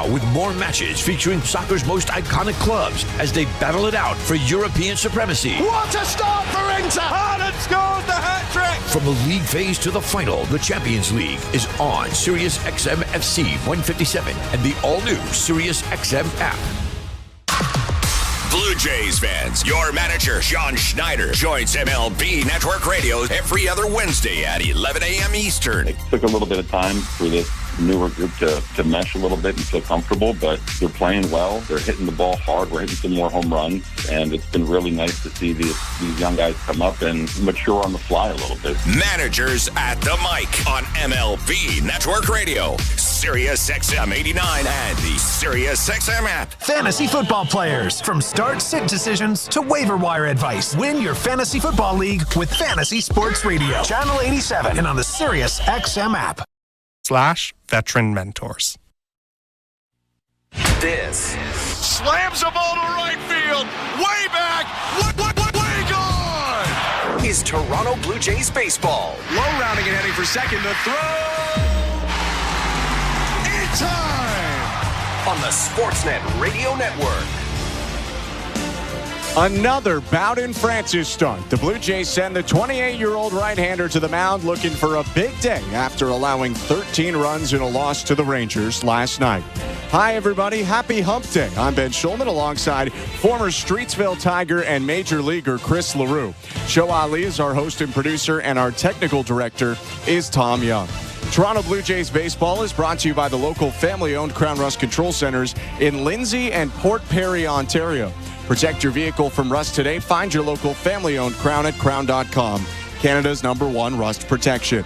now with more matches featuring soccer's most iconic clubs as they battle it out for European supremacy. What a start for Inter! Haaland scores the hat-trick! From the league phase to the final, the Champions League is on Sirius XM FC 157 and the all-new Sirius XM app. Blue Jays fans, your manager, Sean Schneider, joins MLB Network Radio every other Wednesday at 11 a.m. Eastern. It took a little bit of time for this newer group to mesh a little bit and feel comfortable, but they're playing well. They're hitting the ball hard. We're hitting some more home runs, and it's been really nice to see these young guys come up and mature on the fly a little bit. Managers at the mic on MLB Network Radio, Sirius XM 89 and the Sirius XM app. Fantasy football players, from start-sit decisions to waiver wire advice. Win your fantasy football league with Fantasy Sports Radio, Channel 87, and on the Sirius XM app. /veteran mentors. This slams the ball to right field, way back, way gone! Is Toronto Blue Jays baseball. Low rounding and heading for second, the throw! In time! On the Sportsnet Radio Network. Another Bowden Francis start. The Blue Jays send the 28-year-old right-hander to the mound looking for a big day after allowing 13 runs in a loss to the Rangers last night. Hi, everybody. Happy Hump Day. I'm Ben Schulman alongside former Streetsville Tiger and Major Leaguer Chris LaRue. Joe Ali is our host and producer, and our technical director is Tom Young. Toronto Blue Jays baseball is brought to you by the local family-owned Crown Rust Control Centers in Lindsay and Port Perry, Ontario. Protect your vehicle from rust today. Find your local family-owned Crown at crown.com, Canada's #1 rust protection.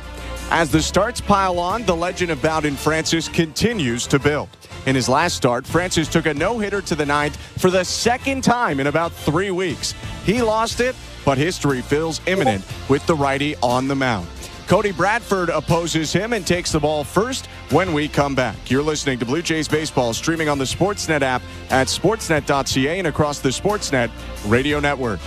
As the starts pile on, the legend of Bowden Francis continues to build. In his last start, Francis took a no-hitter to the ninth for the second time in about 3 weeks. He lost it, but history feels imminent with the righty on the mound. Cody Bradford opposes him and takes the ball first when we come back. You're listening to Blue Jays Baseball, streaming on the Sportsnet app at sportsnet.ca and across the Sportsnet Radio Network.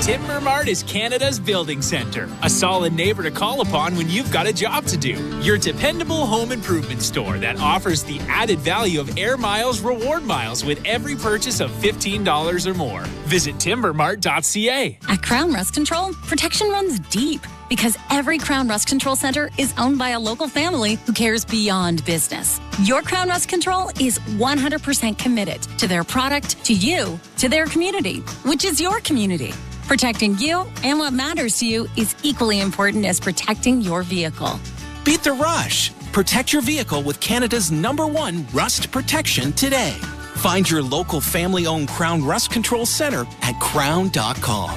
Timber Mart is Canada's building center, a solid neighbor to call upon when you've got a job to do. Your dependable home improvement store that offers the added value of Air Miles reward miles with every purchase of $15 or more. Visit timbermart.ca. At Crown Rust Control, protection runs deep because every Crown Rust Control Center is owned by a local family who cares beyond business. Your Crown Rust Control is 100% committed to their product, to you, to their community, which is your community. Protecting you and what matters to you is equally important as protecting your vehicle. Beat the rush. Protect your vehicle with Canada's #1 rust protection today. Find your local family-owned Crown Rust Control Center at crown.com.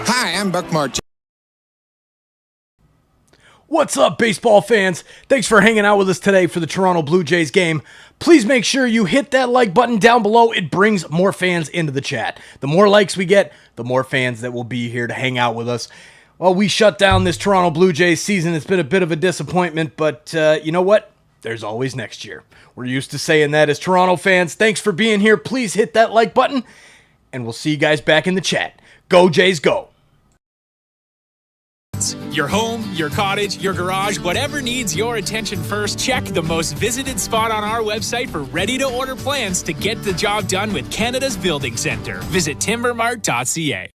Hi, I'm Buck March. What's up, baseball fans? Thanks for hanging out with us today for the Toronto Blue Jays game. Please make sure you hit that like button down below. It brings more fans into the chat. The more likes we get, the more fans that will be here to hang out with us. Well, we shut down this Toronto Blue Jays season. It's been a bit of a disappointment, but you know what? There's always next year. We're used to saying that as Toronto fans. Thanks for being here. Please hit that like button, and we'll see you guys back in the chat. Go Jays, go! Your home, your cottage, your garage, whatever needs your attention first, check the most visited spot on our website for ready-to-order plans to get the job done with Canada's building center. Visit timbermart.ca.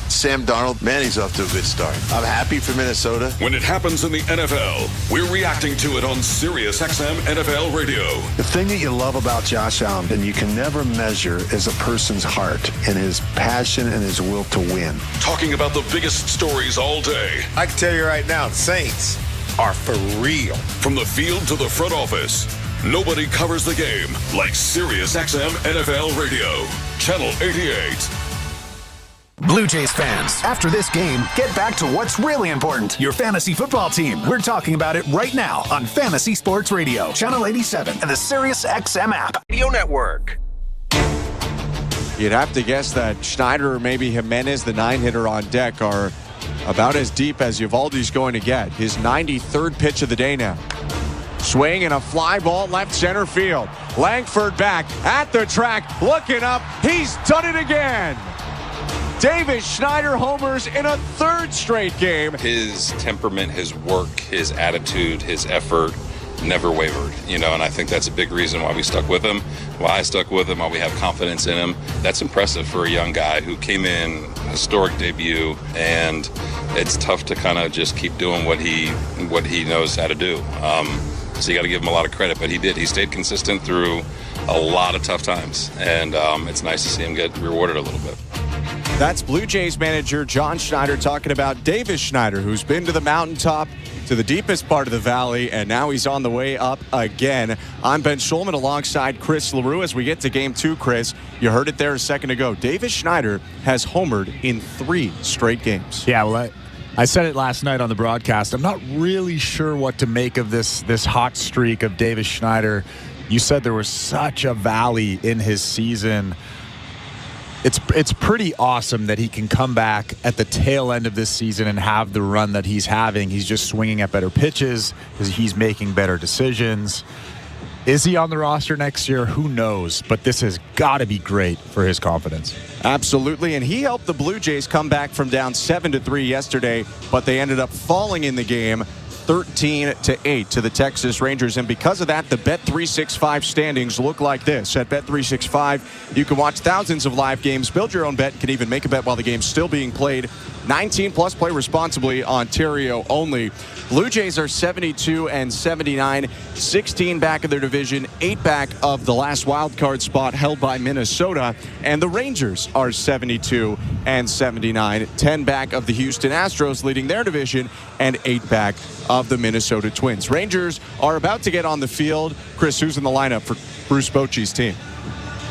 Sam Darnold, man, he's off to a good start. I'm happy for Minnesota. When it happens in the NFL, we're reacting to it on Sirius XM NFL Radio. The thing that you love about Josh Allen, and you can never measure, is a person's heart and his passion and his will to win. Talking about the biggest stories all day. I can tell you right now, the Saints are for real. From the field to the front office, nobody covers the game like Sirius XM NFL Radio. Channel 88. Blue Jays fans, after this game, get back to what's really important. Your fantasy football team. We're talking about it right now on Fantasy Sports Radio, Channel 87, and the Sirius XM app. Radio Network. You'd have to guess that Schneider or maybe Jimenez, the 9-hitter on deck, are about as deep as Uvalde's going to get. His 93rd pitch of the day now. Swing and a fly ball left center field. Langford back at the track, looking up. He's done it again. Davis Schneider homers in a third straight game. His temperament, his work, his attitude, his effort, never wavered, and I think that's a big reason why we stuck with him, why I stuck with him, why we have confidence in him. That's impressive for a young guy who came in, historic debut, and it's tough to kind of just keep doing what he knows how to do. So you got to give him a lot of credit, but he did. He stayed consistent through a lot of tough times, and it's nice to see him get rewarded a little bit. That's Blue Jays manager John Schneider talking about Davis Schneider, who's been to the mountaintop, to the deepest part of the valley, and now he's on the way up again. I'm Ben Schulman alongside Chris LaRue as we get to Game 2, Chris. You heard it there a second ago. Davis Schneider has homered in 3 straight games. Yeah, well, I said it last night on the broadcast. I'm not really sure what to make of this hot streak of Davis Schneider. You said there was such a valley in his season. It's pretty awesome that he can come back at the tail end of this season and have the run that he's having. He's just swinging at better pitches. He's making better decisions. Is he on the roster next year? Who knows? But this has got to be great for his confidence. Absolutely, and he helped the Blue Jays come back from down 7-3 yesterday, but they ended up falling in the game 13-8 to the Texas Rangers. And because of that, the Bet365 standings look like this. At Bet365, you can watch thousands of live games, build your own bet, can even make a bet while the game's still being played. 19 plus, play responsibly, Ontario only. Blue Jays are 72-79, 16 back of their division, 8 back of the last wild card spot held by Minnesota. And the Rangers are 72-79, 10 back of the Houston Astros leading their division, and 8 back of the Minnesota Twins. Rangers are about to get on the field. Chris, who's in the lineup for Bruce Bochy's team?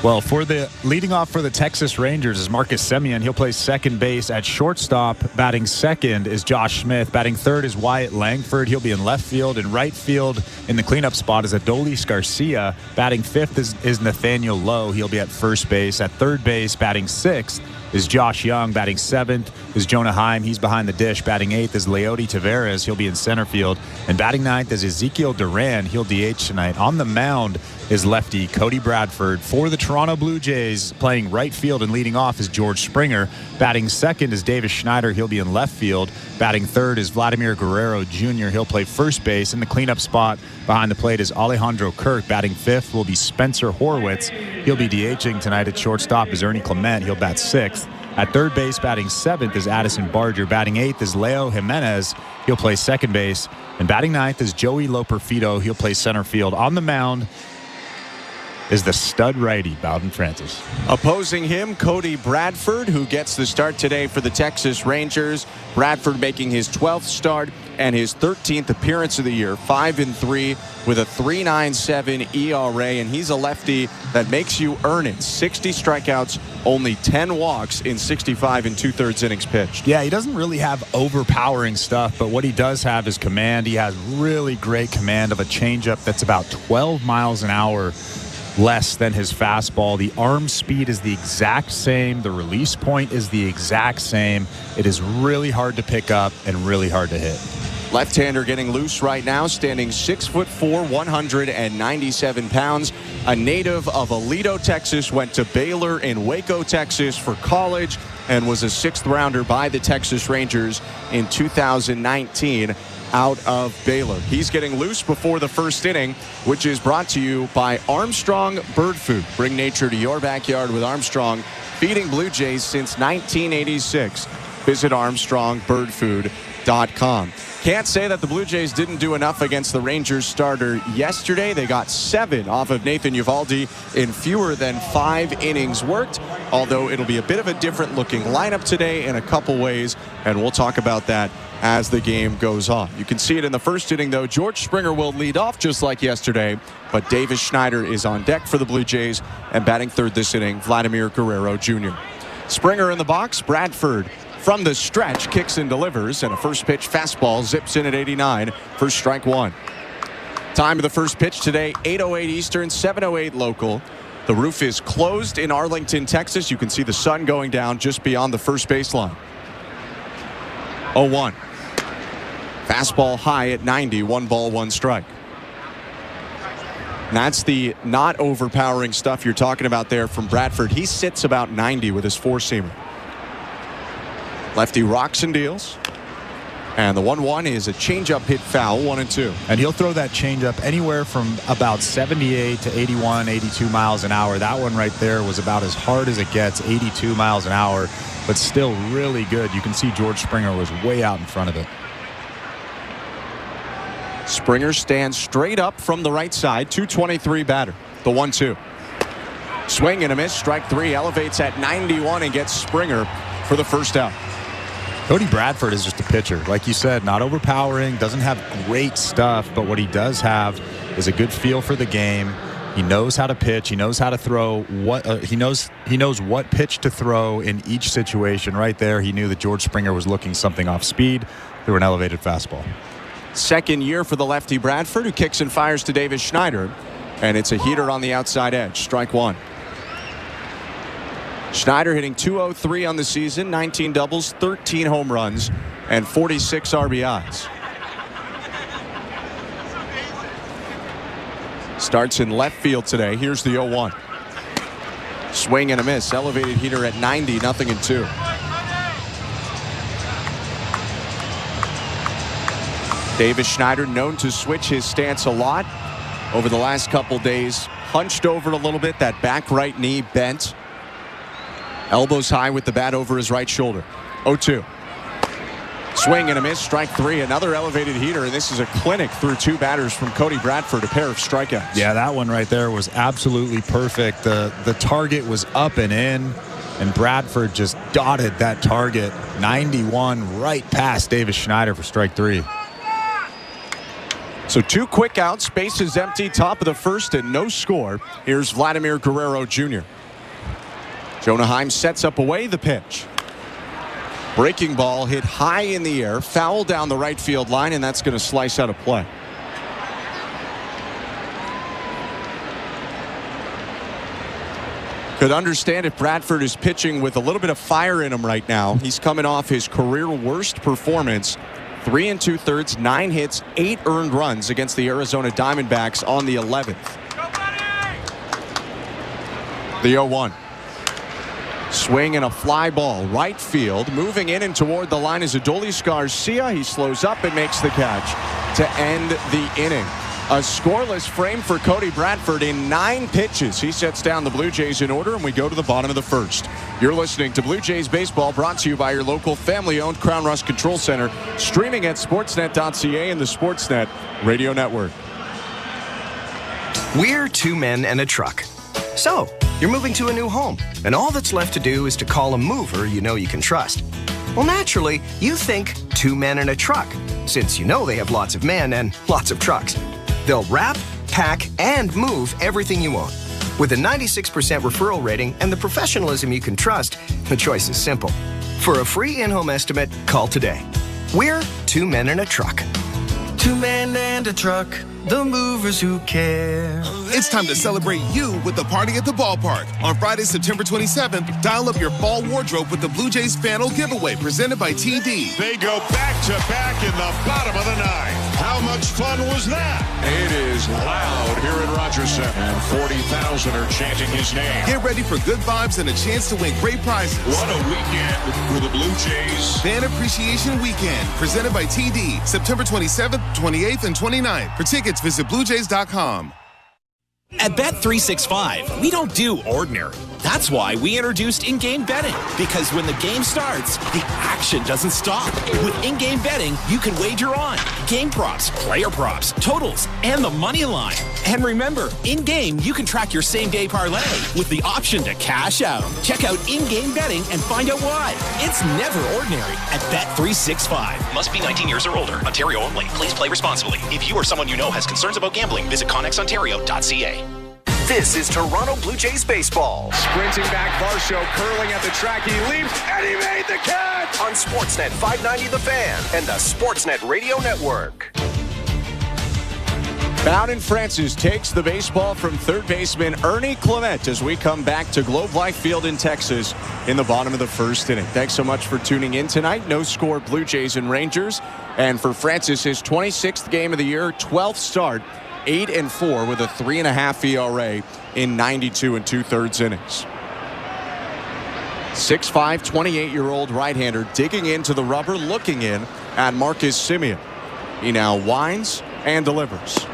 Well, for the leading off for the Texas Rangers is Marcus Semien. He'll play second base. At shortstop, batting second is Josh Smith. Batting third is Wyatt Langford. He'll be in left field. In right field, in the cleanup spot, is Adolis Garcia. Batting fifth is Nathaniel Lowe. He'll be at first base. At third base, batting sixth is Josh Young. Batting seventh is Jonah Heim. He's behind the dish. Batting eighth is Leody Taveras. He'll be in center field. And batting ninth is Ezekiel Duran. He'll DH tonight. On the mound is lefty Cody Bradford. For the Toronto Blue Jays, playing right field and leading off is George Springer. Batting second is Davis Schneider. He'll be in left field. Batting third is Vladimir Guerrero Jr. He'll play first base. In the cleanup spot behind the plate is Alejandro Kirk. Batting fifth will be Spencer Horwitz. He'll be DHing tonight. At shortstop is Ernie Clement. He'll bat sixth. At third base, batting seventh is Addison Barger. Batting eighth is Leo Jimenez. He'll play second base. And batting ninth is Joey Loperfido. He'll play center field. On the mound is the stud righty, Bowden Francis. Opposing him, Cody Bradford, who gets the start today for the Texas Rangers. Bradford making his 12th start and his 13th appearance of the year, 5-3 with a 3.97 ERA, and he's a lefty that makes you earn it. 60 strikeouts, only 10 walks in 65 2/3 innings pitched. Yeah, he doesn't really have overpowering stuff, but what he does have is command. He has really great command of a changeup that's about 12 miles an hour less than his fastball. The arm speed is the exact same. The release point is the exact same. It is really hard to pick up and really hard to hit. Left-hander getting loose right now, standing 6'4", 197 pounds. A native of Aledo, Texas, went to Baylor in Waco, Texas for college and was a 6th rounder by the Texas Rangers in 2019 out of Baylor. He's getting loose before the first inning, which is brought to you by Armstrong Bird Food. Bring nature to your backyard with Armstrong, feeding Blue Jays since 1986. Visit ArmstrongBirdFood.com. Can't say that the Blue Jays didn't do enough against the Rangers starter yesterday. They got 7 off of Nathan Eovaldi in fewer than 5 innings worked, although it'll be a bit of a different looking lineup today in a couple ways, and we'll talk about that as the game goes on. You can see it in the first inning, though. George Springer will lead off just like yesterday, but Davis Schneider is on deck for the Blue Jays, and batting third this inning, Vladimir Guerrero Jr. Springer in the box, Bradford from the stretch kicks and delivers, and a first pitch fastball zips in at 89 for strike one. Time of the first pitch today, 8:08 Eastern, 7:08 local. The roof is closed in Arlington, Texas. You can see the sun going down just beyond the first baseline. 0-1. Fastball high at 90, 1 ball, 1 strike. And that's the not overpowering stuff you're talking about there from Bradford. He sits about 90 with his four-seamer. Lefty rocks and deals. And the 1-1 is a changeup hit foul, 1-2. And he'll throw that changeup anywhere from about 78 to 81, 82 miles an hour. That one right there was about as hard as it gets, 82 miles an hour, but still really good. You can see George Springer was way out in front of it. Springer stands straight up from the right side, 223 batter. The 1-2. Swing and a miss, strike 3, elevates at 91 and gets Springer for the first out. Cody Bradford is just a pitcher. Like you said, not overpowering, doesn't have great stuff, but what he does have is a good feel for the game. He knows how to pitch. He knows how to throw. He knows what pitch to throw in each situation. Right there, he knew that George Springer was looking something off speed through an elevated fastball. Second year for the lefty Bradford, who kicks and fires to Davis Schneider, and it's a heater on the outside edge. Strike 1. Schneider hitting .203 on the season, 19 doubles, 13 home runs, and 46 RBIs. Starts in left field today. Here's the 0-1. Swing and a miss. Elevated heater at 90, 0-2. Davis Schneider known to switch his stance a lot. Over the last couple days, hunched over a little bit, that back right knee bent. Elbows high with the bat over his right shoulder. 0-2. Swing and a miss, strike 3. Another elevated heater, and this is a clinic through 2 batters from Cody Bradford, a pair of strikeouts. Yeah, that one right there was absolutely perfect. The target was up and in, and Bradford just dotted that target. 91 right past Davis Schneider for strike 3. So 2 quick outs, bases empty, top of the first, and no score. Here's Vladimir Guerrero Jr. Jonah Heim sets up away the pitch. Breaking ball hit high in the air, foul down the right field line, and that's going to slice out of play. Could understand if Bradford is pitching with a little bit of fire in him right now. He's coming off his career worst performance. 3 2/3, 9 hits, 8 earned runs against the Arizona Diamondbacks on the 11th. The 0-1. Swing and a fly ball, right field. Moving in and toward the line is Adolis Garcia. He slows up and makes the catch to end the inning. A scoreless frame for Cody Bradford in 9 pitches. He sets down the Blue Jays in order, and we go to the bottom of the first. You're listening to Blue Jays Baseball, brought to you by your local family-owned Crown Rust Control Center, streaming at sportsnet.ca and the Sportsnet Radio Network. We're 2 men and a truck. So, you're moving to a new home, and all that's left to do is to call a mover you know you can trust. Well, naturally, you think 2 men and a truck, since you know they have lots of men and lots of trucks. They'll wrap, pack, and move everything you own. With a 96% referral rating and the professionalism you can trust, the choice is simple. For a free in-home estimate, call today. We're 2 men and a truck. 2 men and a truck, the movers who care. It's time to celebrate you with the Party at the Ballpark. On Friday, September 27th, dial up your fall wardrobe with the Blue Jays Fanal Giveaway presented by TD. They go back-to-back in the bottom of the 9th. How much fun was that? It is loud here at Rogers Center, and 40,000 are chanting his name. Get ready for good vibes and a chance to win great prizes. What a weekend for the Blue Jays. Fan Appreciation Weekend, presented by TD, September 27th, 28th, and 29th. For tickets, visit BlueJays.com. At Bet365, we don't do ordinary. That's why we introduced in-game betting. Because when the game starts, the action doesn't stop. With in-game betting, you can wager on game props, player props, totals, and the money line. And remember, in-game, you can track your same-day parlay with the option to cash out. Check out in-game betting and find out why. It's never ordinary at Bet365. Must be 19 years or older. Ontario only. Please play responsibly. If you or someone you know has concerns about gambling, visit connexontario.ca. This is Toronto Blue Jays baseball. Sprinting back, Varsho curling at the track. He leaps, and he made the catch! On Sportsnet 590 The Fan and the Sportsnet Radio Network. Bowden Francis takes the baseball from third baseman Ernie Clement as we come back to Globe Life Field in Texas in the bottom of the first inning. Thanks so much for tuning in tonight. No score, Blue Jays and Rangers. And for Francis, his 26th game of the year, 12th start. 8-4 with a 3.5 ERA in 92 2/3 innings. 6'5", 28-year-old right-hander digging into the rubber, looking in at Marcus Semien. He now winds and delivers.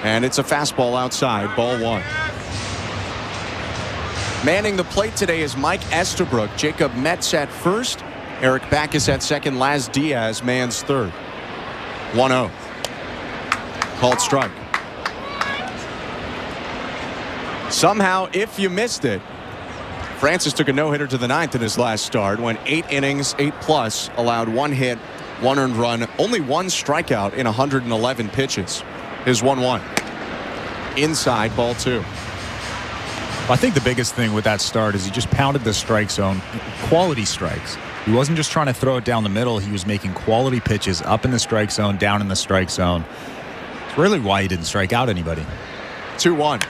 And it's a fastball outside, ball one. Manning the plate today is Mike Estabrook. Jacob Metz at first. Eric Backus at second. Laz Diaz mans third. 1-0. Called strike. Somehow, if you missed it, Francis took a no-hitter to the ninth in his last start. Went 8 innings, 8+, allowed 1 hit, 1 earned run, only 1 strikeout in 111 pitches. His 1-1. Inside, ball 2. I think the biggest thing with that start is he just pounded the strike zone, quality strikes. He wasn't just trying to throw it down the middle. He was making quality pitches up in the strike zone, down in the strike zone. It's really why he didn't strike out anybody. 2-1.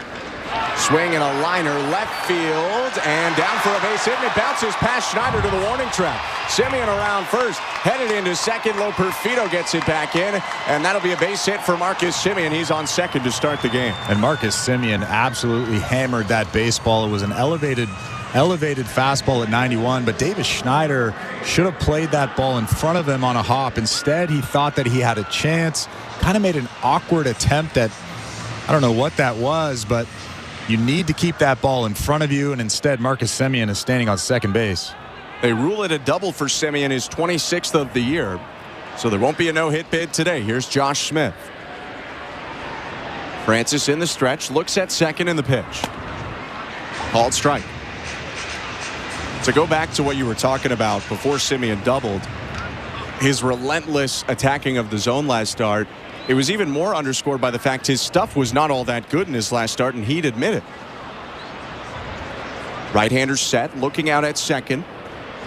Swing and a liner left field and down for a base hit, and it bounces past Schneider to the warning track. Semien around first, headed into second. Loperfido gets it back in, and that'll be a base hit for Marcus Semien. He's on second to start the game. And Marcus Semien absolutely hammered that baseball. It was an elevated fastball at 91, but Davis Schneider should have played that ball in front of him on a hop. Instead, he thought that he had a chance, kind of made an awkward attempt at, I don't know what that was, but you need to keep that ball in front of you, and instead Marcus Semien is standing on second base. They rule it a double for Semien, his 26th of the year, so there won't be a no-hit bid today. Here's Josh Smith. Francis in the stretch, looks at second in the pitch. Called strike. To go back to what you were talking about before Semien doubled, his relentless attacking of the zone last start, it was even more underscored by the fact his stuff was not all that good in his last start, and he'd admit it. Right-hander set, looking out at second,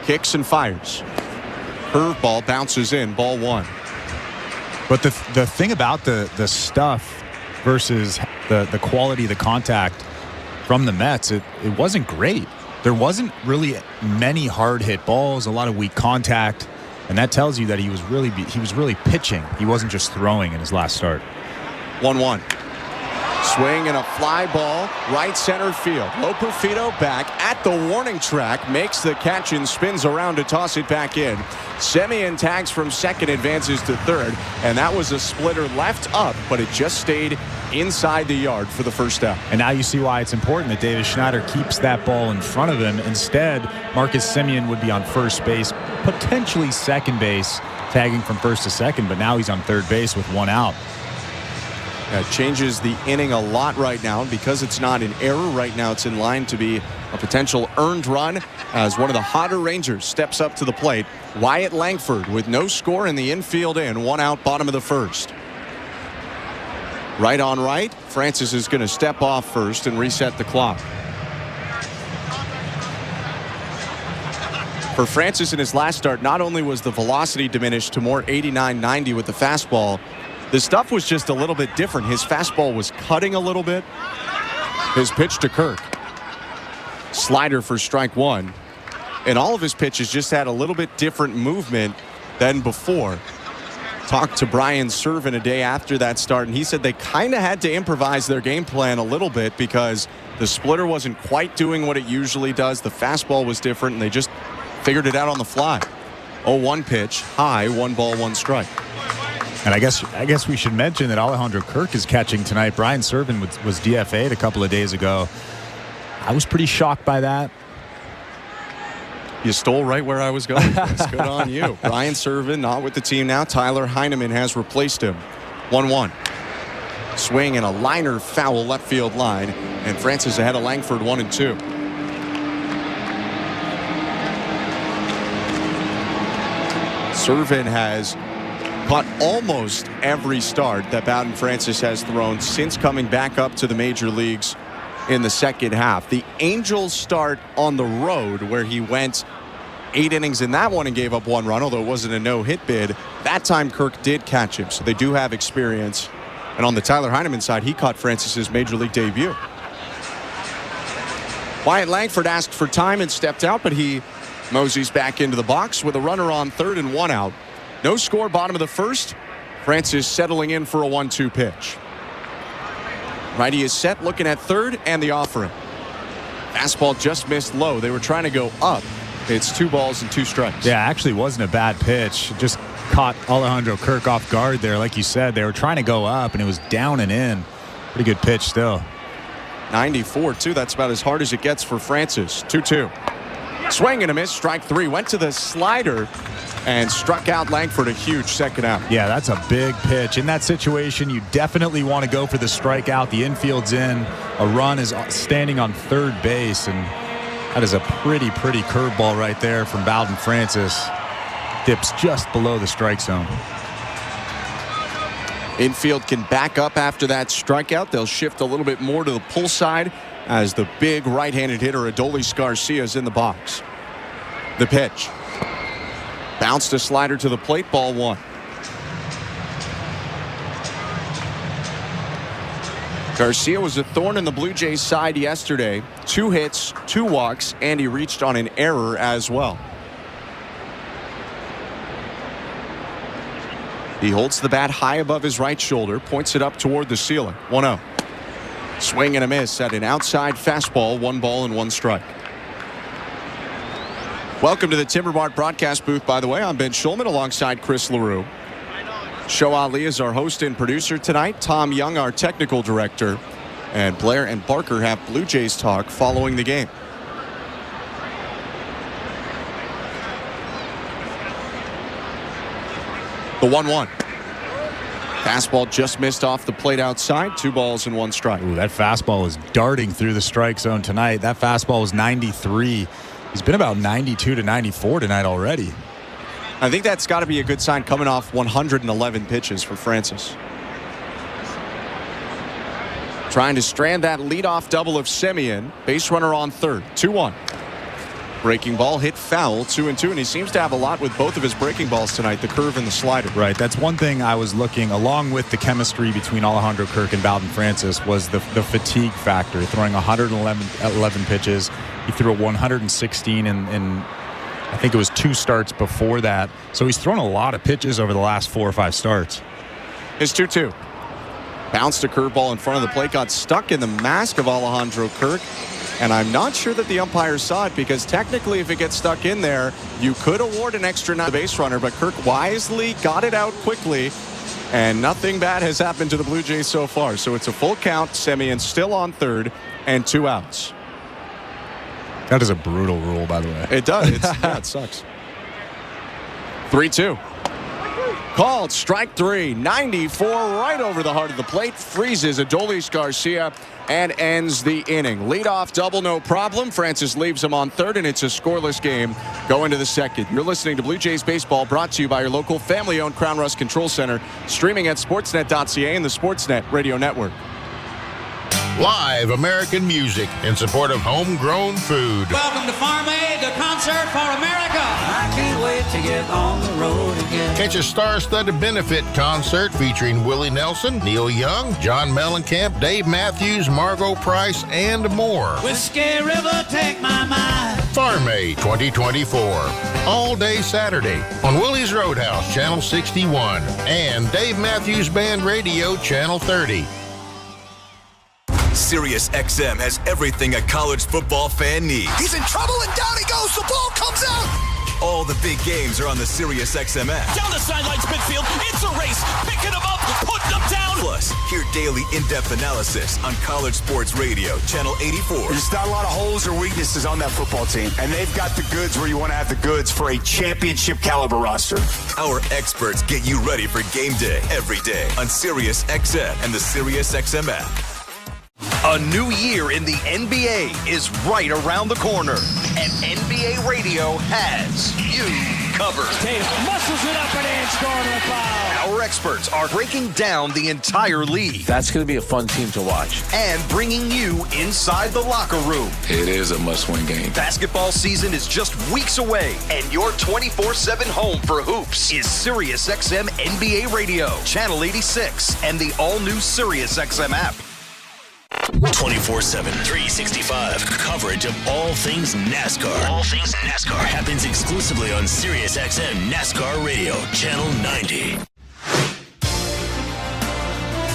kicks and fires. Curveball bounces in, ball one. But the thing about the stuff versus the quality of the contact from the Mets, it wasn't great. There wasn't really many hard hit balls, a lot of weak contact. And that tells you that he was really pitching. He wasn't just throwing in his last start. 1-1. Swing and a fly ball, right center field. Loperfido back at the warning track, makes the catch and spins around to toss it back in. Semien tags from second, advances to third, and that was a splitter left up, but it just stayed inside the yard for the first out. And now you see why it's important that Davis Schneider keeps that ball in front of him. Instead, Marcus Semien would be on first base, potentially second base, tagging from first to second, but now he's on third base with 1 out. That changes the inning a lot right now. Because it's not an error right now, it's in line to be a potential earned run as one of the hotter Rangers steps up to the plate. Wyatt Langford with no score in the infield in, 1 out, bottom of the first. Right on right, Francis is going to step off first and reset the clock. For Francis in his last start, not only was the velocity diminished to more 89-90 with the fastball, the stuff was just a little bit different. His fastball was cutting a little bit. His pitch to Kirk. Slider for strike one. And all of his pitches just had a little bit different movement than before. Talked to Brian Servin a day after that start, and he said they kind of had to improvise their game plan a little bit because the splitter wasn't quite doing what it usually does. The fastball was different, and they just figured it out on the fly. 0-1 pitch, high, 1 ball, 1 strike. And I guess we should mention that Alejandro Kirk is catching tonight. Brian Servin was DFA'd a couple of days ago. I was pretty shocked by that. You stole right where I was going. That's good on you. Brian Servin not with the team now. Tyler Heineman has replaced him. 1-1. Swing and a liner foul left field line. And Francis ahead of Langford 1-2. Servin has caught almost every start that Bowden Francis has thrown since coming back up to the major leagues in the second half. The Angels start on the road where he went 8 innings in that one and gave up 1 run, although it wasn't a no-hit bid. That time Kirk did catch him, so they do have experience. And on the Tyler Heineman side, he caught Francis's major league debut. Wyatt Langford asked for time and stepped out, but he moseys back into the box with a runner on third and 1 out. No score, bottom of the first. Francis settling in for a 1-2 pitch. Righty is set, looking at third, and the offering. Fastball just missed low. They were trying to go up. It's 2 balls and 2 strikes. Yeah, actually wasn't a bad pitch. Just caught Alejandro Kirk off guard there. Like you said, they were trying to go up, and it was down and in. Pretty good pitch still. 94, too. That's about as hard as it gets for Francis. 2-2. Swing and a miss. Strike 3. Went to the slider and struck out Langford a huge second out. Yeah, that's a big pitch. In that situation, you definitely want to go for the strikeout. The infield's in. A run is standing on third base, and that is a pretty curveball right there from Bowden Francis. Dips just below the strike zone. Infield can back up after that strikeout. They'll shift a little bit more to the pull side as the big right-handed hitter Adolis Garcia is in the box. The pitch. Bounced a slider to the plate, ball 1. Garcia was a thorn in the Blue Jays side yesterday. 2 hits, 2 walks, and he reached on an error as well. He holds the bat high above his right shoulder, points it up toward the ceiling. 1-0. Swing and a miss at an outside fastball, 1 ball and 1 strike. Welcome to the Timber Mart broadcast booth, by the way. I'm Ben Schulman alongside Chris LaRue. Show Ali is our host and producer tonight. Tom Young, our technical director. And Blair and Barker have Blue Jays talk following the game. The 1-1. Fastball just missed off the plate outside. 2 balls and 1 strike. Ooh, that fastball is darting through the strike zone tonight. That fastball was 93. He's been about 92 to 94 tonight already. I think that's got to be a good sign coming off 111 pitches for Francis. Trying to strand that leadoff double of Semien. Base runner on third. 2-1. Breaking ball hit foul, 2-2, and he seems to have a lot with both of his breaking balls tonight, the curve and the slider. Right, that's one thing I was looking, along with the chemistry between Alejandro Kirk and Bowden Francis, was the fatigue factor. Throwing 111 pitches, he threw a 116 in I think it was 2 starts before that. So he's thrown a lot of pitches over the last 4 or 5 starts. His 2-2. Bounced a curveball in front of the plate, got stuck in the mask of Alejandro Kirk. And I'm not sure that the umpire saw it, because technically if it gets stuck in there, you could award an extra to the base runner, but Kirk wisely got it out quickly, and nothing bad has happened to the Blue Jays so far. So it's a full count. Semien still on third and 2 outs. That is a brutal rule, by the way. It does. Yeah, it sucks. 3-2. Called strike 3. 94 right over the heart of the plate. Freezes Adolis Garcia and ends the inning. Leadoff double, no problem. Francis leaves him on third, and it's a scoreless game going to the second. You're listening to Blue Jays Baseball, brought to you by your local family-owned Crown Rust Control Center, streaming at sportsnet.ca and the Sportsnet Radio Network. Live American music in support of homegrown food. Welcome to Farm Aid, the concert for America. I can't wait to get on the road again. Catch a star-studded benefit concert featuring Willie Nelson, Neil Young, John Mellencamp, Dave Matthews, Margot Price, and more. Whiskey River, take my mind. Farm Aid 2024. All day Saturday on Willie's Roadhouse, Channel 61, and Dave Matthews Band Radio, Channel 30. Sirius XM has everything a college football fan needs. He's in trouble, and down he goes. The ball comes out. All the big games are on the Sirius XM app. Down the sidelines, midfield. It's a race. Picking them up, putting them down. Plus, hear daily in-depth analysis on College Sports Radio, Channel 84. There's not a lot of holes or weaknesses on that football team, and they've got the goods where you want to have the goods for a championship caliber roster. Our experts get you ready for game day every day on Sirius XM and the Sirius XM app. A new year in the NBA is right around the corner, and NBA Radio has you covered. Tatum muscles it up and in, scoring the foul. Our experts are breaking down the entire league. That's going to be a fun team to watch. And bringing you inside the locker room. It is a must-win game. Basketball season is just weeks away, and your 24/7 home for hoops is SiriusXM NBA Radio, Channel 86, and the all-new SiriusXM app. 24/7, 365 coverage of all things NASCAR. All things NASCAR Happens exclusively on SiriusXM NASCAR Radio, Channel 90.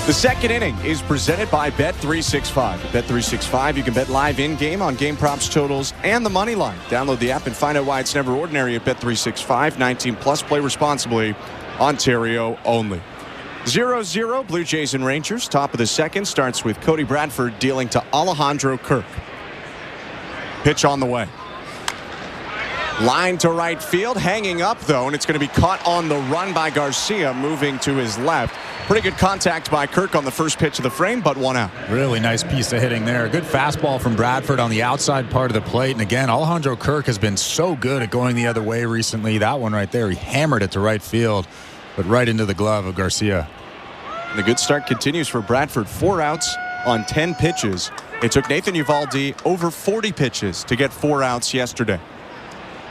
The second inning is presented by Bet365. At Bet365, you can bet live in-game on game props, totals, and the money line. Download the app and find out why it's never ordinary at Bet365. 19 plus, play responsibly. Ontario only. 0-0, Blue Jays and Rangers. Top of the second starts with Cody Bradford dealing to Alejandro Kirk. Pitch on the way. Line to right field, hanging up though, and it's going to be caught on the run by Garcia, moving to his left. Pretty good contact by Kirk on the first pitch of the frame, but one out. Really nice piece of hitting there. Good fastball from Bradford on the outside part of the plate. And again, Alejandro Kirk has been so good at going the other way recently. That one right there, he hammered it to right field, but right into the glove of Garcia. And the good start continues for Bradford. 4 outs on 10 pitches. It took Nathan Eovaldi over 40 pitches to get 4 outs yesterday.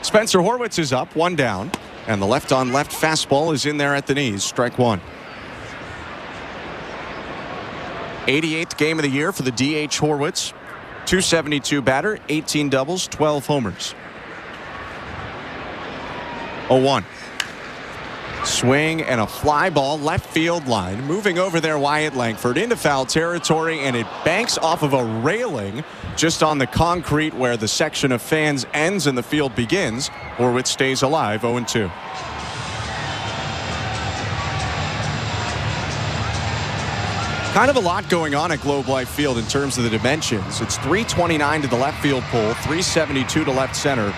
Spencer Horwitz is up, 1 down, and the left-on-left fastball is in there at the knees. Strike 1. 88th game of the year for the DH Horwitz. .272 batter, 18 doubles, 12 homers. 0-1. Swing and a fly ball left field line. Moving over there, Wyatt Langford into foul territory, and it banks off of a railing just on the concrete where the section of fans ends and the field begins. Horwitz stays alive, 0-2. Kind of a lot going on at Globe Life Field in terms of the dimensions. It's 329 to the left field pole, 372 to left center,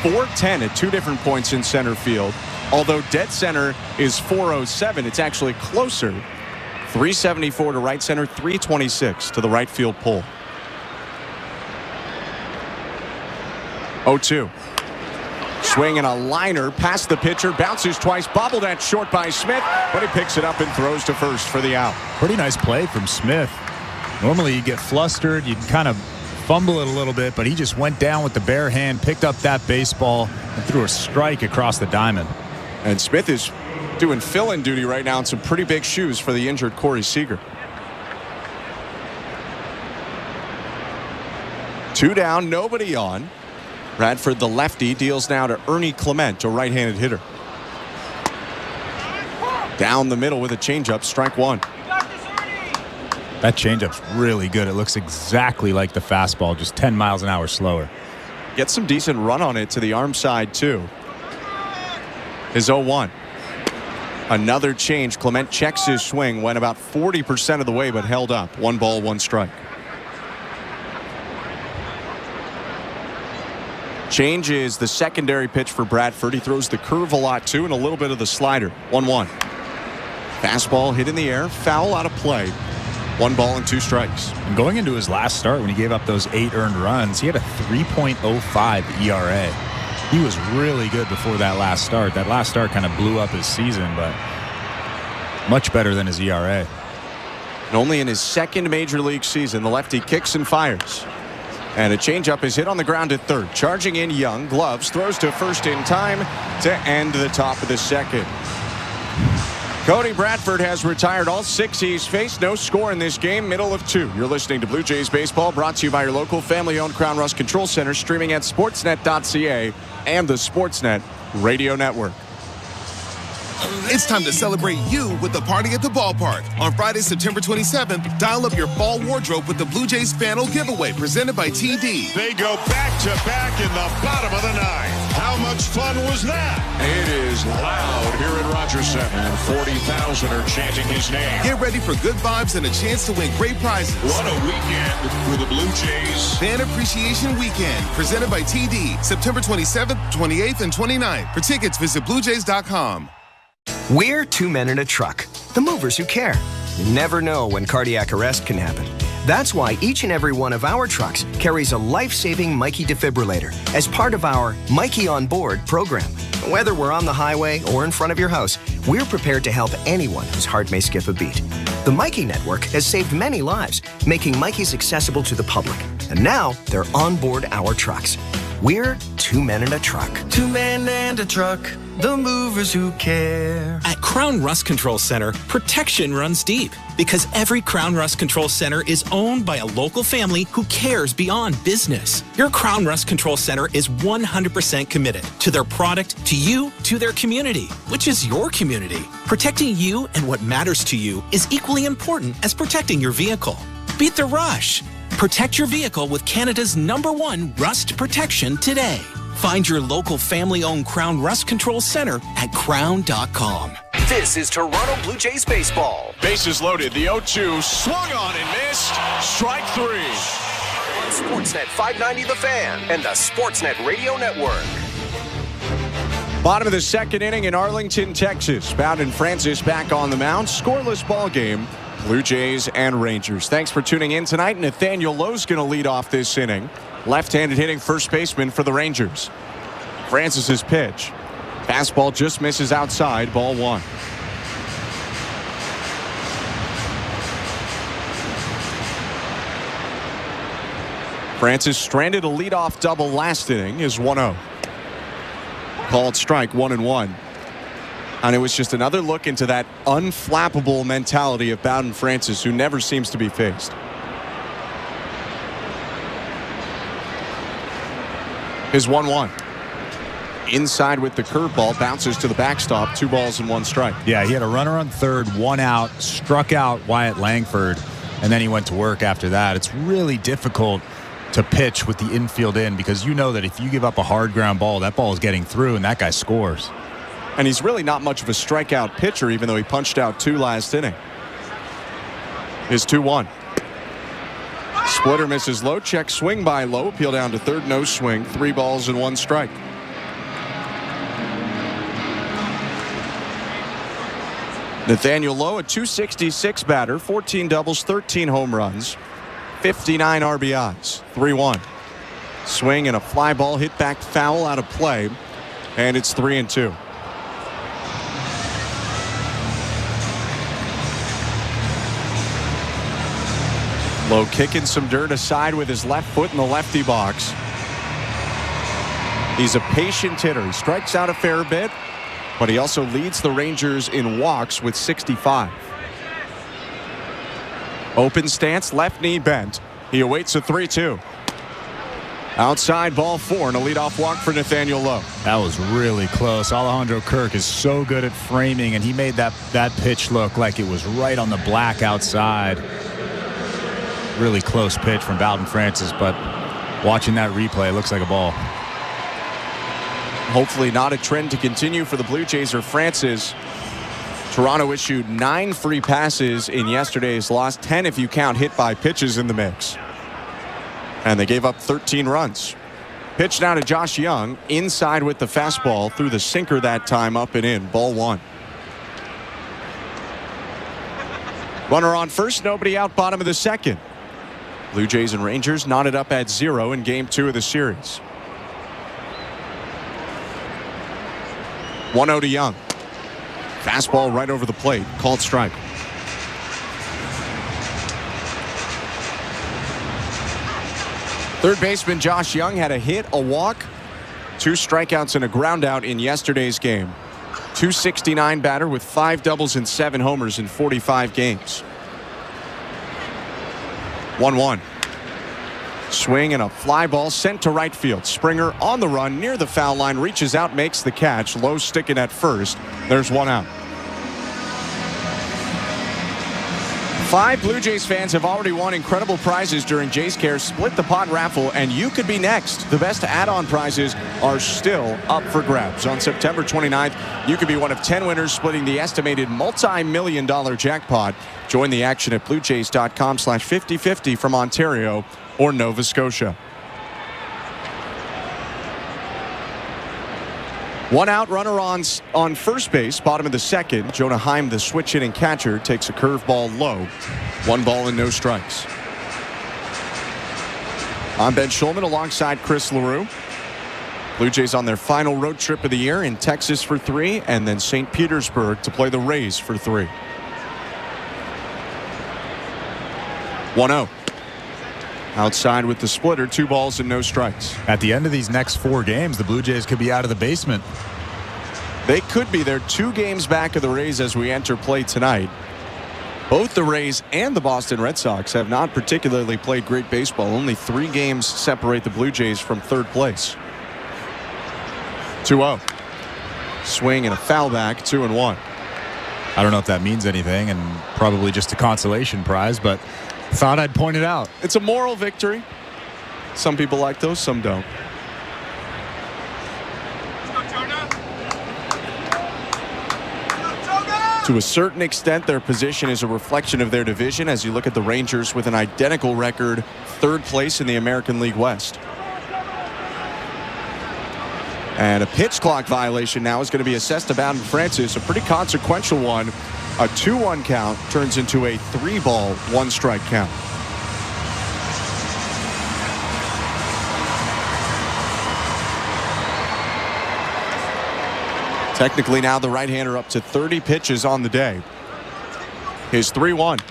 410 at 2 different points in center field. Although dead center is 407, it's actually closer. 374 to right center, 326 to the right field pole. 0-2. Swing and a liner past the pitcher, bounces twice, bobbled at short by Smith, but he picks it up and throws to first for the out. Pretty nice play from Smith. Normally you get flustered, you kind of fumble it a little bit, but he just went down with the bare hand, picked up that baseball, and threw a strike across the diamond. And Smith is doing fill-in duty right now in some pretty big shoes for the injured Corey Seager. 2 down, nobody on. Bradford, the lefty, deals now to Ernie Clement, a right-handed hitter. Down the middle with a changeup, strike 1. That changeup's really good. It looks exactly like the fastball, just 10 miles an hour slower. Gets some decent run on it to the arm side, too. Is 0-1. Another change. Clement checks his swing, went about 40% of the way, but held up. 1 ball, 1 strike. Change is the secondary pitch for Bradford. He throws the curve a lot, too, and a little bit of the slider. 1-1. Fastball hit in the air, foul out of play. 1 ball and 2 strikes. And going into his last start, when he gave up those 8 earned runs, he had a 3.05 ERA. He was really good before that last start. That last start kind of blew up his season, but much better than his ERA. And only in his second major league season, the lefty kicks and fires. And a changeup is hit on the ground at third. Charging in Young, gloves, throws to first in time to end the top of the second. Cody Bradford has retired all 6 he's faced. No score in this game, middle of 2. You're listening to Blue Jays Baseball, brought to you by your local family-owned Crown Rust Control Center, streaming at sportsnet.ca and the Sportsnet Radio Network. It's time to celebrate you with the party at the ballpark. On Friday, September 27th, dial up your fall wardrobe with the Blue Jays Fanal Giveaway presented by TD. They go back-to-back in the bottom of the 9th. How much fun was that? It is loud here at Rogers Center, and 40,000 are chanting his name. Get ready for good vibes and a chance to win great prizes. What a weekend for the Blue Jays. Fan Appreciation Weekend presented by TD, September 27th, 28th, and 29th. For tickets, visit BlueJays.com. We're 2 men in a truck, the movers who care. You never know when cardiac arrest can happen. That's why each and every one of our trucks carries a life-saving Mikey defibrillator as part of our Mikey on Board program. Whether we're on the highway or in front of your house, we're prepared to help anyone whose heart may skip a beat. The Mikey Network has saved many lives, making Mikey's accessible to the public. And now they're on board our trucks. We're 2 men in a truck. 2 men and a truck, the movers who care. At Crown Rust Control Center, protection runs deep because every Crown Rust Control Center is owned by a local family who cares beyond business. Your Crown Rust Control Center is 100% committed to their product, to you, to their community, which is your community. Protecting you and what matters to you is equally important as protecting your vehicle. Beat the rush. Protect your vehicle with Canada's #1 rust protection today. Find your local family-owned Crown Rust Control Center at crown.com. This is Toronto Blue Jays baseball. Bases loaded. The 0-2 swung on and missed. Strike 3. On Sportsnet 590 The Fan and the Sportsnet Radio Network. Bottom of the second inning in Arlington, Texas. Bowden Francis back on the mound. Scoreless ball game. Blue Jays and Rangers. Thanks for tuning in tonight. Nathaniel Lowe's going to lead off this inning. Left-handed hitting first baseman for the Rangers. Francis's pitch. Fastball just misses outside. Ball 1. Francis stranded a leadoff double last inning is 1-0. Called strike 1-1. And it was just another look into that unflappable mentality of Bowden Francis, who never seems to be faced. Is 1-1. Inside with the curveball, bounces to the backstop, 2 balls and 1 strike. Yeah, he had a runner on third, 1 out, struck out Wyatt Langford, and then he went to work after that. It's really difficult to pitch with the infield in because you know that if you give up a hard ground ball, that ball is getting through and that guy scores. And he's really not much of a strikeout pitcher, even though he punched out 2 last inning. Is 2-1. Splitter misses low. Check swing by Low. Peel down to third. No swing. 3 balls and 1 strike. Nathaniel Lowe, a .266 batter, 14 doubles, 13 home runs, 59 RBIs, 3-1. Swing and a fly ball hit back foul out of play, and it's 3-2. Lowe kicking some dirt aside with his left foot in the lefty box. He's a patient hitter. He strikes out a fair bit, but he also leads the Rangers in walks with 65. Open stance, left knee bent. He awaits a 3-2. Outside ball 4 and a leadoff walk for Nathaniel Lowe. That was really close. Alejandro Kirk is so good at framing, and he made that pitch look like it was right on the black outside. Really close pitch from Bowden Francis, but watching that replay, it looks like a ball. Hopefully not a trend to continue for the Blue Jays or Francis. Toronto issued 9 free passes in yesterday's loss, 10 if you count hit by pitches in the mix. And they gave up 13 runs. Pitch now to Josh Young, inside with the fastball, through the sinker that time, up and in, ball 1. Runner on first, nobody out, bottom of the second. Blue Jays and Rangers knotted up at 0 in game 2 of the series. 1-0 to Young. Fastball right over the plate, called strike. Third baseman Josh Young had a hit, a walk, 2 strikeouts and a ground out in yesterday's game. .269 batter with 5 doubles and 7 homers in 45 games. 1-1. Swing and a fly ball sent to right field. Springer on the run near the foul line, reaches out, makes the catch. Low sticking at first. There's 1 out. 5 Blue Jays fans have already won incredible prizes during Jays Care Split the Pot raffle, and you could be next. The best add-on prizes are still up for grabs. On September 29th, you could be one of 10 winners splitting the estimated multi-million-dollar jackpot. Join the action at bluejays.com/5050 from Ontario or Nova Scotia. 1 out, runner on first base, bottom of the second. Jonah Heim, the switch hitting catcher, takes a curveball low. 1 ball and no strikes. I'm Ben Schulman alongside Chris LaRue. Blue Jays on their final road trip of the year in Texas for 3, and then St. Petersburg to play the Rays for 3. 1-0. Outside with the splitter, 2 balls and no strikes. At the end of these next 4 games, the Blue Jays could be out of the basement. They could be. They're 2 games back of the Rays as we enter play tonight. Both the Rays and the Boston Red Sox have not particularly played great baseball. Only 3 games separate the Blue Jays from third place. 2-0. Swing and a foul back, 2-1. I don't know if that means anything, and probably just a consolation prize, but thought I'd point it out. It's a moral victory. Some people like those, some don't. To a certain extent, their position is a reflection of their division as you look at the Rangers with an identical record, third place in the American League West. And a pitch clock violation now is going to be assessed to Bowden Francis, a pretty consequential one. A 2-1 count turns into a 3-ball, 1-strike count. Technically now the right-hander up to 30 pitches on the day. His 3-1.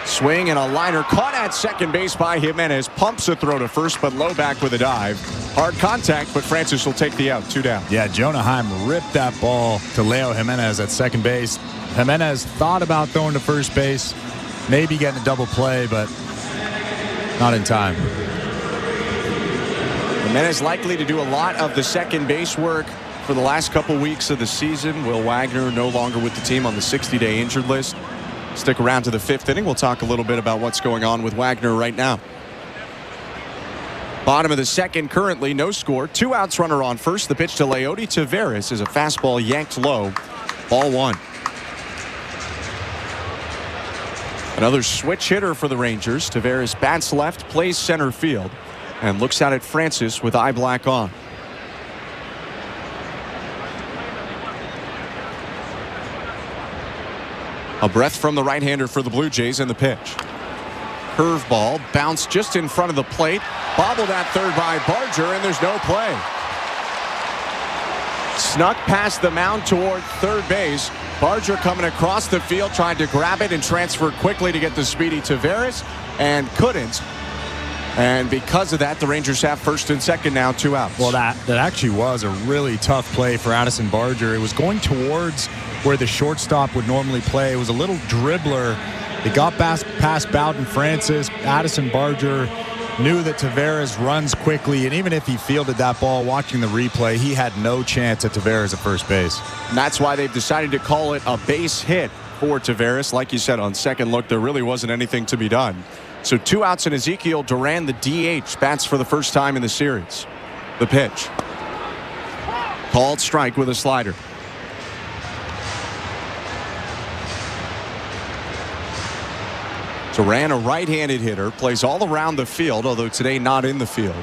Swing and a liner caught at second base by Jimenez. Pumps a throw to first, but low back with a dive. Hard contact, but Francis will take the out. 2 down. Yeah, Jonah Heim ripped that ball to Leo Jimenez at second base. Jimenez thought about throwing to first base, maybe getting a double play, but not in time. Jimenez likely to do a lot of the second base work for the last couple weeks of the season. Will Wagner no longer with the team on the 60-day injured list. Stick around to the 5th inning. We'll talk a little bit about what's going on with Wagner right now. Bottom of the second currently, no score. 2 outs, runner on first. The pitch to Leody Taveras is a fastball yanked low. Ball 1. Another switch hitter for the Rangers. Taveras bats left, plays center field, and looks out at Francis with eye black on. A breath from the right-hander for the Blue Jays in the pitch. Curveball bounced just in front of the plate. Bobbled at third by Barger, and there's no play. Snuck past the mound toward third base. Barger coming across the field, trying to grab it and transfer quickly to get the speedy Taveras, and couldn't. And because of that, the Rangers have first and second now, 2 outs. Well, that actually was a really tough play for Addison Barger. It was going towards where the shortstop would normally play. It was a little dribbler. It got past Bowden Francis. Addison Barger knew that Taveras runs quickly, and even if he fielded that ball, watching the replay, he had no chance at Taveras at first base. And that's why they've decided to call it a base hit for Taveras. Like you said, on second look, there really wasn't anything to be done. So 2 outs, and Ezekiel Duran, the DH, bats for the first time in the series. The pitch. Called strike with a slider. Duran, a right-handed hitter, plays all around the field, although today not in the field.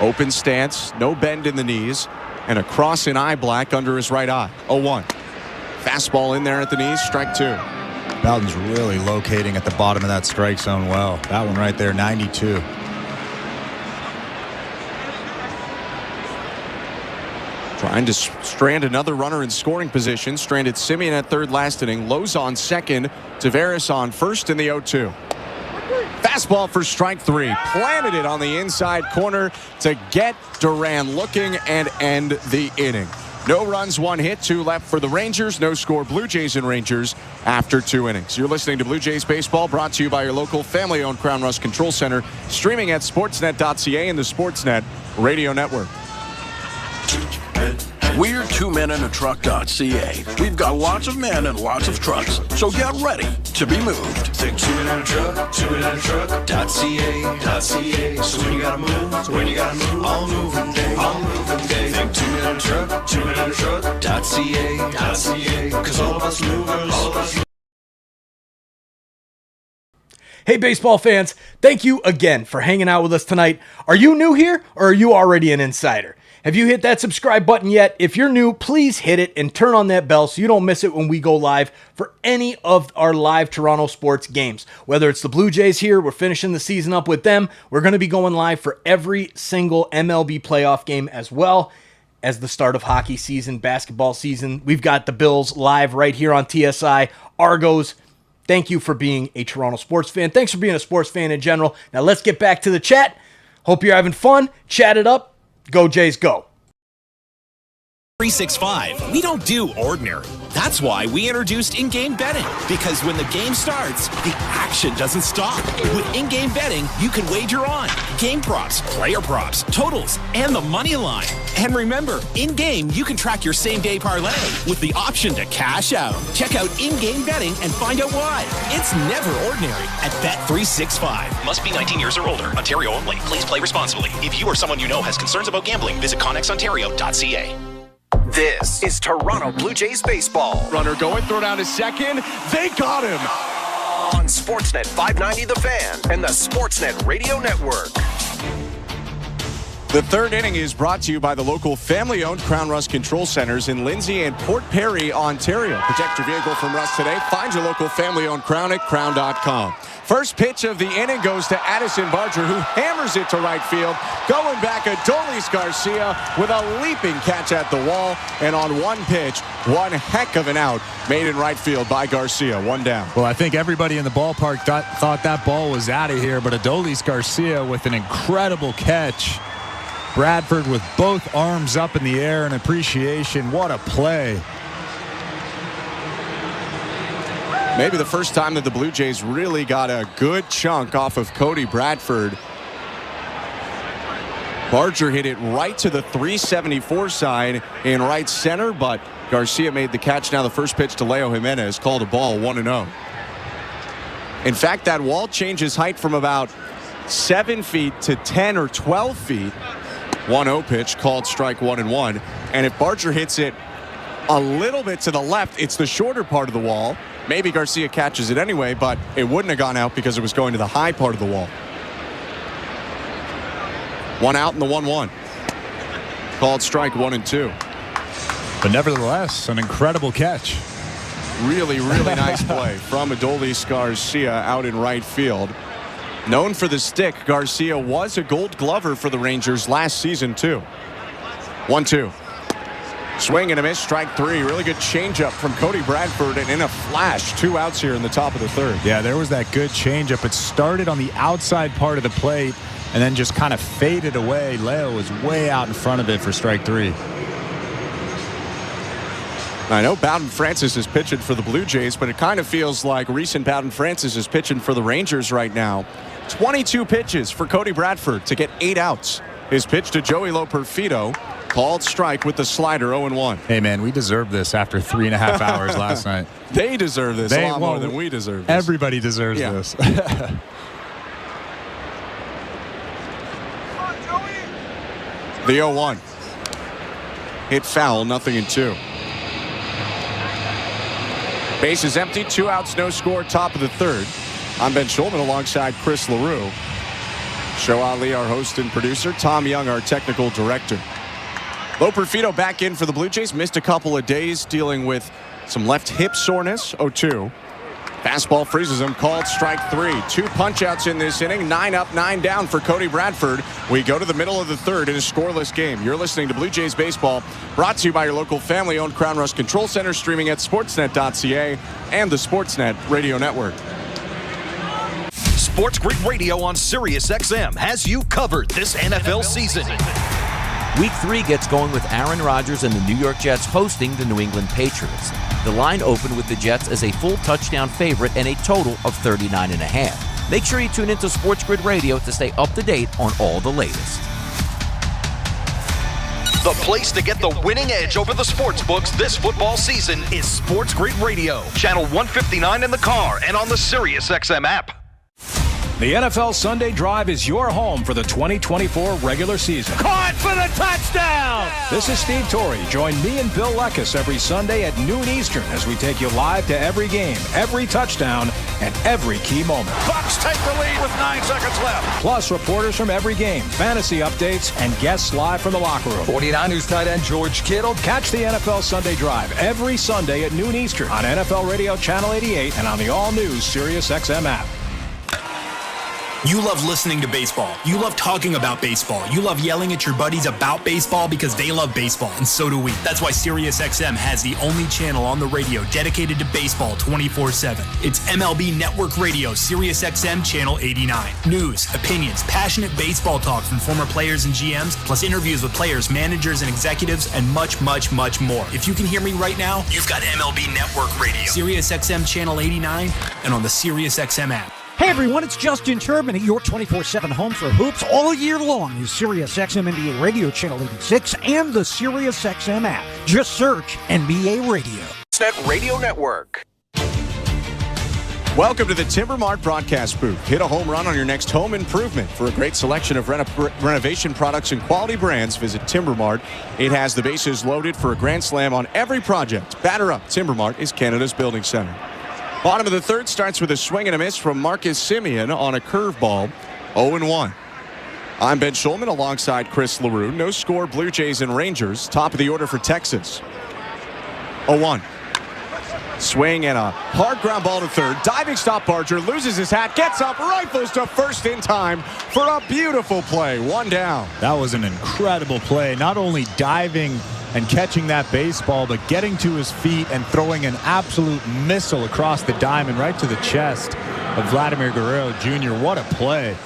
Open stance, no bend in the knees, and a cross in eye black under his right eye. 0-1. Fastball in there at the knees, strike 2. Bowden's really locating at the bottom of that strike zone well. That one right there, 92. Trying to strand another runner in scoring position. Stranded Simeon at third last inning. Lowe's on second. Taveras on first in the 0-2. Fastball for strike 3. Planted it on the inside corner to get Duran looking and end the inning. No runs, 1 hit, 2 left for the Rangers. No score, Blue Jays and Rangers after 2 innings. You're listening to Blue Jays Baseball, brought to you by your local family-owned Crown Rust Control Center, streaming at sportsnet.ca and the Sportsnet Radio Network. We're 2menintruck.ca. We've got lots of men and lots of trucks, so get ready to be moved. Think 2menintruck.ca. So when you gotta move, all moving day. Think 2menintruck.ca. Cause all of us movers, Hey, baseball fans, thank you again for hanging out with us tonight. Are you new here, or are you already an insider? Have you hit that subscribe button yet? If you're new, please hit it and turn on that bell so you don't miss it when we go live for any of our live Toronto sports games. Whether it's the Blue Jays here, we're finishing the season up with them. We're going to be going live for every single MLB playoff game, as well as the start of hockey season, basketball season. We've got the Bills live right here on TSI, Argos. Thank you for being a Toronto sports fan. Thanks for being a sports fan in general. Now let's get back to the chat. Hope you're having fun. Chat it up. Go Jays, go. Bet365, we don't do ordinary. That's why we introduced in-game betting. Because when the game starts, the action doesn't stop. With in-game betting, you can wager on game props, player props, totals, and the money line. And remember, in-game, you can track your same-day parlay with the option to cash out. Check out in-game betting and find out why. It's never ordinary at Bet365. Must be 19 years or older. Ontario only. Please play responsibly. If you or someone you know has concerns about gambling, visit connexontario.ca. This is Toronto Blue Jays baseball. Runner going, throw down to second. They got him. On Sportsnet 590 The Fan and the Sportsnet Radio Network. The third inning is brought to you by the local family-owned Crown Rust Control Centers in Lindsay and Port Perry, Ontario. Protect your vehicle from rust today. Find your local family-owned Crown at crown.com. First pitch of the inning goes to Addison Barger, who hammers it to right field. Going back, Adolis Garcia with a leaping catch at the wall. And on one pitch, one heck of an out made in right field by Garcia. One down. Well, I think everybody in the ballpark thought that ball was out of here, but Adolis Garcia with an incredible catch. Bradford with both arms up in the air in appreciation. What a play. Maybe the first time that the Blue Jays really got a good chunk off of Cody Bradford. Barger hit it right to the 374 side in right center, but Garcia made the catch. Now the first pitch to Leo Jimenez, called a ball, 1-0. In fact, that wall changes height from about 7 feet to 10 or 12 feet. 1-0 pitch, called strike 1-1. And if Barger hits it a little bit to the left, it's the shorter part of the wall. Maybe Garcia catches it anyway, but it wouldn't have gone out because it was going to the high part of the wall. 1 out in the 1-1. Called strike 1-2. But nevertheless, an incredible catch. Really, really nice play from Adolis Garcia out in right field. Known for the stick, Garcia was a Gold Glover for the Rangers last season, too. 1-2. Swing and a miss, strike 3. Really good changeup from Cody Bradford, and in a flash, 2 outs here in the top of the third. Yeah, there was that good changeup. It started on the outside part of the plate and then just kind of faded away. Leo was way out in front of it for strike 3. I know Bowden Francis is pitching for the Blue Jays, but it kind of feels like recent Bowden Francis is pitching for the Rangers right now. 22 pitches for Cody Bradford to get 8 outs. His pitch to Joey Loperfido, called strike with the slider, 0-1. Hey, man, we deserve this after 3.5 hours last night. They deserve this a lot more than we deserve this. Everybody deserves this. The 0-1. Hit foul, 0-2. Base is empty, 2 outs, no score, top of the third. I'm Ben Schulman alongside Chris LaRue. Show Ali, our host and producer. Tom Young, our technical director. Loperfido back in for the Blue Jays. Missed a couple of days dealing with some left hip soreness. 0-2. Fastball freezes him. Called strike 3. 2 punch-outs in this inning. 9 up, 9 down for Cody Bradford. We go to the middle of the third in a scoreless game. You're listening to Blue Jays Baseball, brought to you by your local family-owned Crown Rust Control Center, streaming at sportsnet.ca and the Sportsnet Radio Network. Sports Grid Radio on Sirius XM has you covered this NFL season. Week 3 gets going with Aaron Rodgers and the New York Jets hosting the New England Patriots. The line opened with the Jets as a full touchdown favorite and a total of 39.5. Make sure you tune into Sports Grid Radio to stay up to date on all the latest. The place to get the winning edge over the sports books this football season is Sports Grid Radio, channel 159 in the car and on the Sirius XM app. The NFL Sunday Drive is your home for the 2024 regular season. Caught for the touchdown! This is Steve Torrey. Join me and Bill Leckus every Sunday at noon Eastern as we take you live to every game, every touchdown, and every key moment. Bucs take the lead with 9 seconds left. Plus, reporters from every game, fantasy updates, and guests live from the locker room. 49ers tight end George Kittle. Catch the NFL Sunday Drive every Sunday at noon Eastern on NFL Radio Channel 88 and on the all-new Sirius XM app. You love listening to baseball. You love talking about baseball. You love yelling at your buddies about baseball because they love baseball, and so do we. That's why SiriusXM has the only channel on the radio dedicated to baseball 24/7. It's MLB Network Radio, SiriusXM Channel 89. News, opinions, passionate baseball talk from former players and GMs, plus interviews with players, managers, and executives, and much, much, much more. If you can hear me right now, you've got MLB Network Radio, SiriusXM Channel 89, and on the SiriusXM app. Hey everyone, it's Justin Turbin at your 24/7 home for hoops all year long is SiriusXM NBA Radio Channel 86 and the SiriusXM app. Just search NBA Radio. Net Radio Network. Welcome to the Timber Mart broadcast booth. Hit a home run on your next home improvement. For a great selection of renovation products and quality brands, visit Timber Mart. It has the bases loaded for a grand slam on every project. Batter up. Timber Mart is Canada's building center. Bottom of the third starts with a swing and a miss from Marcus Semien on a curveball. 0-1. I'm Ben Schulman alongside Chris LaRue. No score, Blue Jays and Rangers. Top of the order for Texas. 0-1. Swing and a hard ground ball to third. Diving stop, Barger loses his hat, gets up, rifles to first in time for a beautiful play. One down. That was an incredible play. Not only diving and catching that baseball, but getting to his feet and throwing an absolute missile across the diamond right to the chest of Vladimir Guerrero Jr. What a play.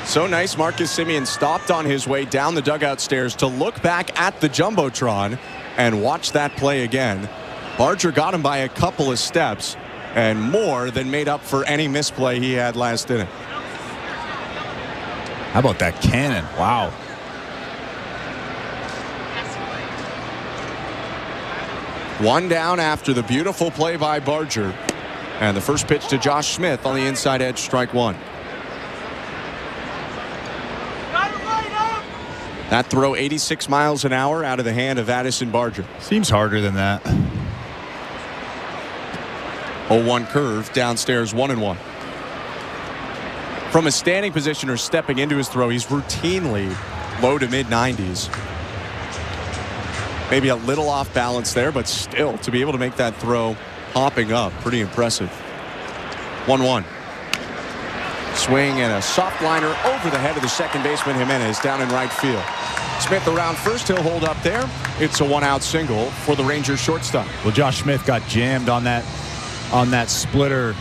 So nice. Marcus Semien stopped on his way down the dugout stairs to look back at the Jumbotron and watch that play again. Barger got him by a couple of steps and more than made up for any misplay he had last inning. How about that cannon? Wow. One down after the beautiful play by Barger. And the first pitch to Josh Smith on the inside edge, strike one. That throw 86 miles an hour out of the hand of Addison Barger. Seems harder than that. 0-1 curve downstairs, 1-1. From a standing position or stepping into his throw, he's routinely low to mid 90s. Maybe a little off balance there, but still to be able to make that throw hopping up, pretty impressive. 1-1. Swing and a soft liner over the head of the second baseman Jimenez down in right field. Smith around first, he'll hold up there. It's a one-out single for the Rangers shortstop. Well, Josh Smith got jammed on that splitter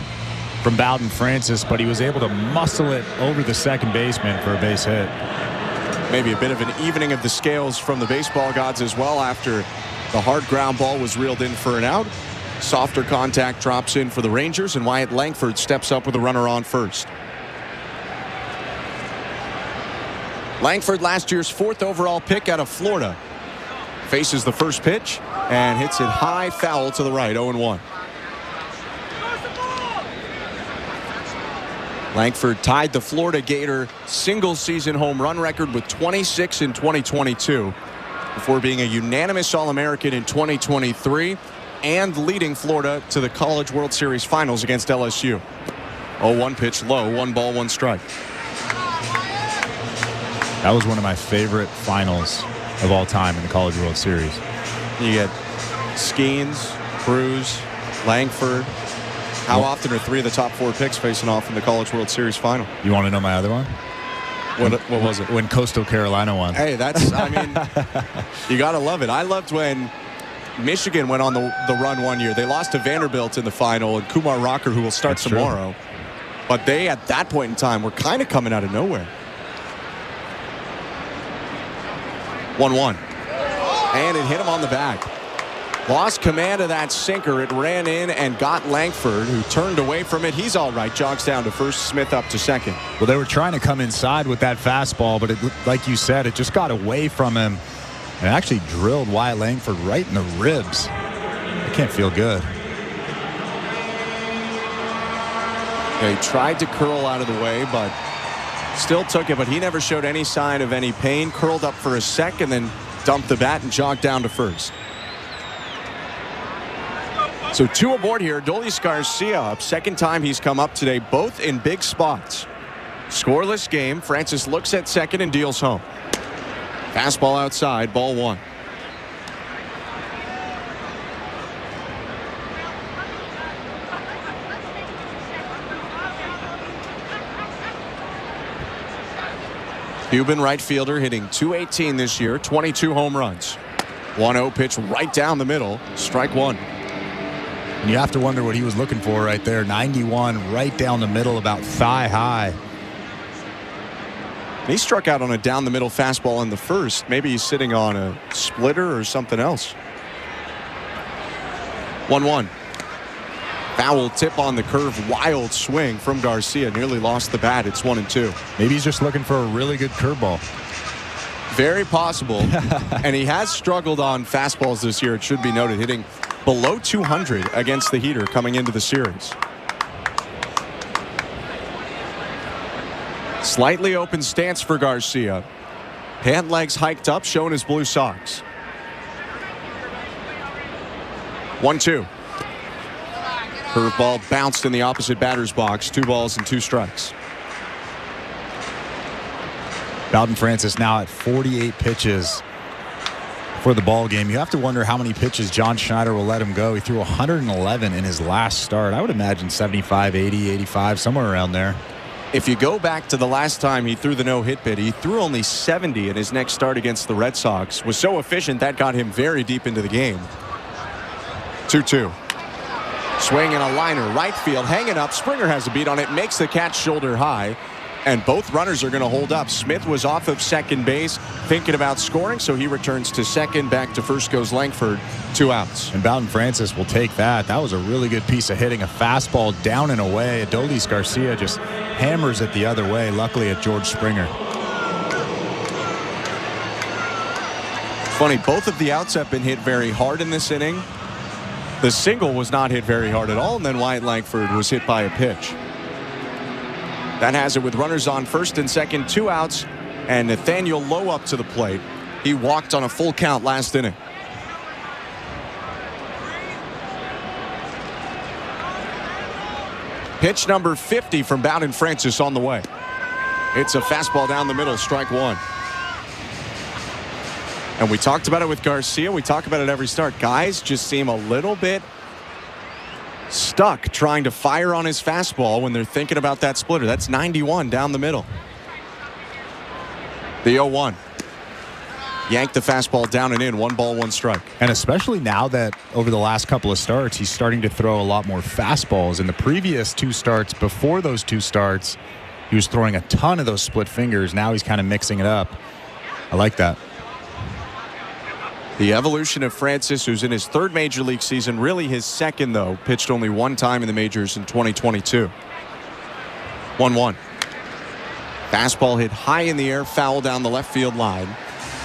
from Bowden Francis, but he was able to muscle it over the second baseman for a base hit. Maybe a bit of an evening of the scales from the baseball gods as well after the hard ground ball was reeled in for an out. Softer contact drops in for the Rangers, and Wyatt Langford steps up with a runner on first. Langford, last year's 4th overall pick out of Florida, faces the first pitch and hits it high foul to the right, 0-1. Langford tied the Florida Gator single-season home run record with 26 in 2022 before being a unanimous All-American in 2023 and leading Florida to the College World Series Finals against LSU. 0-1 pitch low, 1 ball, 1 strike. That was one of my favorite finals of all time in the College World Series. You get Skeens, Cruz, Langford. How often are 3 of the top 4 picks facing off in the College World Series final? You want to know my other one? What was it? When Coastal Carolina won. Hey, that's, I mean, you got to love it. I loved when Michigan went on the run one year. They lost to Vanderbilt in the final, and Kumar Rocker, who will start tomorrow. True. But they, at that point in time, were kind of coming out of nowhere. 1-1. And it hit him on the back. Lost command of that sinker. It ran in and got Langford, who turned away from it. He's all right. Jogs down to first. Smith up to second. Well, they were trying to come inside with that fastball, but it, like you said, it just got away from him and actually drilled Wyatt Langford right in the ribs. It can't feel good. Yeah, he tried to curl out of the way, but still took it. But he never showed any sign of any pain. Curled up for a sec and then dumped the bat and jogged down to first. So 2 aboard here. Adolis Garcia up. Second time he's come up today, both in big spots. Scoreless game. Francis looks at second and deals home. Fastball outside, ball 1. Cuban right fielder hitting .218 this year, 22 home runs. 1-0 pitch right down the middle, strike one. And you have to wonder what he was looking for right there. 91 right down the middle, about thigh high. He struck out on a down the middle fastball in the first. Maybe he's sitting on a splitter or something else. 1-1. Foul tip on the curve, wild swing from Garcia. Nearly lost the bat. It's 1-2. Maybe he's just looking for a really good curveball. Very possible. And he has struggled on fastballs this year, it should be noted, hitting below 200 against the heater coming into the series. Slightly open stance for Garcia. Pant legs hiked up, showing his blue socks. 1-2. Curveball bounced in the opposite batter's box. 2 balls and 2 strikes. Bowden Francis now at 48 pitches for the ball game. You have to wonder how many pitches John Schneider will let him go. He threw 111 in his last start. I would imagine 75, 80, 85, somewhere around there. If you go back to the last time he threw the no-hit bid, he threw only 70 in his next start against the Red Sox. Was so efficient that got him very deep into the game. 2-2. Swing and a liner, right field, hanging up. Springer has a beat on it, makes the catch shoulder high, and both runners are going to hold up. Smith was off of second base, thinking about scoring, so he returns to second. Back to first goes Langford, 2 outs. And Bowden Francis will take that. That was a really good piece of hitting. A fastball down and away. Adolis Garcia just hammers it the other way, luckily at George Springer. Funny, both of the outs have been hit very hard in this inning. The single was not hit very hard at all, and then Wyatt Langford was hit by a pitch. That has it with runners on first and second, 2 outs, and Nathaniel Lowe up to the plate. He walked on a full count last inning. Pitch number 50 from Bowden Francis on the way. It's a fastball down the middle, strike one. And we talked about it with Garcia. We talk about it every start. Guys just seem a little bit stuck trying to fire on his fastball when they're thinking about that splitter. That's 91 down the middle. The 0-1. Yanked the fastball down and in. 1 ball, 1 strike. And especially now that over the last couple of starts, he's starting to throw a lot more fastballs. In the previous 2 starts, before those 2 starts, he was throwing a ton of those split fingers. Now he's kind of mixing it up. I like that. The evolution of Francis, who's in his 3rd major league season, really his 2nd, though. Pitched only 1 time in the majors in 2022. 1-1. Fastball hit high in the air, foul down the left field line.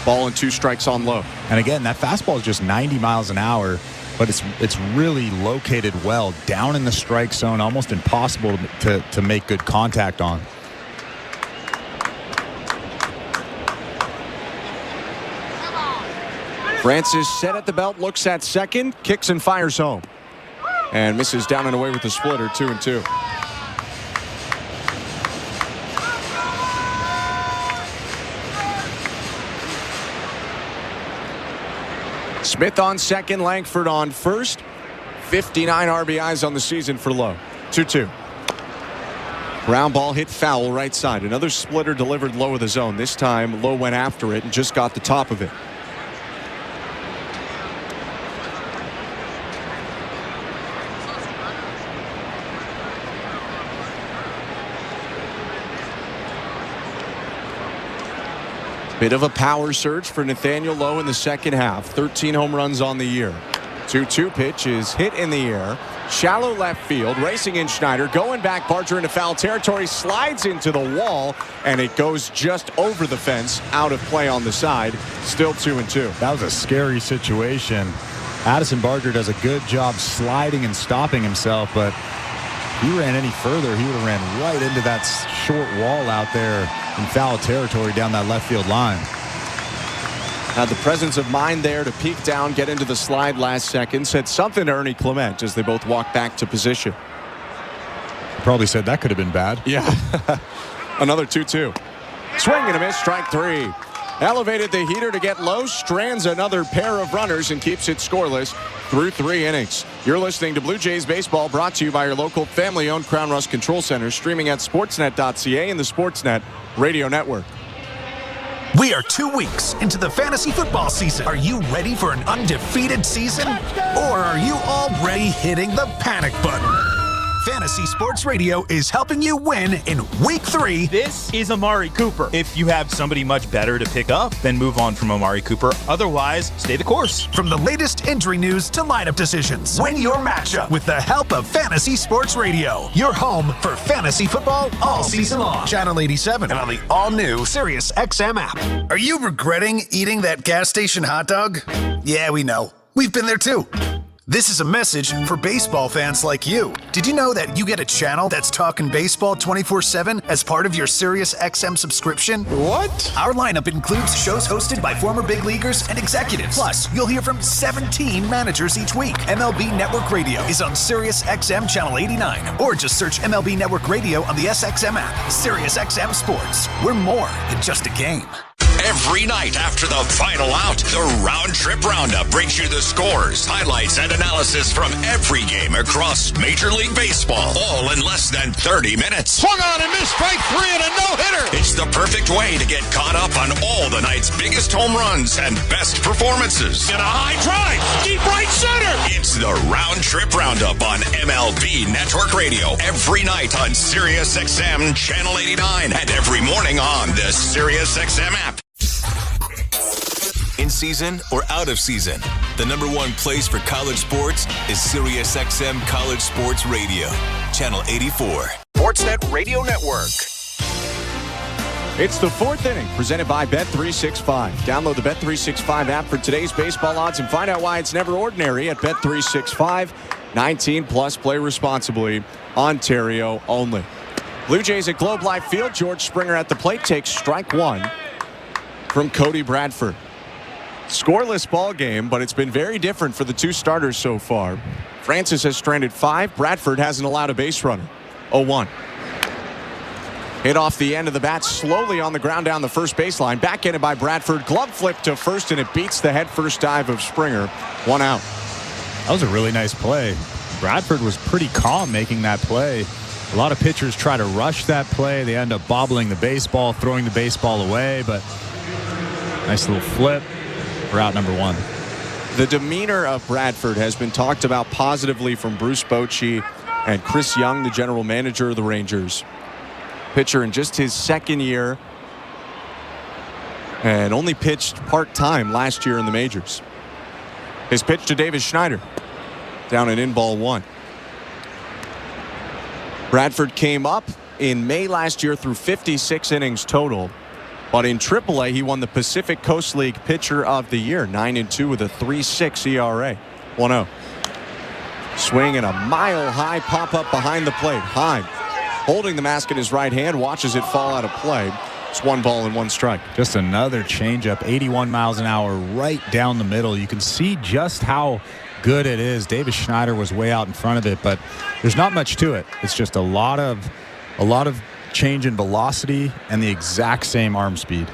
Ball and 2 strikes on Lowe. And again, that fastball is just 90 miles an hour, but it's really located well down in the strike zone, almost impossible to make good contact on. Francis set at the belt, looks at second, kicks and fires home. And misses down and away with the splitter, 2-2. Smith on second, Langford on first. 59 RBIs on the season for Lowe. 2-2. Ground ball hit foul right side. Another splitter delivered low of the zone. This time Lowe went after it and just got the top of it. Bit of a power surge for Nathaniel Lowe in the second half. 13 home runs on the year. 2-2 pitch is hit in the air. Shallow left field. Racing in Schneider. Going back. Barger into foul territory. Slides into the wall. And it goes just over the fence. Out of play on the side. Still 2-2. That was a scary situation. Addison Barger does a good job sliding and stopping himself. But if he ran any further, he would have ran right into that short wall out there in foul territory down that left field line. Had the presence of mind there to peek down, get into the slide last second. Said something to Ernie Clement as they both walked back to position. Probably said that could have been bad. Yeah. Another 2-2. Swing and a miss, strike 3. Elevated the heater to get low, strands another pair of runners and keeps it scoreless through 3 innings. You're listening to Blue Jays Baseball, brought to you by your local family-owned Crown Rust Control Center, streaming at sportsnet.ca and the Sportsnet Radio Network. We are 2 weeks into the fantasy football season. Are you ready for an undefeated season? Or are you already hitting the panic button? Fantasy Sports Radio is helping you win in Week 3. This is Amari Cooper. If you have somebody much better to pick up, then move on from Amari Cooper. Otherwise, stay the course. From the latest injury news to lineup decisions, win your matchup with the help of Fantasy Sports Radio. Your home for fantasy football all season long. Channel 87 and on the all-new Sirius XM app. Are you regretting eating that gas station hot dog? Yeah, we know. We've been there too. This is a message for baseball fans like you. Did you know that you get a channel that's talking baseball 24/7 as part of your Sirius XM subscription? What? Our lineup includes shows hosted by former big leaguers and executives. Plus, you'll hear from 17 managers each week. MLB Network Radio is on Sirius XM Channel 89, or just search MLB Network Radio on the SXM app. Sirius XM Sports. We're more than just a game. Every night after the final out, the Round Trip Roundup brings you the scores, highlights, and analysis from every game across Major League Baseball, all in less than 30 minutes. Swung on and missed, strike 3 and a no-hitter. It's the perfect way to get caught up on all the night's biggest home runs and best performances. And a high drive, deep right center. It's the Round Trip Roundup on MLB Network Radio, every night on Sirius XM Channel 89 and every morning on the Sirius XM app. In season or out of season, the number one place for college sports is Sirius XM College Sports Radio, Channel 84. Sportsnet Radio Network. It's the fourth inning, presented by Bet365. Download the Bet365 app for today's baseball odds and find out why it's never ordinary at Bet365. 19 plus, play responsibly. Ontario only. Blue Jays at Globe Life Field. George Springer at the plate takes strike one from Cody Bradford. Scoreless ball game, but it's been very different for the two starters so far. Francis has stranded 5. Bradford hasn't allowed a base runner. 0-1. Hit off the end of the bat slowly on the ground down the first baseline. Backhanded by Bradford. Glove flip to first, and it beats the head-first dive of Springer. 1 out. That was a really nice play. Bradford was pretty calm making that play. A lot of pitchers try to rush that play. They end up bobbling the baseball, throwing the baseball away, but nice little flip. Route number 1. The demeanor of Bradford has been talked about positively from Bruce Bochy and Chris Young, the general manager of the Rangers. Pitcher in just his second year and only pitched part-time last year in the majors. His pitch to Davis Schneider, down and in ball 1. Bradford came up in May last year through 56 innings total. But in AAA, he won the Pacific Coast League Pitcher of the Year, 9-2 with a 3.6 ERA. 1-0. Swing and a mile-high pop-up behind the plate. Heim, holding the mask in his right hand, watches it fall out of play. It's 1 ball and 1 strike. Just another changeup, 81 miles an hour, right down the middle. You can see just how good it is. Davis Schneider was way out in front of it, but there's not much to it. It's just a lot of change in velocity and the exact same arm speed.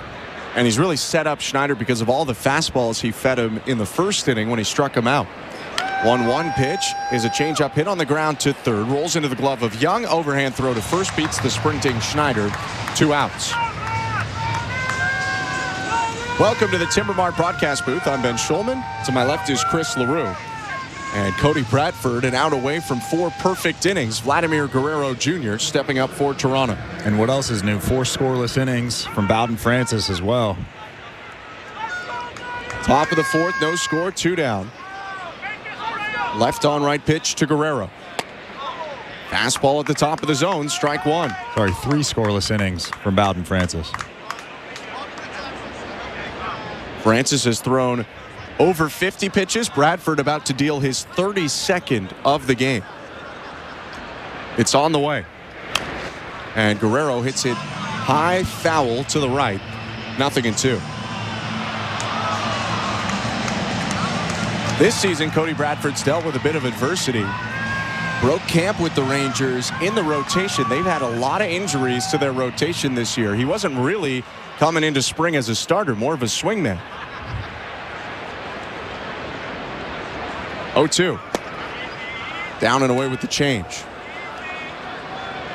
And he's really set up Schneider because of all the fastballs he fed him in the first inning when he struck him out. 1-1 pitch is a changeup hit on the ground to third. Rolls into the glove of Young. Overhand throw to first beats the sprinting Schneider. 2 outs. Welcome to the Timber Mart broadcast booth. I'm Ben Schulman. To my left is Chris LaRue. And Cody Bradford, an out away from 4 perfect innings. Vladimir Guerrero Jr. stepping up for Toronto. And what else is new? 4 scoreless innings from Bowden Francis as well. Top of the 4th, no score, 2 down. Left on right pitch to Guerrero. Fastball at the top of the zone, strike 1. Sorry, 3 scoreless innings from Bowden Francis. Francis has thrown over 50 pitches. Bradford about to deal his 32nd of the game. It's on the way. And Guerrero hits it high foul to the right. 0-2. This season, Cody Bradford's dealt with a bit of adversity. Broke camp with the Rangers in the rotation. They've had a lot of injuries to their rotation this year. He wasn't really coming into spring as a starter, more of a swingman. 0-2. Down and away with the change.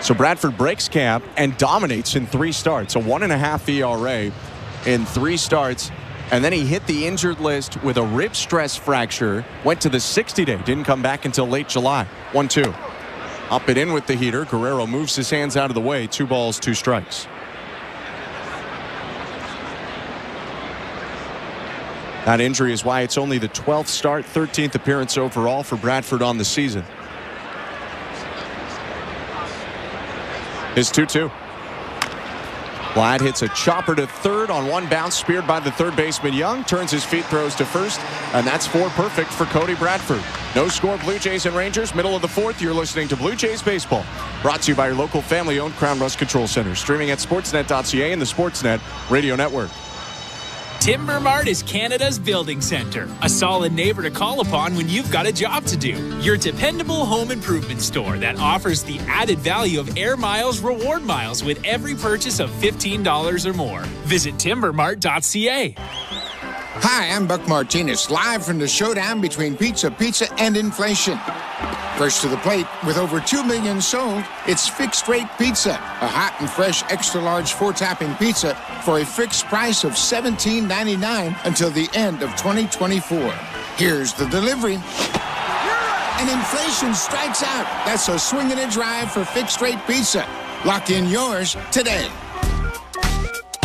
So Bradford breaks camp and dominates in 3 starts. A 1.5 ERA in 3 starts. And then he hit the injured list with a rib stress fracture. Went to the 60-day. Didn't come back until late July. 1-2. Up and in with the heater. Guerrero moves his hands out of the way. 2 balls, 2 strikes. That injury is why it's only the 12th start, 13th appearance overall for Bradford on the season. His 2-2. Vlad hits a chopper to third on 1 bounce, speared by the third baseman Young, turns his feet, throws to first, and that's 4 perfect for Cody Bradford. No score, Blue Jays and Rangers, middle of the 4th. You're listening to Blue Jays Baseball, brought to you by your local family-owned Crown Rust Control Center, streaming at sportsnet.ca and the Sportsnet Radio Network. Timber Mart is Canada's building center, a solid neighbor to call upon when you've got a job to do. Your dependable home improvement store that offers the added value of Air Miles reward miles with every purchase of $15 or more. Visit timbermart.ca. Hi, I'm Buck Martinez, live from the showdown between pizza, and inflation. First to the plate, with over 2 million sold, it's Fixed Rate Pizza, a hot and fresh extra-large 4-topping pizza for a fixed price of $17.99 until the end of 2024. Here's the delivery. And inflation strikes out. That's a swing and a drive for Fixed Rate Pizza. Lock in yours today.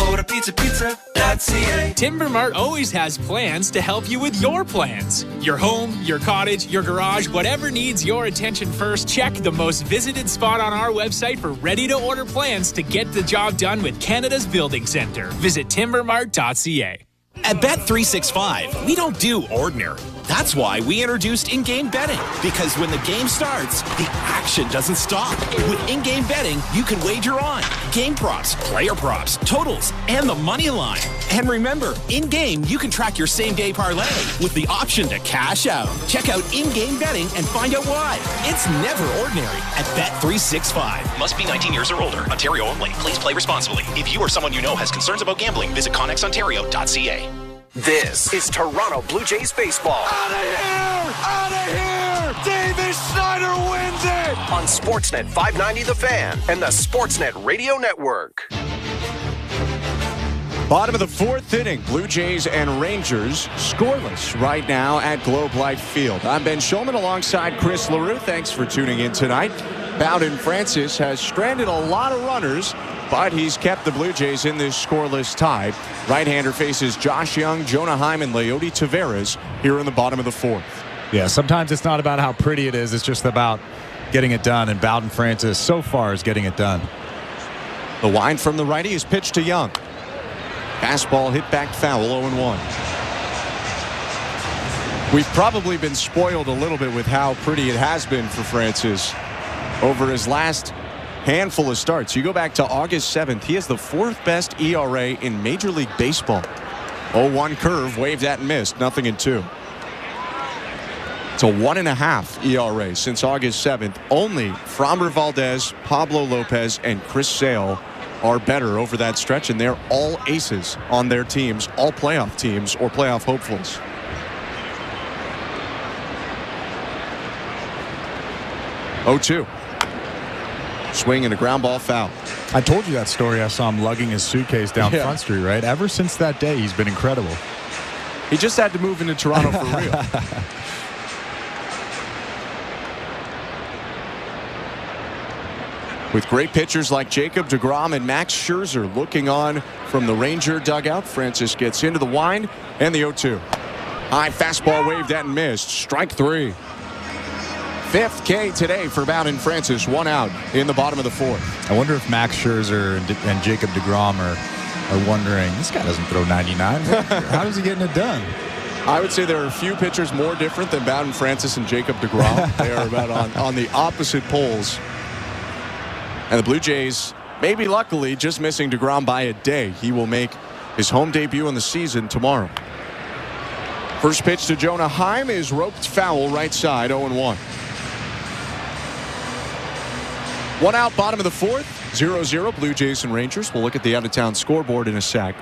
Order pizza.ca. Timber Mart always has plans to help you with your plans. Your home, your cottage, your garage, whatever needs your attention first, check the most visited spot on our website for ready-to-order plans to get the job done with Canada's building center. Visit timbermart.ca. At Bet365, we don't do ordinary. That's why we introduced in-game betting. Because when the game starts, the action doesn't stop. With in-game betting, you can wager on game props, player props, totals, and the money line. And remember, in-game, you can track your same-day parlay with the option to cash out. Check out in-game betting and find out why. It's never ordinary at Bet365. Must be 19 years or older. Ontario only. Please play responsibly. If you or someone you know has concerns about gambling, visit connexontario.ca. This is Toronto Blue Jays baseball. Out of here! Out of here! Davis Snyder wins it! On Sportsnet 590 The Fan and the Sportsnet Radio Network. Bottom of the 4th inning, Blue Jays and Rangers scoreless right now at Globe Life Field. I'm Ben Shulman alongside Chris LaRue. Thanks for tuning in tonight. Bowden Francis has stranded a lot of runners, but he's kept the Blue Jays in this scoreless tie. Right-hander faces Josh Young, Jonah Heim, and Leody Taveras here in the bottom of the 4th. Yeah, sometimes it's not about how pretty it is. It's just about getting it done, and Bowden Francis so far is getting it done. The wind from the righty is pitched to Young. Fastball hit back foul, 0-1. We've probably been spoiled a little bit with how pretty it has been for Francis over his last handful of starts. You go back to August 7th, he has the 4th best ERA in Major League Baseball. 0-1 curve, waved at and missed, 0-2. It's a 1.5 ERA since August 7th. Only Framber Valdez, Pablo Lopez, and Chris Sale are better over that stretch, and they're all aces on their teams, all playoff teams or playoff hopefuls. Oh-2. Swing and a ground ball foul. I told you that story. I saw him lugging his suitcase down Front Street, right? Ever since that day, he's been incredible. He just had to move into Toronto for real. With great pitchers like Jacob deGrom and Max Scherzer looking on from the Ranger dugout, Francis gets into the wind and the 0-2. High fastball waved at and missed. Strike 3. 5th K today for Bowden Francis. 1 out in the bottom of the 4th. I wonder if Max Scherzer and Jacob deGrom are wondering, this guy doesn't throw 99. How is he getting it done? I would say there are a few pitchers more different than Bowden Francis and Jacob deGrom. They are about on the opposite poles. And the Blue Jays, maybe luckily, just missing deGrom by a day. He will make his home debut in the season tomorrow. First pitch to Jonah Heim is roped foul right side, 0-1. 1 out, bottom of the 4th, 0-0, Blue Jays and Rangers. We'll look at the out-of-town scoreboard in a sec.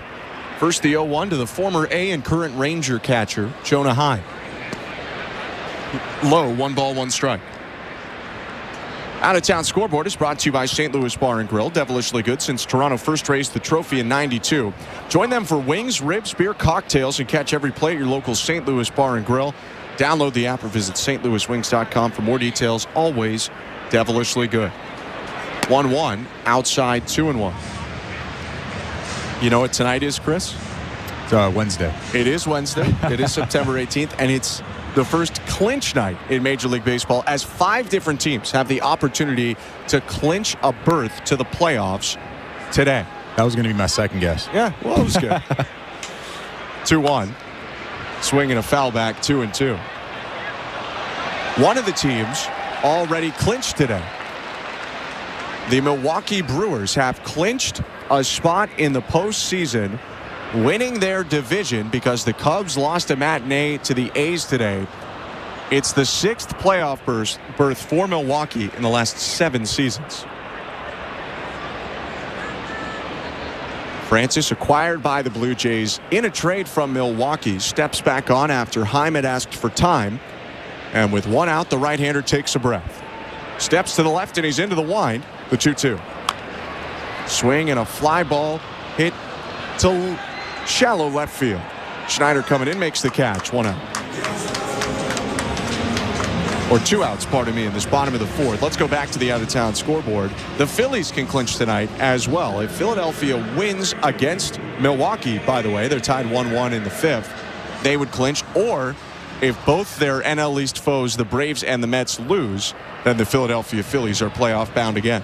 First, the 0-1 to the former A and current Ranger catcher, Jonah Heim. Low, 1 ball, 1 strike. Out-of-town scoreboard is brought to you by St. Louis Bar and Grill, devilishly good since Toronto first raised the trophy in '92. Join them for wings, ribs, beer, cocktails, and catch every play at your local St. Louis Bar and Grill. Download the app or visit stlouiswings.com for more details. Always devilishly good. 1-1, outside 2-1. You know what tonight is, Chris? It's Wednesday. It is Wednesday. It is September 18th, and it's the first clinch night in Major League Baseball as 5 different teams have the opportunity to clinch a berth to the playoffs today. That was going to be my second guess. Yeah, well, it was good. 2-1. Swinging a foul back, 2-2. One of the teams already clinched today. The Milwaukee Brewers have clinched a spot in the postseason, winning their division because the Cubs lost a matinee to the A's today. It's the 6th playoff berth for Milwaukee in the last 7 seasons. Francis, acquired by the Blue Jays in a trade from Milwaukee, steps back on after Heim had asked for time. And with 1 out, the right-hander takes a breath. Steps to the left, and he's into the wind. The 2-2. Swing and a fly ball hit to shallow left field. Schneider coming in, makes the catch. 1 out. Or 2 outs, pardon me, in this bottom of the 4th. Let's go back to the out-of-town scoreboard. The Phillies can clinch tonight as well. If Philadelphia wins against Milwaukee, by the way, they're tied 1-1 in the 5th, they would clinch. Or if both their NL East foes, the Braves and the Mets, lose, then the Philadelphia Phillies are playoff bound again.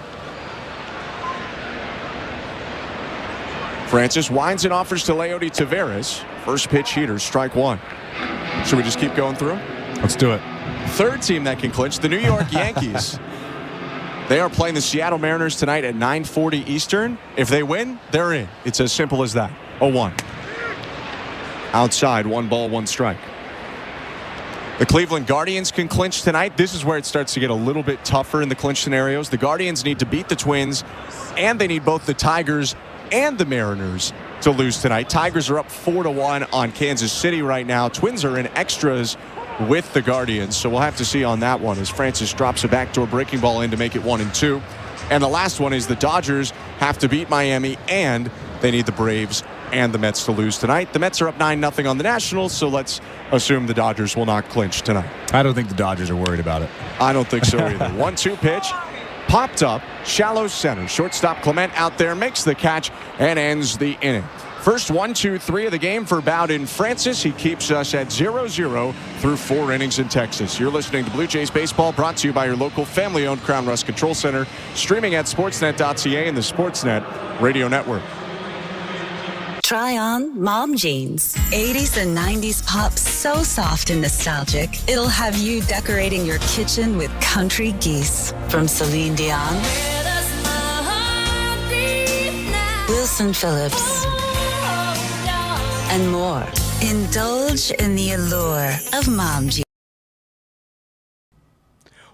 Francis winds and offers to Leody Taveras. First pitch heater, strike 1. Should we just keep going through? Let's do it. Third team that can clinch, the New York Yankees. They are playing the Seattle Mariners tonight at 9:40 Eastern. If they win, they're in. It's as simple as that. 0-1. Outside, 1 ball, 1 strike. The Cleveland Guardians can clinch tonight. This is where it starts to get a little bit tougher in the clinch scenarios. The Guardians need to beat the Twins, and they need both the Tigers and the Mariners to lose tonight. Tigers are up 4-1 on Kansas City right now. Twins are in extras with the Guardians, so we'll have to see on that one as Francis drops a backdoor breaking ball in to make it 1-2. And the last one is the Dodgers have to beat Miami, and they need the Braves and the Mets to lose tonight. The Mets are up 9-0 on the Nationals, so let's assume the Dodgers will not clinch tonight. I don't think the Dodgers are worried about it. I don't think so either. 1-2 pitch. Popped up, shallow center. Shortstop Clement out there, makes the catch, and ends the inning. First 1, 2, 3 of the game for Bowden Francis. He keeps us at 0-0 through 4 innings in Texas. You're listening to Blue Jays Baseball, brought to you by your local family-owned Crown Rust Control Center, streaming at sportsnet.ca and the Sportsnet Radio Network. Try on mom jeans. 80s and 90s pop, so soft and nostalgic. It'll have you decorating your kitchen with country geese. From Celine Dion, Wilson Phillips, and more. Indulge in the allure of mom jeans.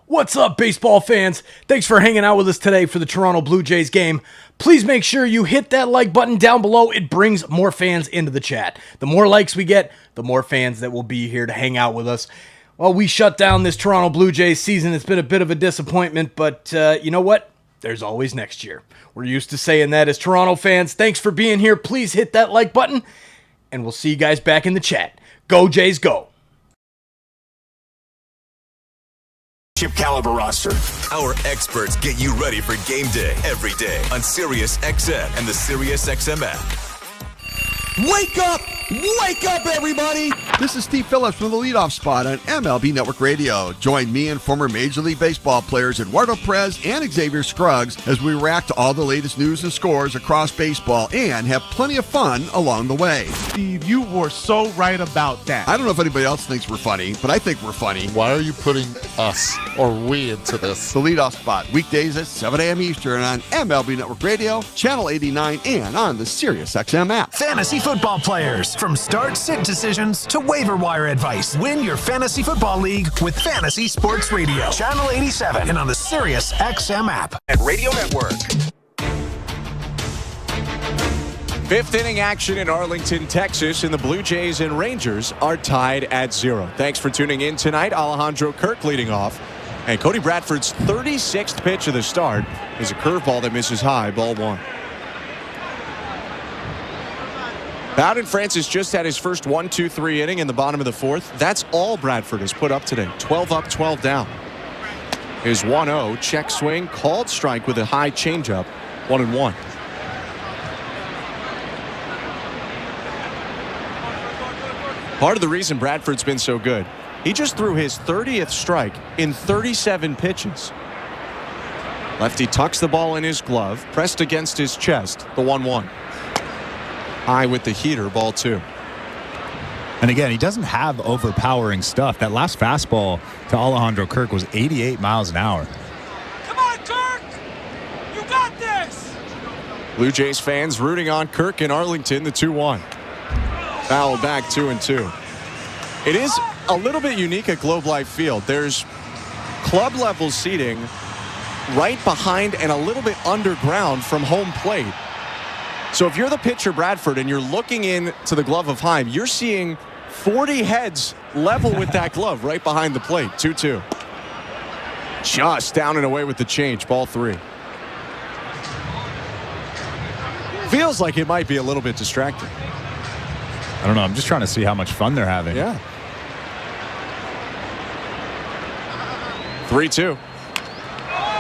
What's up, baseball fans? Thanks for hanging out with us today for the Toronto Blue Jays game. Please make sure you hit that like button down below. It brings more fans into the chat. The more likes we get, the more fans that will be here to hang out with us. Well, we shut down this Toronto Blue Jays season. It's been a bit of a disappointment, but you know what? There's always next year. We're used to saying that as Toronto fans. Thanks for being here. Please hit that like button, and we'll see you guys back in the chat. Go Jays, go! Caliber roster. Our experts get you ready for game day every day on SiriusXM and the SiriusXM app. Wake up! Wake up, everybody! This is Steve Phillips from the leadoff spot on MLB Network Radio. Join me and former Major League Baseball players Eduardo Perez and Xavier Scruggs as we react to all the latest news and scores across baseball and have plenty of fun along the way. Steve, you were so right about that. I don't know if anybody else thinks we're funny, but I think we're funny. Why are you putting us or we into this? The leadoff spot, weekdays at 7 a.m. Eastern on MLB Network Radio, Channel 89, and on the SiriusXM app. Fantasy football players, from start-sit decisions to waiver wire advice. Win your fantasy football league with Fantasy Sports Radio. Channel 87 and on the SiriusXM app. At Radio Network. 5th inning action in Arlington, Texas, and the Blue Jays and Rangers are tied at 0. Thanks for tuning in tonight. Alejandro Kirk leading off. And Cody Bradford's 36th pitch of the start is a curveball that misses high, ball 1. Bowden Francis just had his first 1-2-3 inning in the bottom of the 4th. That's all Bradford has put up today. 12 up, 12 down. His 1-0, check swing, called strike with a high changeup, 1-1. Part of the reason Bradford's been so good, he just threw his 30th strike in 37 pitches. Lefty tucks the ball in his glove, pressed against his chest, the 1-1. High with the heater, ball 2. And again, he doesn't have overpowering stuff. That last fastball to Alejandro Kirk was 88 miles an hour. Come on, Kirk! You got this! Blue Jays fans rooting on Kirk in Arlington, the 2-1. Foul back, 2-2. It is a little bit unique at Globe Life Field. There's club level seating right behind and a little bit underground from home plate. So if you're the pitcher, Bradford, and you're looking in to the glove of Heim, you're seeing 40 heads level with that glove right behind the plate. 2-2. Just down and away with the change. Ball 3. Feels like it might be a little bit distracting. I don't know. I'm just trying to see how much fun they're having. Yeah. 3-2.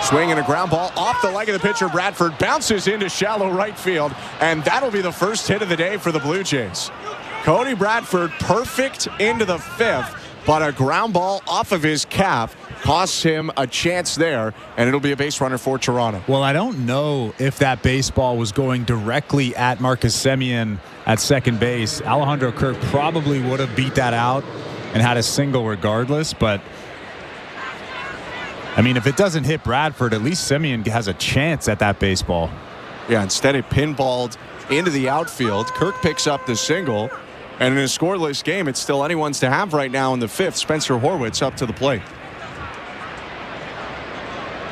Swing and a ground ball off the leg of the pitcher. Bradford bounces into shallow right field, and that'll be the first hit of the day for the Blue Jays. Cody Bradford perfect into the 5th, but a ground ball off of his calf costs him a chance there, and it'll be a base runner for Toronto. Well, I don't know if that baseball was going directly at Marcus Semien at second base. Alejandro Kirk probably would have beat that out and had a single regardless, but I mean, if it doesn't hit Bradford, at least Semien has a chance at that baseball. Yeah, instead it pinballed into the outfield. Kirk picks up the single, and in a scoreless game, it's still anyone's to have right now in the 5th. Spencer Horwitz up to the plate.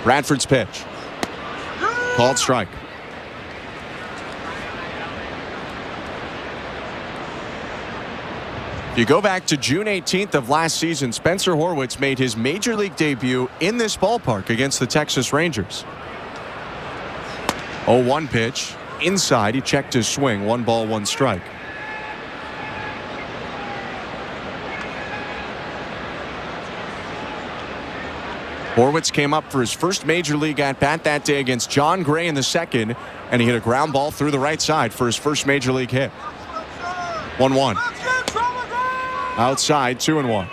Bradford's pitch. Called strike. You go back to June 18th of last season, Spencer Horwitz made his major league debut in this ballpark against the Texas Rangers. 0-1 pitch. Inside, he checked his swing. 1 ball, 1 strike. Horwitz came up for his first major league at-bat that day against John Gray in the 2nd, and he hit a ground ball through the right side for his first major league hit. 1-1. Outside, 2-1.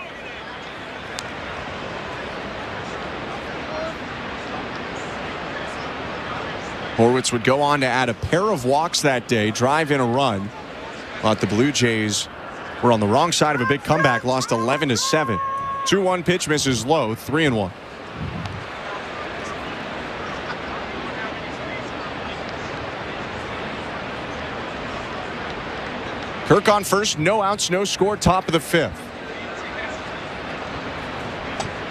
Horwitz would go on to add a pair of walks that day, drive in a run. But the Blue Jays were on the wrong side of a big comeback, lost 11-7. 2-1 pitch misses low, 3-1. Kirk on first, no outs, no score, top of the 5th.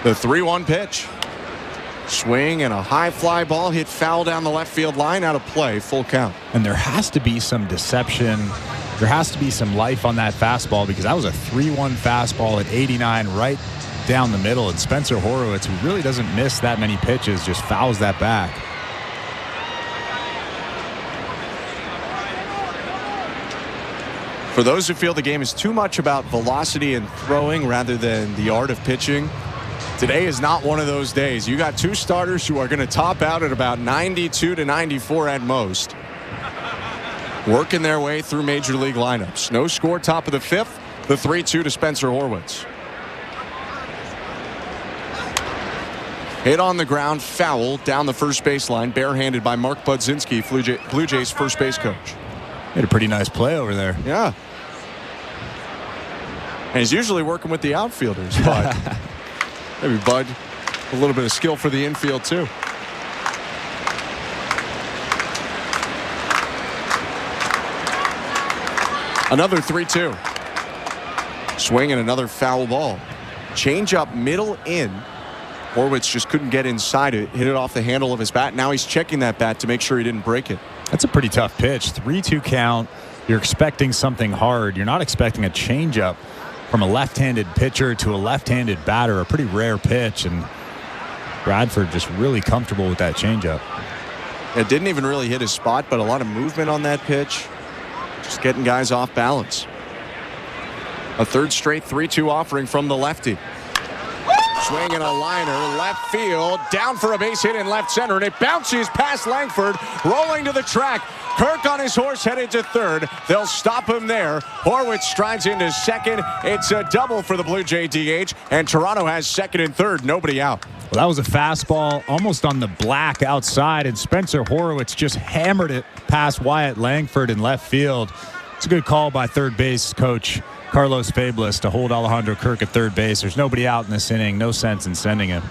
The 3-1 pitch. Swing and a high fly ball hit foul down the left field line, out of play, full count. And there has to be some deception. There has to be some life on that fastball, because that was a 3-1 fastball at 89 right down the middle. And Spencer Horwitz, who really doesn't miss that many pitches, just fouls that back. For those who feel the game is too much about velocity and throwing rather than the art of pitching, today is not one of those days. You got 2 starters who are going to top out at about 92 to 94 at most, working their way through major league lineups. No score, top of the 5th. The 3-2 to Spencer Horwitz. Hit on the ground, foul down the first baseline, barehanded by Mark Budzinski, Blue Jays first base coach. Had a pretty nice play over there. Yeah. And he's usually working with the outfielders, but maybe Bud, a little bit of skill for the infield too. Another 3-2. Swing and another foul ball. Change up middle in. Horwitz just couldn't get inside it. Hit it off the handle of his bat. Now he's checking that bat to make sure he didn't break it. That's a pretty tough pitch. 3-2 count. You're expecting something hard. You're not expecting a changeup from a left-handed pitcher to a left-handed batter. A pretty rare pitch. And Bradford just really comfortable with that changeup. It didn't even really hit his spot, but a lot of movement on that pitch. Just getting guys off balance. A third straight 3-2 offering from the lefty. Swinging a liner, left field, down for a base hit in left center, and it bounces past Langford, rolling to the track. Kirk on his horse headed to third. They'll stop him there. Horwitz strides into second. It's a double for the Blue Jay DH, and Toronto has second and third. Nobody out. Well, that was a fastball almost on the black outside, and Spencer Horwitz just hammered it past Wyatt Langford in left field. It's a good call by third base coach Carlos Fablis to hold Alejandro Kirk at third base. There's nobody out in this inning. No sense in sending him.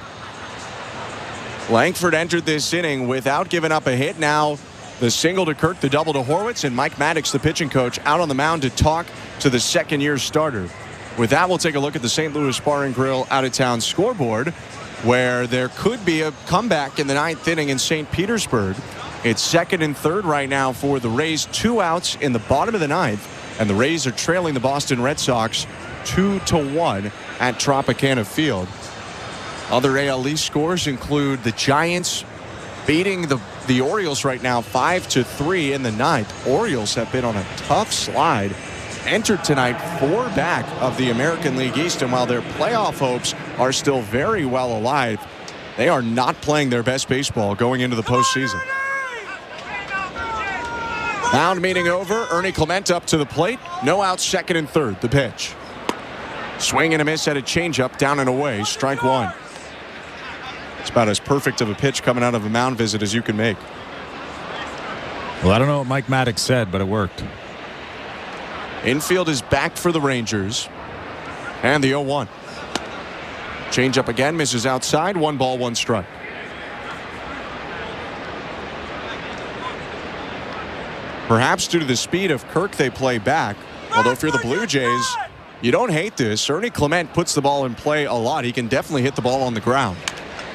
Langford entered this inning without giving up a hit. Now the single to Kirk, the double to Horwitz, and Mike Maddox, the pitching coach, out on the mound to talk to the second-year starter. With that, we'll take a look at the St. Louis Bar and Grill out-of-town scoreboard, where there could be a comeback in the ninth inning in St. Petersburg. It's second and third right now for the Rays. 2 outs in the bottom of the ninth. And the Rays are trailing the Boston Red Sox 2-1 at Tropicana Field. Other AL East scores include the Giants beating the Orioles right now 5-3 in the ninth. Orioles have been on a tough slide. Entered tonight 4 back of the American League East, and while their playoff hopes are still very well alive, they are not playing their best baseball going into the postseason. Mound meeting over. Ernie Clement up to the plate. No outs, second and third. The pitch. Swing and a miss at a changeup, down and away. Strike one. It's about as perfect of a pitch coming out of a mound visit as you can make. Well, I don't know what Mike Maddox said, but it worked. Infield is back for the Rangers. And the 0-1. Changeup again, misses outside. 1 ball, 1 strike. Perhaps due to the speed of Kirk, they play back. Although if you're the Blue Jays, you don't hate this. Ernie Clement puts the ball in play a lot. He can definitely hit the ball on the ground.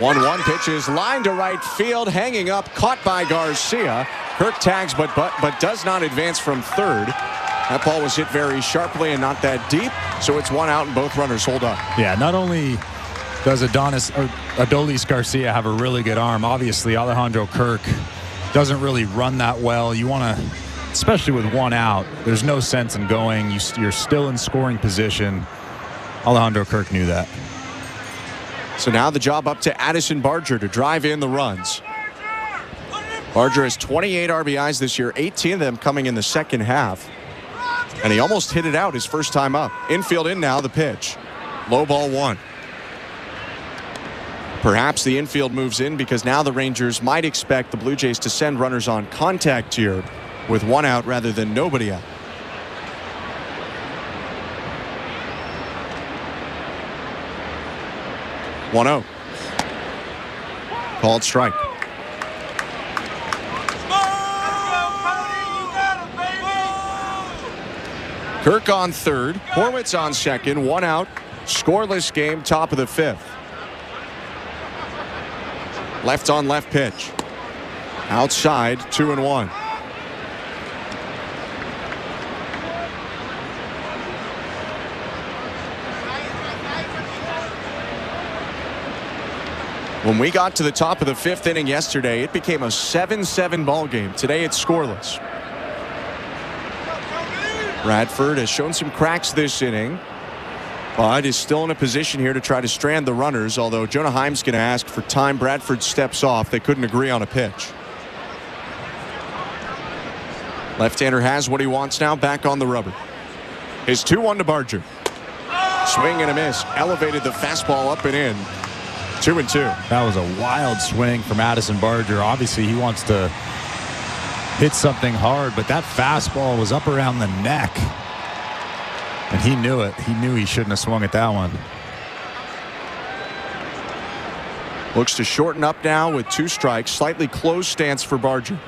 1-1 pitch is lined to right field, hanging up, caught by Garcia. Kirk tags but does not advance from third. That ball was hit very sharply and not that deep, so it's 1 out and both runners hold up. Yeah, not only does Adolis Garcia have a really good arm, obviously Alejandro Kirk doesn't really run that well. You want to, especially with 1 out, there's no sense in going. You're still in scoring position. Alejandro Kirk knew that. So now the job up to Addison Barger to drive in the runs. Barger has 28 RBIs this year, 18 of them coming in the second half. And he almost hit it out his first time up. Infield in now, the pitch. Low ball 1. Perhaps the infield moves in because now the Rangers might expect the Blue Jays to send runners on contact here with 1 out rather than nobody out. One 0. Called strike. Kirk on third, Horwitz on second, 1 out, scoreless game, top of the 5th. Left on left pitch. Outside, 2-1. When we got to the top of the 5th inning yesterday, it became a 7-7 ball game. Today it's scoreless. Bradford has shown some cracks this inning, but is still in a position here to try to strand the runners, although Jonah Heim's going to ask for time. Bradford steps off. They couldn't agree on a pitch. Left-hander has what he wants now, back on the rubber. His 2-1 to Barger. Swing and a miss. Elevated the fastball up and in. 2-2. That was a wild swing from Addison Barger. Obviously, he wants to hit something hard, but that fastball was up around the neck. And he knew it. He knew he shouldn't have swung at that one. Looks to shorten up now with 2 strikes. Slightly closed stance for Barger.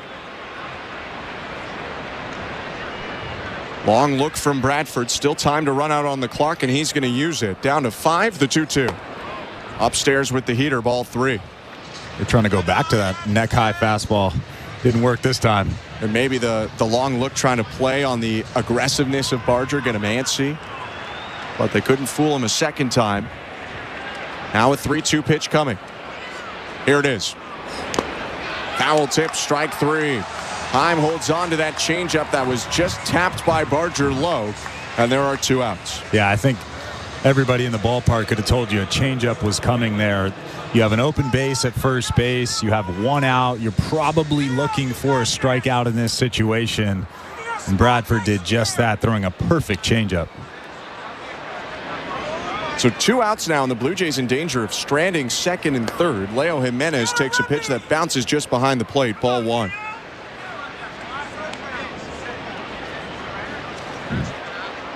Long look from Bradford. Still time to run out on the clock, and he's going to use it. Down to 5, the 2-2. Upstairs with the heater, ball 3. They're trying to go back to that neck-high fastball. Didn't work this time. And maybe the long look trying to play on the aggressiveness of Barger, get him antsy. But they couldn't fool him a second time. Now a 3-2 pitch coming. Here it is. Foul tip, strike 3. Heim holds on to that changeup that was just tapped by Barger low, and there are 2 outs. Yeah, I think everybody in the ballpark could have told you a changeup was coming there. You have an open base at first base. You have 1 out. You're probably looking for a strikeout in this situation. And Bradford did just that, throwing a perfect changeup. So 2 outs now, and the Blue Jays in danger of stranding second and third. Leo Jimenez takes a pitch that bounces just behind the plate. Ball 1.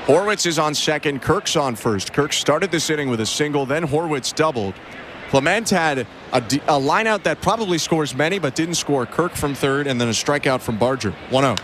Horwitz is on second. Kirk's on first. Kirk started this inning with a single, then Horwitz doubled. Clement had a line out that probably scores many, but didn't score. Kirk from third, and then a strikeout from Barger. 1-0.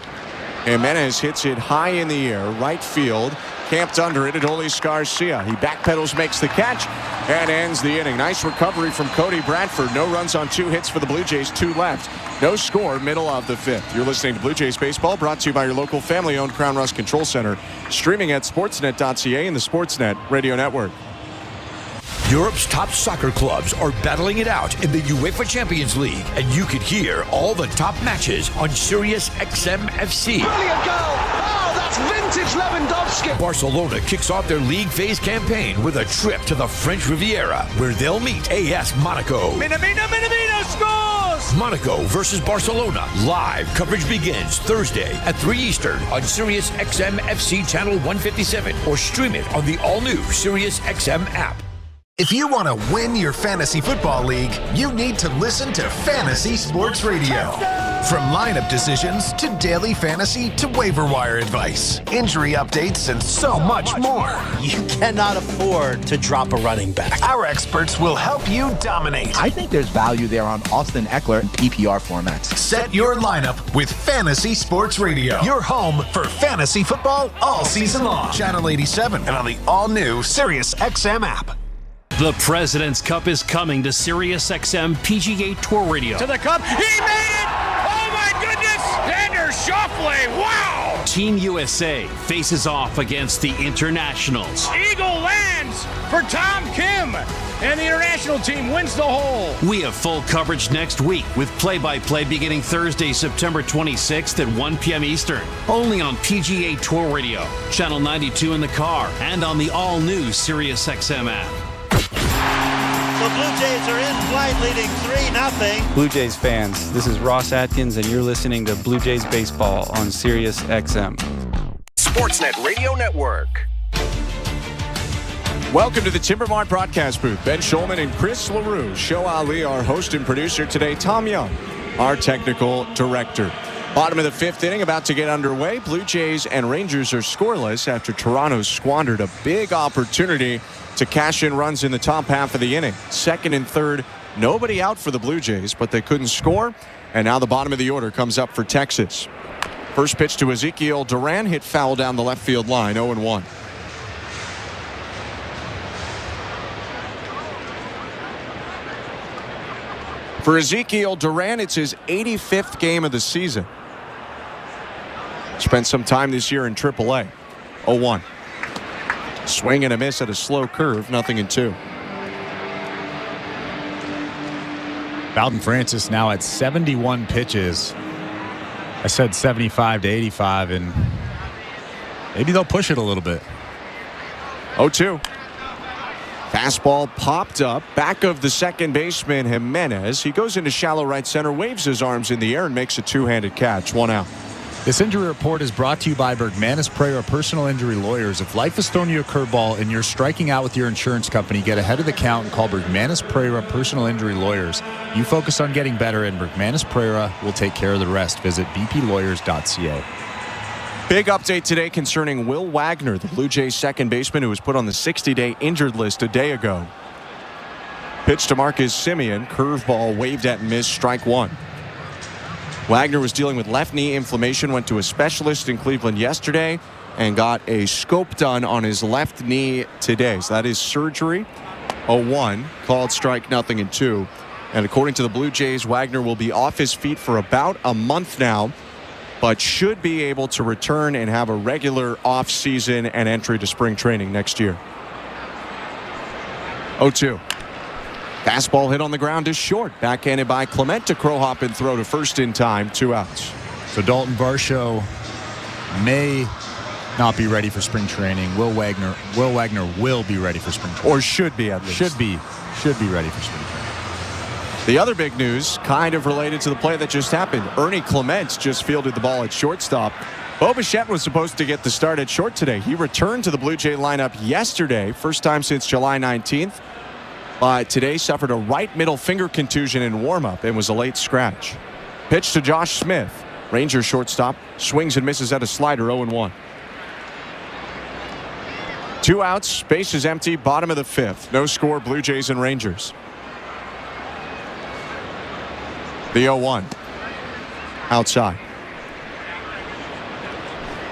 Jimenez hits it high in the air, right field. Camped under it, Adolis Garcia. He backpedals, makes the catch, and ends the inning. Nice recovery from Cody Bradford. No runs on 2 hits for the Blue Jays, 2 left. No score, middle of the 5th. You're listening to Blue Jays Baseball, brought to you by your local family-owned Crown Rust Control Center. Streaming at sportsnet.ca and the Sportsnet Radio Network. Europe's top soccer clubs are battling it out in the UEFA Champions League, and you can hear all the top matches on Sirius XM FC. Brilliant goal! Oh, that's vintage Lewandowski! Barcelona kicks off their league phase campaign with a trip to the French Riviera, where they'll meet AS Monaco. Minamino scores! Monaco versus Barcelona. Live coverage begins Thursday at 3 Eastern on Sirius XM FC Channel 157, or stream it on the all-new Sirius XM app. If you want to win your fantasy football league, you need to listen to Fantasy Sports Radio. From lineup decisions to daily fantasy to waiver wire advice, injury updates, and so much more. You cannot afford to drop a running back. Our experts will help you dominate. I think there's value there on Austin Eckler in PPR formats. Set your lineup with Fantasy Sports Radio. Your home for fantasy football all season long. Channel 87 and on the all-new Sirius XM app. The President's Cup is coming to SiriusXM PGA Tour Radio. To the cup, he made it! Oh my goodness! Xander Schauffele, wow! Team USA faces off against the Internationals. Eagle lands for Tom Kim, and the international team wins the hole. We have full coverage next week with play-by-play beginning Thursday, September 26th at 1 p.m. Eastern. Only on PGA Tour Radio, Channel 92 in the car, and on the all-new SiriusXM app. The Blue Jays are in flight, leading 3-0. Blue Jays fans, this is Ross Atkins, and you're listening to Blue Jays Baseball on Sirius XM. Sportsnet Radio Network. Welcome to the Timbermart broadcast booth. Ben Schulman and Chris LaRue. Show Ali, our host and producer today. Tom Young, our technical director. Bottom of the 5th inning, about to get underway. Blue Jays and Rangers are scoreless after Toronto squandered a big opportunity to cash in runs in the top half of the inning. Second and third, nobody out for the Blue Jays, but they couldn't score. And now the bottom of the order comes up for Texas. First pitch to Ezekiel Duran, hit foul down the left field line, 0-1. For Ezekiel Duran, it's his 85th game of the season. Spent some time this year in AAA. 0-1. Swing and a miss at a slow curve, 0-2. Bowden Francis now at 71 pitches. I said 75 to 85, and maybe they'll push it a little bit. 0-2. Fastball popped up, back of the second baseman Jimenez. He goes into shallow right center, waves his arms in the air, and makes a two-handed catch. 1 out. This injury report is brought to you by Bergmanis Prayer Personal Injury Lawyers. If life has thrown you a curveball and you're striking out with your insurance company, get ahead of the count and call Bergmanis Prayer Personal Injury Lawyers. You focus on getting better, and Bergmanis Prayer will take care of the rest. Visit bplawyers.ca. Big update today concerning Will Wagner, the Blue Jays second baseman who was put on the 60-day injured list a day ago. Pitch to Marcus Semien, curveball waved at and missed, strike 1. Wagner was dealing with left knee inflammation, went to a specialist in Cleveland yesterday, and got a scope done on his left knee today. So that is surgery. 0-1, called strike, 0-2. And according to the Blue Jays, Wagner will be off his feet for about a month now, but should be able to return and have a regular offseason and entry to spring training next year. 0-2. Fastball hit on the ground is short. Backhanded by Clement to Crowhop and throw to first in time. 2 outs. So Dalton Varsho may not be ready for spring training. Will Wagner will be ready for spring training. Or should be at least. Should be ready for spring training. The other big news, kind of related to the play that just happened. Ernie Clement just fielded the ball at shortstop. Bo Bichette was supposed to get the start at short today. He returned to the Blue Jay lineup yesterday, first time since July 19th. But today suffered a right middle finger contusion in warm-up and was a late scratch. Pitch to Josh Smith. Rangers shortstop swings and misses at a slider, 0-1. 2 outs, base is empty, bottom of the 5th. No score, Blue Jays and Rangers. The 0-1. Outside.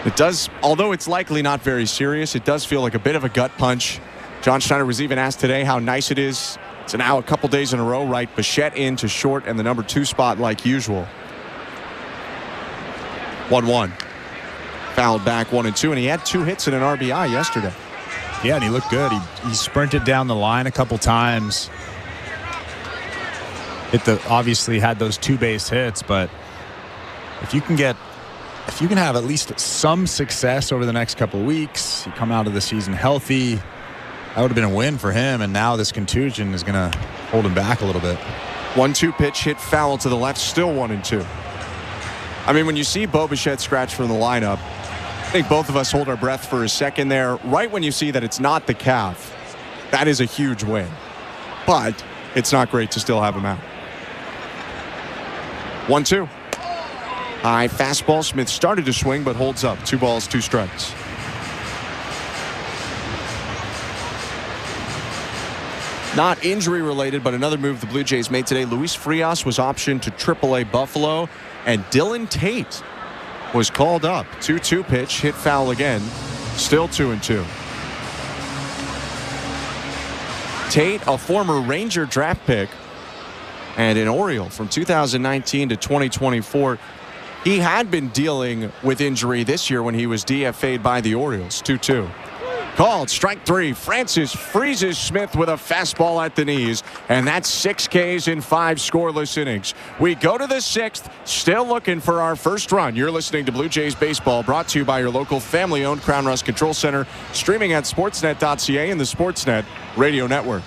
It does, although it's likely not very serious, it does feel like a bit of a gut punch. John Schneider was even asked today how nice it is to now a couple days in a row right Bichette in to short and the number 2 spot like usual. 1-1. Fouled back 1-2, and he had 2 hits and an RBI yesterday. Yeah, and he looked good. He sprinted down the line a couple times. Obviously had those 2 base hits, but if you can have at least some success over the next couple of weeks, you come out of the season healthy, that would have been a win for him, and now this contusion is going to hold him back a little bit. 1-2 pitch hit foul to the left, still 1-2. I mean, when you see Bo Bichette scratch from the lineup, I think both of us hold our breath for a second there. Right when you see that it's not the calf, that is a huge win. But it's not great to still have him out. 1-2. High fastball. Smith started to swing but holds up. 2 balls, 2 strikes. Not injury related, but another move the Blue Jays made today. Luis Frias was optioned to AAA Buffalo, and Dylan Tate was called up. 2-2 pitch, hit foul again. Still 2-2. Tate, a former Ranger draft pick and an Oriole from 2019 to 2024. He had been dealing with injury this year when he was DFA'd by the Orioles. 2-2. Called, strike 3. Francis freezes Smith with a fastball at the knees, and that's 6 Ks in 5 scoreless innings. We go to the 6th, still looking for our first run. You're listening to Blue Jays Baseball, brought to you by your local family-owned Crown Rust Control Center, streaming at sportsnet.ca and the Sportsnet Radio Network.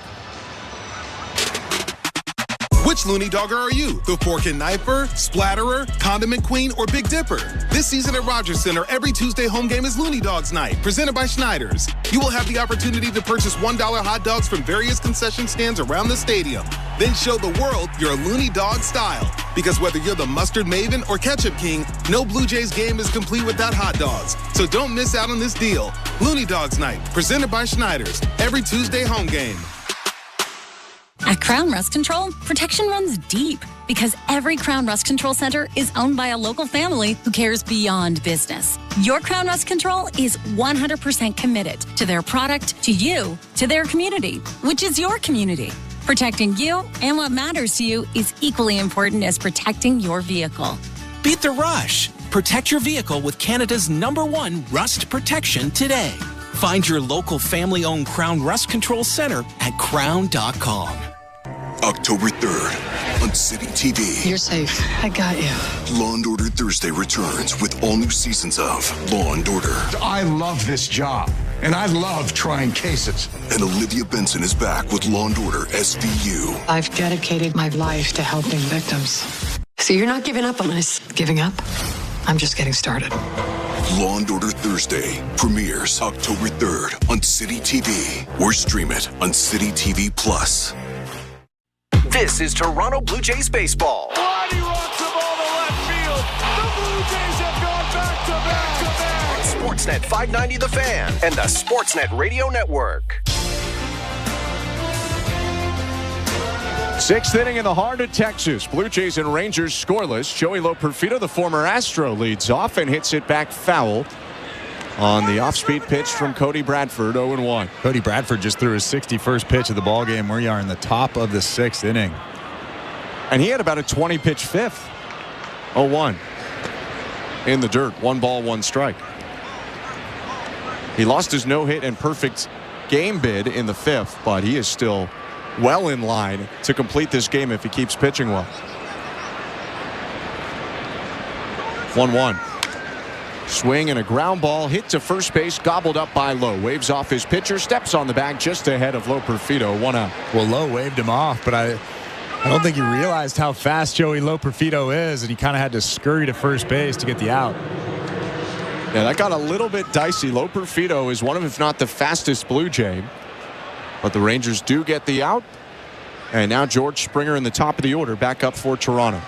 Which Looney Dogger are you? The fork and knifer, splatterer, condiment queen, or Big Dipper? This season at Rogers Center, every Tuesday home game is Looney Dogs Night, presented by Schneider's. You will have the opportunity to purchase $1 hot dogs from various concession stands around the stadium. Then show the world your Looney Dog style. Because whether you're the mustard maven or ketchup king, no Blue Jays game is complete without hot dogs. So don't miss out on this deal. Looney Dogs Night, presented by Schneider's, every Tuesday home game. At Crown Rust Control, protection runs deep because every Crown Rust Control Center is owned by a local family who cares beyond business. Your Crown Rust Control is 100% committed to their product, to you, to their community, which is your community. Protecting you and what matters to you is equally important as protecting your vehicle. Beat the rush. Protect your vehicle with Canada's #1 rust protection today. Find your local family-owned Crown Rust Control Center at crown.com. October 3rd on City TV. You're safe. I got you. Law & Order Thursday returns with all new seasons of Law & Order. I love this job, and I love trying cases. And Olivia Benson is back with Law & Order SVU. I've dedicated my life to helping victims. So you're not giving up on us? Giving up? I'm just getting started. Law & Order Thursday premieres October 3rd on City TV, or stream it on City TV Plus. This is Toronto Blue Jays baseball. He rocks the ball to left field. The Blue Jays have gone back-to-back. On Sportsnet 590 The Fan and the Sportsnet Radio Network. 6th inning in the heart of Texas. Blue Jays and Rangers scoreless. Joey Loperfido, the former Astro, leads off and hits it back foul on the off-speed pitch from Cody Bradford, 0-1. Cody Bradford just threw his 61st pitch of the ball game. We are in the top of the 6th inning. And he had about a 20-pitch 5th. 0-1. In the dirt. 1 ball, 1 strike. He lost his no-hit and perfect game bid in the 5th, but he is still well in line to complete this game if he keeps pitching well. 1-1. Swing and a ground ball hit to first base, gobbled up by Lowe. Waves off his pitcher, steps on the bag just ahead of Lowe Perfido. 1 out. Well, Lowe waved him off, but I don't think he realized how fast Joey Lowe Perfido is, and he kind of had to scurry to first base to get the out. Yeah, that got a little bit dicey. Lowe Perfido is one of, if not the fastest Blue Jay. But the Rangers do get the out. And now George Springer in the top of the order, back up for Toronto.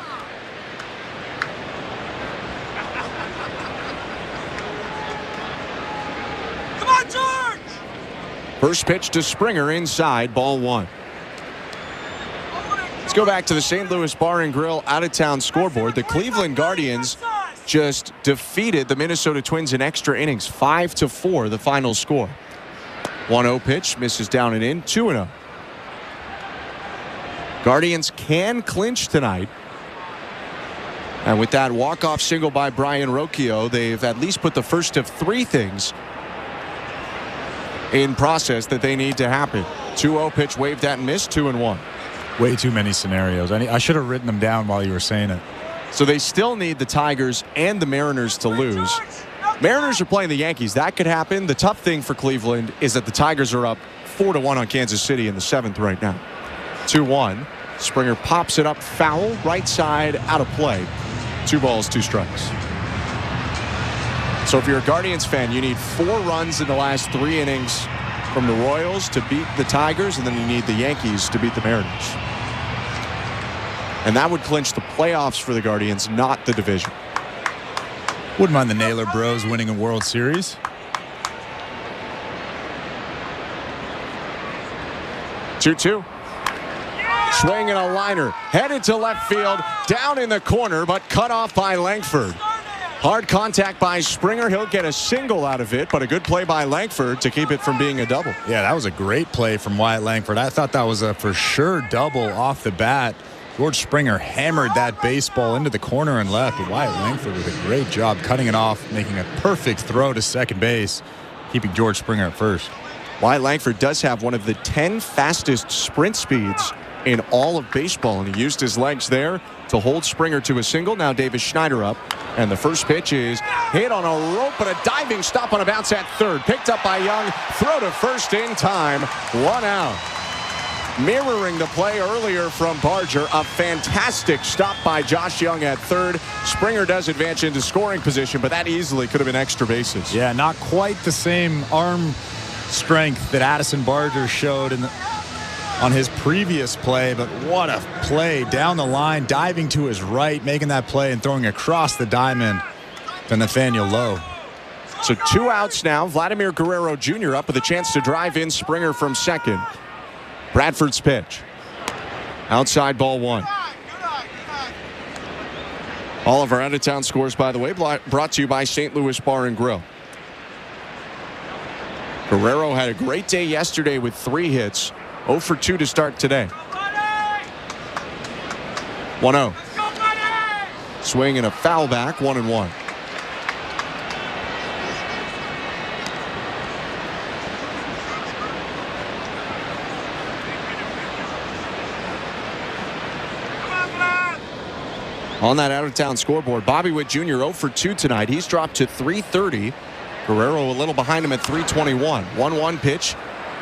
Come on, George! First pitch to Springer inside, ball 1. Let's go back to the St. Louis Bar and Grill out-of-town scoreboard. The Cleveland Guardians just defeated the Minnesota Twins in extra innings, 5-4, the final score. 1-0 pitch, misses down and in, 2-0. Guardians can clinch tonight. And with that walk-off single by Brian Rocchio, they've at least put the first of 3 things in process that they need to happen. 2-0 pitch, waved at and missed, 2-1. Way too many scenarios. I should have written them down while you were saying it. So they still need the Tigers and the Mariners to lose. Mariners are playing the Yankees. That could happen. The tough thing for Cleveland is that the Tigers are up 4-1 on Kansas City in the 7th right now. 2-1. Springer pops it up foul, right side, out of play. 2 balls, 2 strikes. So if you're a Guardians fan, you need 4 runs in the last 3 innings from the Royals to beat the Tigers, and then you need the Yankees to beat the Mariners. And that would clinch the playoffs for the Guardians, not the division. Wouldn't mind the Naylor Bros winning a World Series. Two. Swing and a liner. Headed to left field. Down in the corner, but cut off by Langford. Hard contact by Springer. He'll get a single out of it, but a good play by Langford to keep it from being a double. Yeah, that was a great play from Wyatt Langford. I thought that was a for sure double off the bat. George Springer hammered that baseball into the corner and left, but Wyatt Langford did a great job cutting it off, making a perfect throw to second base, keeping George Springer at first. Wyatt Langford does have one of the 10 fastest sprint speeds in all of baseball, and he used his legs there to hold Springer to a single. Now Davis Schneider up, and the first pitch is hit on a rope, but a diving stop on a bounce at third. Picked up by Young, throw to first in time, 1 out. Mirroring the play earlier from Barger, a fantastic stop by Josh Young at third. Springer does advance into scoring position, but that easily could have been extra bases. Yeah, not quite the same arm strength that Addison Barger showed on his previous play, but what a play down the line, diving to his right, making that play and throwing across the diamond to Nathaniel Lowe. So 2 outs now. Vladimir Guerrero Jr. up with a chance to drive in Springer from second. Bradford's pitch. Outside, ball 1. All of our out-of-town scores, by the way, brought to you by St. Louis Bar and Grill. Guerrero had a great day yesterday with 3 hits. 0 for 2 to start today. 1-0. Swing and a foul back, 1-1. On that out-of-town scoreboard, Bobby Witt Jr. 0 for 2 tonight. He's dropped to 330. Guerrero a little behind him at 321. 1-1 pitch.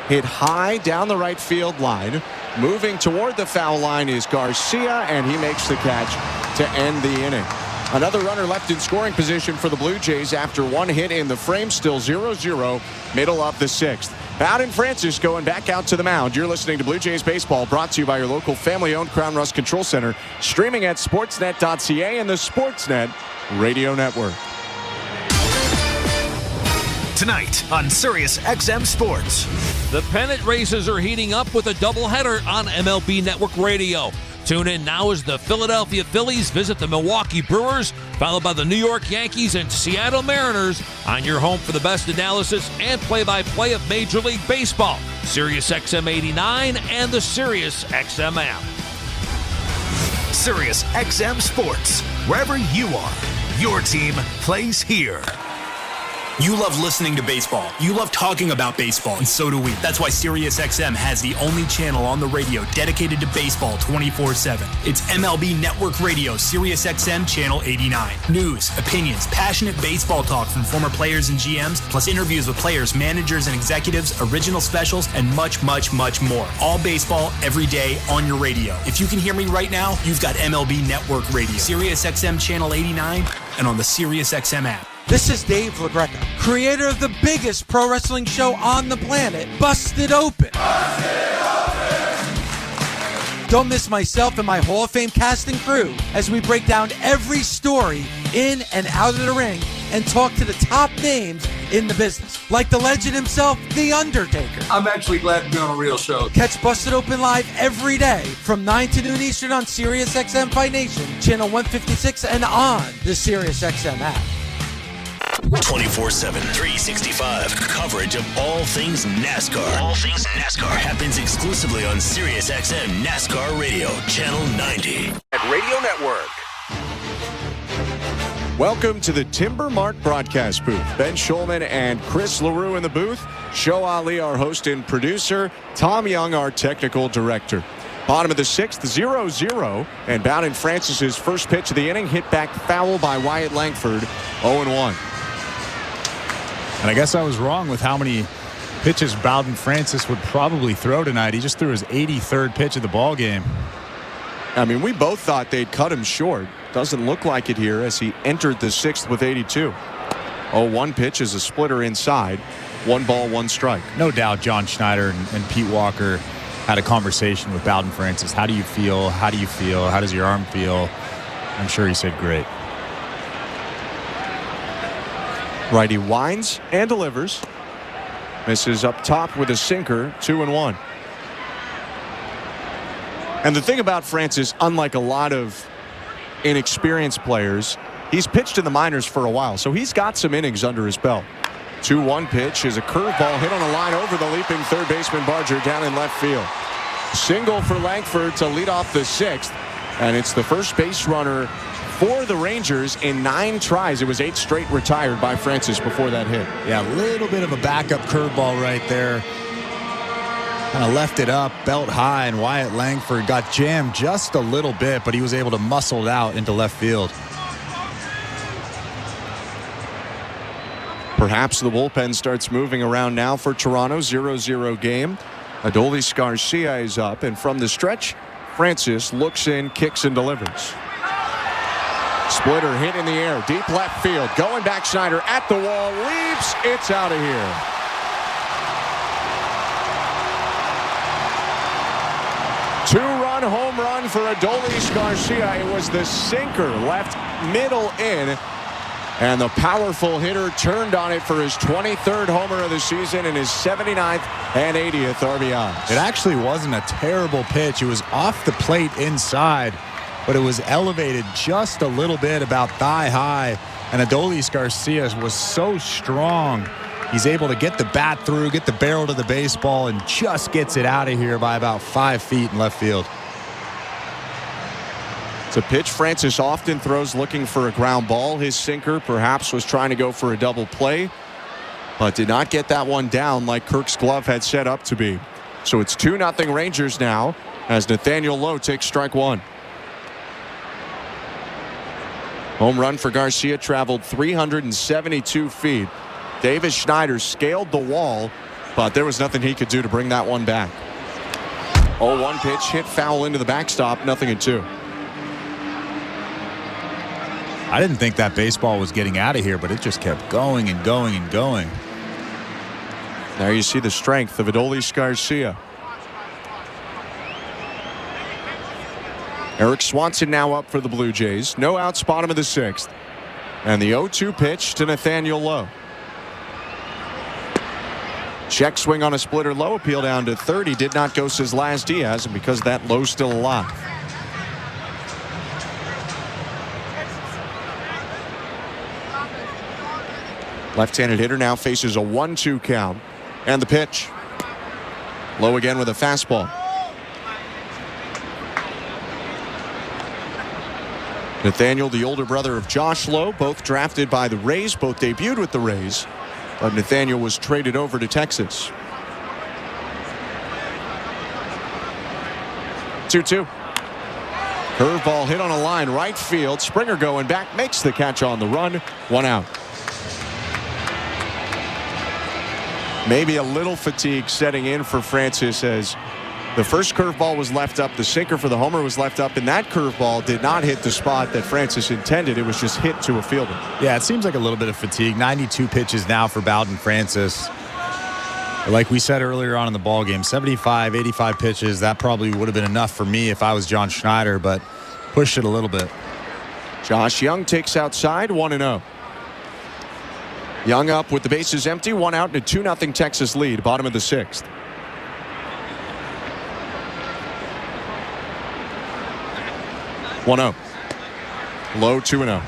Hit high down the right field line. Moving toward the foul line is Garcia, and he makes the catch to end the inning. Another runner left in scoring position for the Blue Jays after 1 hit in the frame. Still 0-0, middle of the 6th. Bowden Francis going back out to the mound. You're listening to Blue Jays Baseball, brought to you by your local family-owned Crown Rust Control Center, streaming at sportsnet.ca and the Sportsnet Radio Network. Tonight on Sirius XM Sports. The pennant races are heating up with a doubleheader on MLB Network Radio. Tune in now as the Philadelphia Phillies visit the Milwaukee Brewers, followed by the New York Yankees and Seattle Mariners on your home for the best analysis and play-by-play of Major League Baseball. Sirius XM 89 and the Sirius XM app. Sirius XM Sports. Wherever you are, your team plays here. You love listening to baseball. You love talking about baseball, and so do we. That's why SiriusXM has the only channel on the radio dedicated to baseball 24/7. It's MLB Network Radio, SiriusXM Channel 89. News, opinions, passionate baseball talk from former players and GMs, plus interviews with players, managers, and executives, original specials, and much, much, much more. All baseball, every day, on your radio. If you can hear me right now, you've got MLB Network Radio, SiriusXM Channel 89, and on the SiriusXM app. This is Dave LaGreca, creator of the biggest pro wrestling show on the planet, Busted Open. Don't miss myself and my Hall of Fame cast and crew as we break down every story in and out of the ring and talk to the top names in the business, like the legend himself, The Undertaker. I'm actually glad to be on a real show. Catch Busted Open live every day from 9 to noon Eastern on SiriusXM Fight Nation, channel 156, and on the SiriusXM app. 24/7, 365 coverage of all things NASCAR. All things NASCAR happens exclusively on SiriusXM NASCAR Radio, Channel 90. At Radio Network. Welcome to the Timber Mart broadcast booth. Ben Schulman and Chris LaRue in the booth. Show Ali, our host and producer. Tom Young, our technical director. Bottom of the sixth, 0-0. And Bowden Francis' first pitch of the inning, hit back foul by Wyatt Langford, 0-1. And I guess I was wrong with how many pitches Bowden Francis would probably throw tonight. He just threw his 83rd pitch of the ball game. I mean, we both thought they'd cut him short. Doesn't look like it here as he entered the sixth with 82. 0-1 pitch is a splitter inside. 1 ball, 1 strike. No doubt John Schneider and Pete Walker had a conversation with Bowden Francis. How do you feel? How do you feel? How does your arm feel? I'm sure he said great. Righty winds and delivers. Misses up top with a sinker, 2-1. And the thing about Francis, unlike a lot of inexperienced players, he's pitched in the minors for a while, so he's got some innings under his belt. 2-1 pitch is a curveball hit on a line over the leaping third baseman Barger down in left field. Single for Langford to lead off the sixth, and it's the first base runner for the Rangers in 9 tries. It was 8 straight retired by Francis before that hit. Yeah, a little bit of a backup curveball right there. Kind of left it up, belt high, and Wyatt Langford got jammed just a little bit, but he was able to muscle it out into left field. Perhaps the bullpen starts moving around now for Toronto. 0-0 game. Adolis Garcia is up, and from the stretch, Francis looks in, kicks, and delivers. Splitter hit in the air, deep left field. Going back, Schneider at the wall, leaps. It's out of here. Two-run home run for Adolis Garcia. It was the sinker left middle in. And the powerful hitter turned on it for his 23rd homer of the season and his 79th and 80th RBIs. It actually wasn't a terrible pitch. It was off the plate inside, but it was elevated just a little bit, about thigh high. And Adolis Garcia was so strong. He's able to get the bat through, get the barrel to the baseball, and just gets it out of here by about 5 feet in left field. It's a pitch Francis often throws looking for a ground ball. His sinker perhaps was trying to go for a double play, but did not get that one down like Kirk's glove had set up to be. So it's 2-0 Rangers now as Nathaniel Lowe takes strike one. Home run for Garcia traveled 372 feet. Davis Schneider scaled the wall, but there was nothing he could do to bring that one back. 0-1 pitch hit foul into the backstop, 0-2. I didn't think that baseball was getting out of here, but it just kept going and going and going. There you see the strength of Adolis Garcia. Eric Swanson now up for the Blue Jays. No outs, bottom of the sixth. And the 0-2 pitch to Nathaniel Lowe. Check swing on a splitter. Low appeal down to third. He did not go his last Diaz, and because of that, Lowe's still alive. Left-handed hitter now faces a 1-2 count. And the pitch. Low again with a fastball. Nathaniel, the older brother of Josh Lowe, both drafted by the Rays, both debuted with the Rays. But Nathaniel was traded over to Texas. 2-2. Curveball hit on a line, right field. Springer going back, makes the catch on the run. 1 out. Maybe a little fatigue setting in for Francis as the first curveball was left up. The sinker for the homer was left up, and that curveball did not hit the spot that Francis intended. It was just hit to a fielder. Yeah, it seems like a little bit of fatigue. 92 pitches now for Bowden Francis. Like we said earlier on in the ball game, 75, 85 pitches. That probably would have been enough for me if I was John Schneider, but pushed it a little bit. Josh Young takes outside, 1-0. Young up with the bases empty, 1 out, and a 2-0 Texas lead, bottom of the 6th. Low 2-0.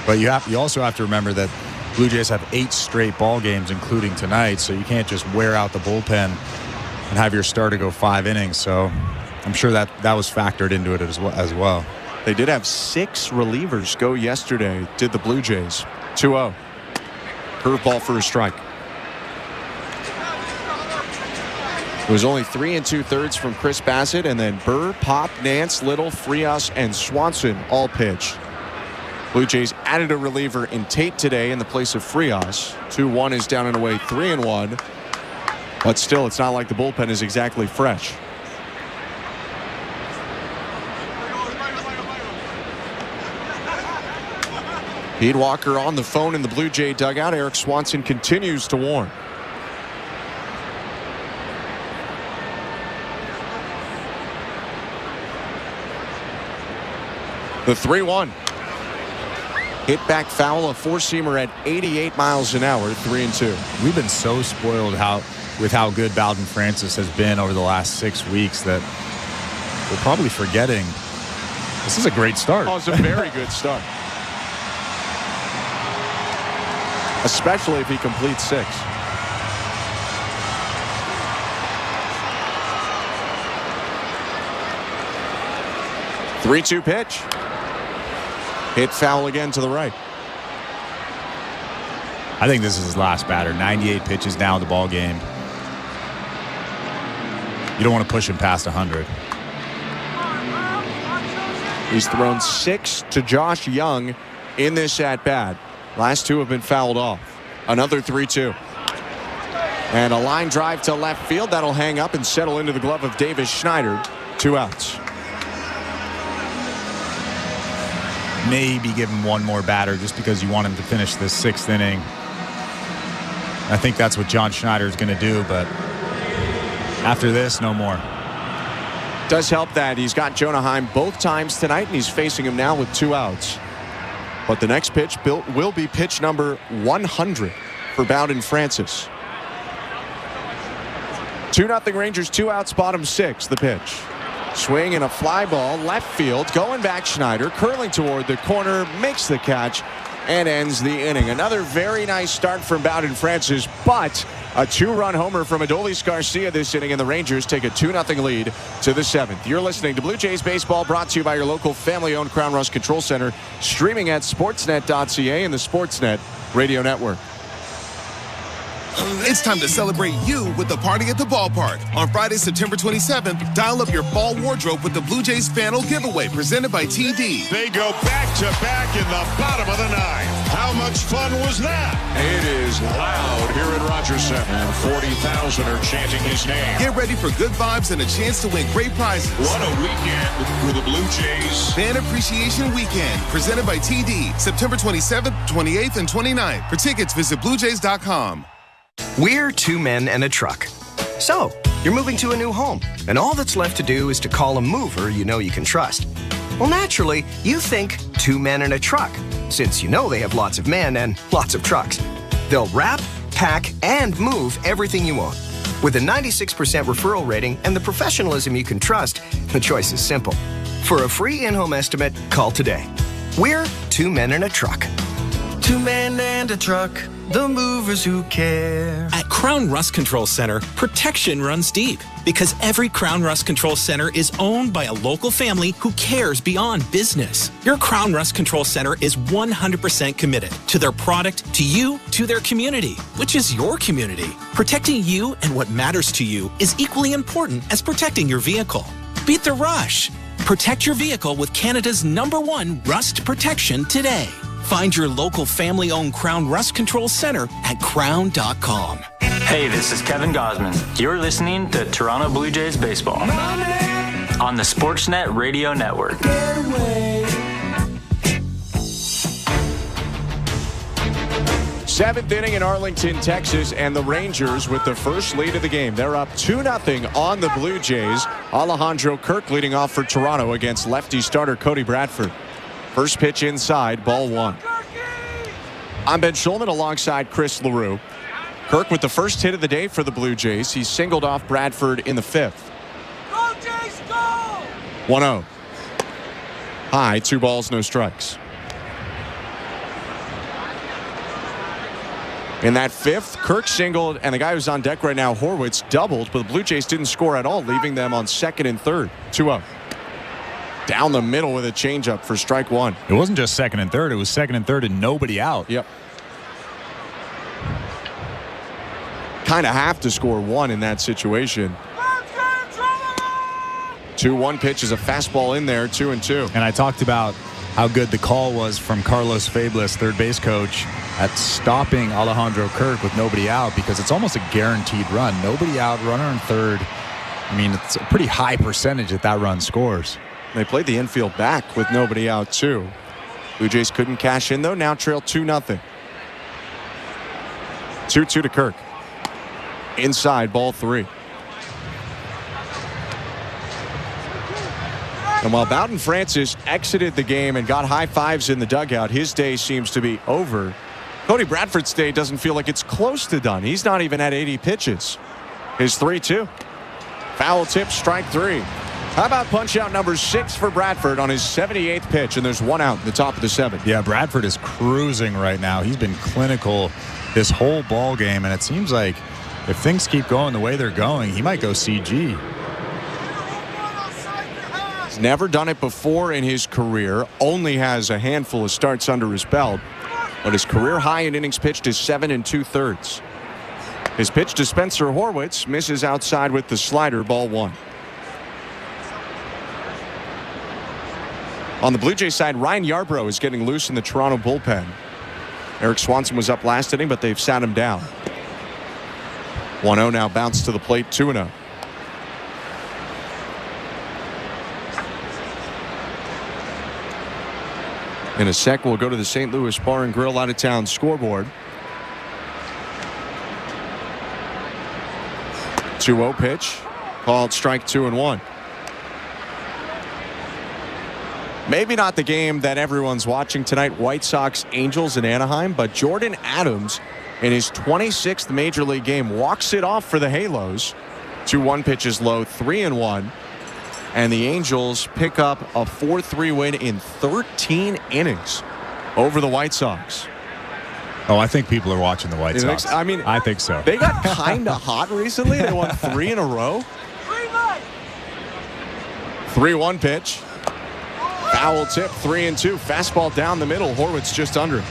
But you also have to remember that Blue Jays have 8 straight ball games, including tonight, so you can't just wear out the bullpen and have your starter go 5 innings. So I'm sure that was factored into it as well. They did have 6 relievers go yesterday, did the Blue Jays. 2-0. Curveball for a strike. It was only 3 2/3 from Chris Bassett, and then Burr, Pop, Nance, Little, Frias, and Swanson all pitched. Blue Jays added a reliever in Tate today in the place of Frias. 2-1 is down and away, 3-1. But still, it's not like the bullpen is exactly fresh. Pete Walker on the phone in the Blue Jay dugout. Eric Swanson continues to warn. The 3-1. Hit back foul, a 4-seamer at 88 miles an hour, 3-2. We've been so spoiled with how good Bowden Francis has been over the last 6 weeks that we're probably forgetting this is a great start. Oh, it's a very good start. Especially if he completes 6. Three-two pitch. Hit foul again to the right. I think this is his last batter. 98 pitches now in the ball game. You don't want to push him past 100. He's thrown 6 to Josh Young in this at-bat. Last 2 have been fouled off. Another 3-2. And a line drive to left field. That'll hang up and settle into the glove of Davis Schneider. 2 outs. Maybe give him one more batter just because you want him to finish this 6th inning. I think that's what John Schneider is going to do, but after this, no more. Does help that he's got Jonah Heim both times tonight, and he's facing him now with 2 outs. But the next pitch will be pitch number 100 for Bowden Francis. 2-0 Rangers, 2 outs, bottom 6, the pitch. Swing and a fly ball, left field, going back Schneider, curling toward the corner, makes the catch, and ends the inning. Another very nice start from Bowden Francis, but a 2-run homer from Adolis Garcia this inning, and the Rangers take a 2-0 lead to the 7th. You're listening to Blue Jays Baseball, brought to you by your local family-owned Crown Rust Control Center, streaming at sportsnet.ca and the Sportsnet Radio Network. It's time to celebrate you with the Party at the Ballpark. On Friday, September 27th, dial up your fall wardrobe with the Blue Jays Fanal Giveaway presented by TD. They go back-to-back in the bottom of the 9th. How much fun was that? It is loud here at Rogers Center, and 40,000 are chanting his name. Get ready for good vibes and a chance to win great prizes. What a weekend for the Blue Jays. Fan Appreciation Weekend, presented by TD, September 27th, 28th, and 29th. For tickets, visit BlueJays.com. We're 2 men and a truck. So, you're moving to a new home, and all that's left to do is to call a mover you know you can trust. Well, naturally, you think 2 men and a truck, since you know they have lots of men and lots of trucks. They'll wrap, pack, and move everything you own. With a 96% referral rating and the professionalism you can trust, the choice is simple. For a free in-home estimate, call today. We're 2 men and a truck. 2 men and a truck, the movers who care. At Crown Rust Control Center, protection runs deep. Because every Crown Rust Control Center is owned by a local family who cares beyond business. Your Crown Rust Control Center is 100% committed to their product, to you, to their community, which is your community. Protecting you and what matters to you is equally important as protecting your vehicle. Beat the rush. Protect your vehicle with Canada's #1 rust protection today. Find your local family-owned Crown Rust Control Center at crown.com. Hey, this is Kevin Gosman. You're listening to Toronto Blue Jays Baseball on the Sportsnet Radio Network. Seventh inning in Arlington, Texas, and the Rangers with the first lead of the game. They're up 2-0 on the Blue Jays. Alejandro Kirk leading off for Toronto against lefty starter Cody Bradford. First pitch inside, ball 1. I'm Ben Schulman alongside Chris LaRue. Kirk with the first hit of the day for the Blue Jays. He singled off Bradford in the 5th. Go Jays, go! 1-0. High, 2 balls, no strikes. In that 5th, Kirk singled, and the guy who's on deck right now, Horwitz, doubled, but the Blue Jays didn't score at all, leaving them on 2nd and 3rd. 2-0. Down the middle with a changeup for strike 1. It wasn't just 2nd and 3rd. It was 2nd and 3rd and nobody out. Yep. Kind of have to score 1 in that situation. 2-1 pitch is a fastball in there, 2-2. And I talked about how good the call was from Carlos Fablis, third base coach, at stopping Alejandro Kirk with nobody out, because it's almost a guaranteed run. Nobody out, runner on third. I mean, it's a pretty high percentage that run scores. They played the infield back with nobody out, too. Blue Jays couldn't cash in, though. Now trail 2-0. 2-2 to Kirk. Inside, ball 3. And while Bowden Francis exited the game and got high fives in the dugout, his day seems to be over. Cody Bradford's day doesn't feel like it's close to done. He's not even at 80 pitches. His 3-2. Foul tip, strike 3. How about punch out number 6 for Bradford on his 78th pitch, and there's 1 out in the top of the 7th. Yeah, Bradford is cruising right now. He's been clinical this whole ball game, and it seems like if things keep going the way they're going, he might go CG. He's never done it before in his career, only has a handful of starts under his belt, but his career high in innings pitched is 7 2/3. His pitch to Spencer Horwitz misses outside with the slider, ball 1. On the Blue Jays side, Ryan Yarbrough is getting loose in the Toronto bullpen. Eric Swanson was up last inning, but they've sat him down. 1-0 now, bounce to the plate, 2-0. In a sec, we'll go to the St. Louis Bar and Grill out of town scoreboard. 2-0 pitch, called strike 2-1. Maybe not the game that everyone's watching tonight, White Sox Angels in Anaheim, but Jordan Adams in his 26th major league game walks it off for the Halos. 2-1 pitches low, 3-1, and the Angels pick up a 4-3 win in 13 innings over the White Sox. Oh, I think people are watching the White Sox. I mean, I think so. They got kind of hot recently. They won 3 in a row. 3-1 pitch. Foul tip, 3-2. Fastball down the middle. Horwitz just under it.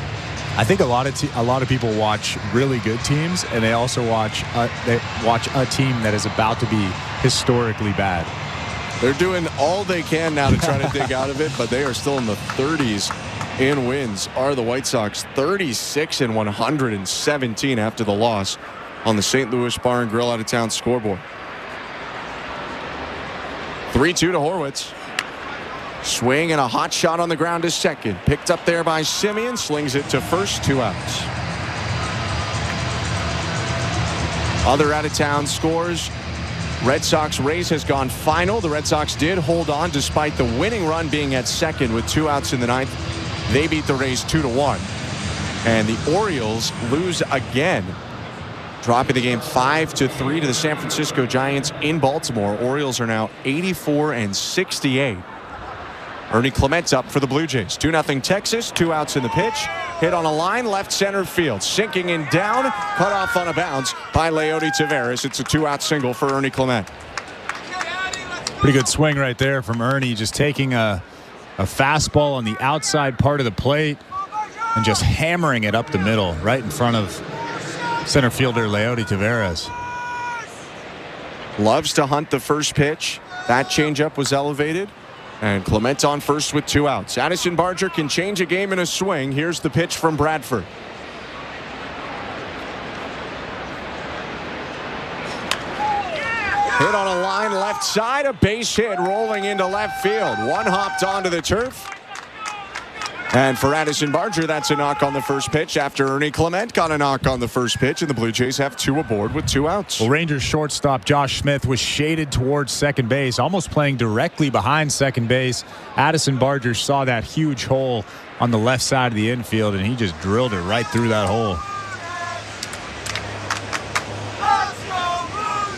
I think a lot of people watch really good teams, and they also watch a team that is about to be historically bad. They're doing all they can now to try to dig out of it, but they are still in the 30s in wins. Are the White Sox 36 and 117 after the loss on the St. Louis Bar and Grill out of town scoreboard. 3-2 to Horwitz. Swing and a hot shot on the ground to second. Picked up there by Simeon. Slings it to first. 2 outs. Other out-of-town scores. Red Sox Rays has gone final. The Red Sox did hold on despite the winning run being at second with 2 outs in the 9th. They beat the Rays 2-1. And the Orioles lose again, dropping the game 5-3 to the San Francisco Giants in Baltimore. Orioles are now 84 and 68. Ernie Clement up for the Blue Jays. 2-0 Texas, 2 outs in the pitch. Hit on a line, left center field. Sinking in down, cut off on a bounce by Leody Taveras. It's a 2-out single for Ernie Clement. Pretty good swing right there from Ernie, just taking a fastball on the outside part of the plate and just hammering it up the middle, right in front of center fielder Leody Taveras. Loves to hunt the first pitch. That changeup was elevated. And Clement on first with 2 outs. Addison Barger can change a game in a swing. Here's the pitch from Bradford. Hit on a line left side, a base hit rolling into left field. One hopped onto the turf. And for Addison Barger, that's a knock on the first pitch after Ernie Clement got a knock on the first pitch, and the Blue Jays have 2 aboard with 2 outs. Well, Rangers shortstop Josh Smith was shaded towards second base, almost playing directly behind second base. Addison Barger saw that huge hole on the left side of the infield, and he just drilled it right through that hole.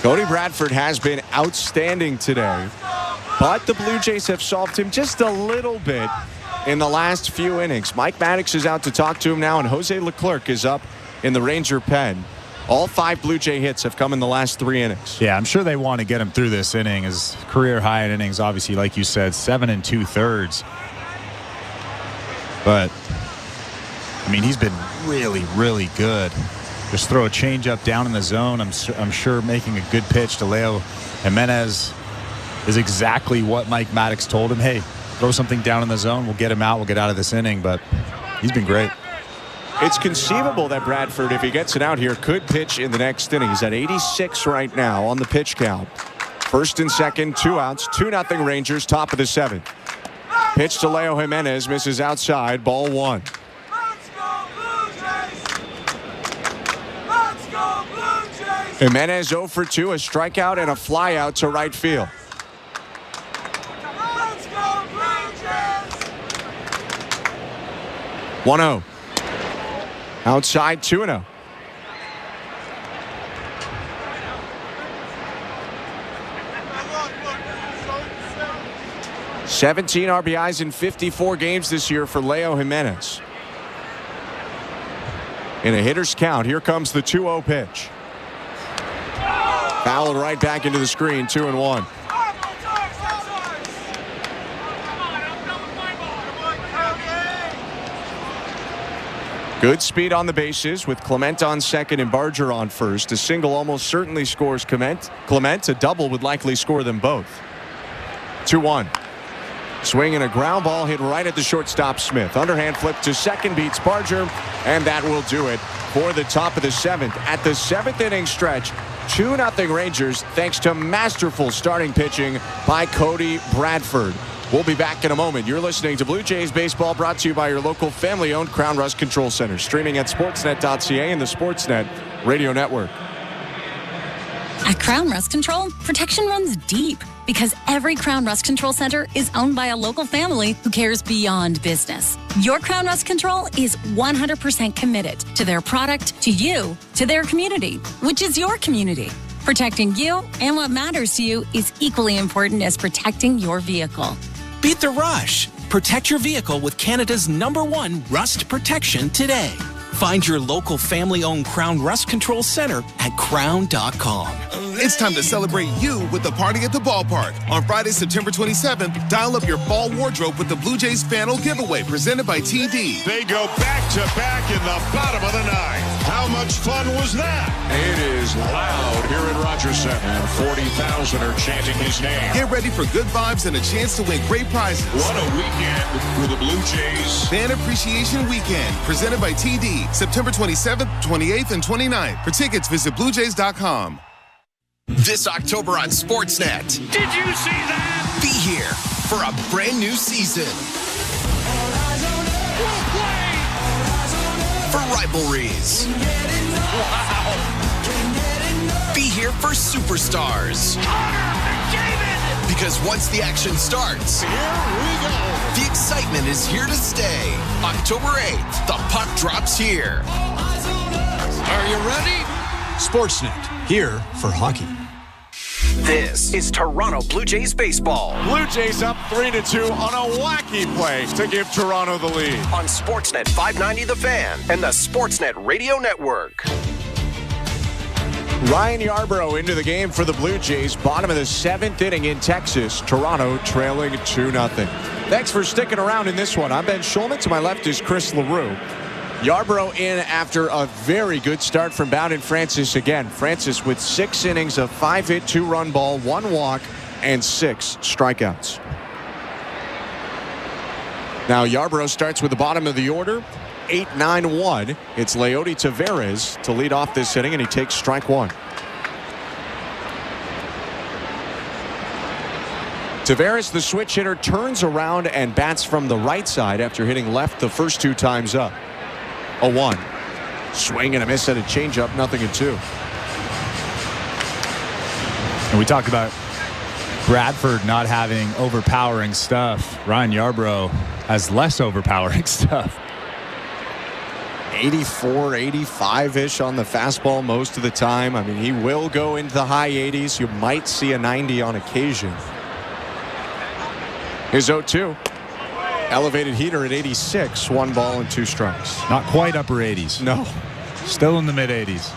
Cody Bradford has been outstanding today, but the Blue Jays have solved him just a little bit in the last few innings. Mike Maddox is out to talk to him now, and Jose Leclerc is up in the Ranger pen. All 5 Blue Jay hits have come in the last 3 innings. Yeah, I'm sure they want to get him through this inning. His career high in innings, obviously, like you said, 7 2/3. But, I mean, he's been really, really good. Just throw a changeup down in the zone. I'm sure making a good pitch to Leo Jimenez is exactly what Mike Maddox told him. Hey, throw something down in the zone. We'll get him out. We'll get out of this inning. But he's been great. It's conceivable that Bradford, if he gets it out here, could pitch in the next inning. He's at 86 right now on the pitch count. First and second, 2 outs, 2-0 Rangers, top of the 7th. Pitch to Leo Jimenez, misses outside, ball 1. Jimenez 0 for 2, a strikeout and a flyout to right field. Let's go, Blue Jays! 1-0. Outside 2-0. $17 RBIs in 54 games this year for Leo Jimenez. In a hitter's count, here comes the 2-0 pitch. Fouled right back into the screen, 2-1. Good speed on the bases with Clement on second and Barger on first. A single almost certainly scores Clement. A double would likely score them both. 2-1. Swing and a ground ball hit right at the shortstop Smith. Underhand flip to second beats Barger, and that will do it for the top of the 7th. At the 7th inning stretch, 2-0 Rangers thanks to masterful starting pitching by Cody Bradford. We'll be back in a moment. You're listening to Blue Jays Baseball, brought to you by your local family-owned Crown Rust Control Center. Streaming at sportsnet.ca and the Sportsnet Radio Network. At Crown Rust Control, protection runs deep because every Crown Rust Control Center is owned by a local family who cares beyond business. Your Crown Rust Control is 100% committed to their product, to you, to their community, which is your community. Protecting you and what matters to you is equally important as protecting your vehicle. Beat the rush. Protect your vehicle with Canada's #1 rust protection today. Find your local family-owned Crown Rust Control Center at crown.com. It's time to celebrate you with the party at the ballpark. On Friday, September 27th, dial up your fall wardrobe with the Blue Jays Fanal Giveaway presented by TD. They go back-to-back in the bottom of the 9th. How much fun was that? It is loud here at Rogers Center, and 40,000 are chanting his name. Get ready for good vibes and a chance to win great prizes. What a weekend for the Blue Jays. Fan Appreciation Weekend, presented by TD, September 27th, 28th, and 29th. For tickets, visit BlueJays.com. This October on Sportsnet. Did you see that? Be here for a brand new season. For rivalries. Wow. Be here for superstars. Because once the action starts, here we go. The excitement is here to stay. October 8th, the puck drops here. Are you ready? Sportsnet, here for hockey. This is Toronto Blue Jays baseball. Blue Jays up 3-2 on a wacky play to give Toronto the lead. On Sportsnet 590 The Fan and the Sportsnet Radio Network. Ryan Yarbrough into the game for the Blue Jays. Bottom of the 7th inning in Texas. Toronto trailing 2-0. Thanks for sticking around in this one. I'm Ben Schulman. To my left is Chris LaRue. Yarbrough in after a very good start from Bowden Francis again. Francis with 6 innings of 5-hit, 2-run ball, 1 walk, and 6 strikeouts. Now Yarbrough starts with the bottom of the order. 8-9-1. It's Leody Taveras to lead off this inning, and he takes strike 1. Taveras, the switch hitter, turns around and bats from the right side after hitting left the first 2 times up. 0-1. Swing and a miss at a changeup, 0-2. And we talked about Bradford not having overpowering stuff. Ryan Yarbrough has less overpowering stuff. 84, 85-ish on the fastball most of the time. I mean, he will go into the high 80s. You might see a 90 on occasion. Here's 0-2. Elevated heater at 86. 1 ball and 2 strikes. Not quite upper 80s. No. Still in the mid 80s.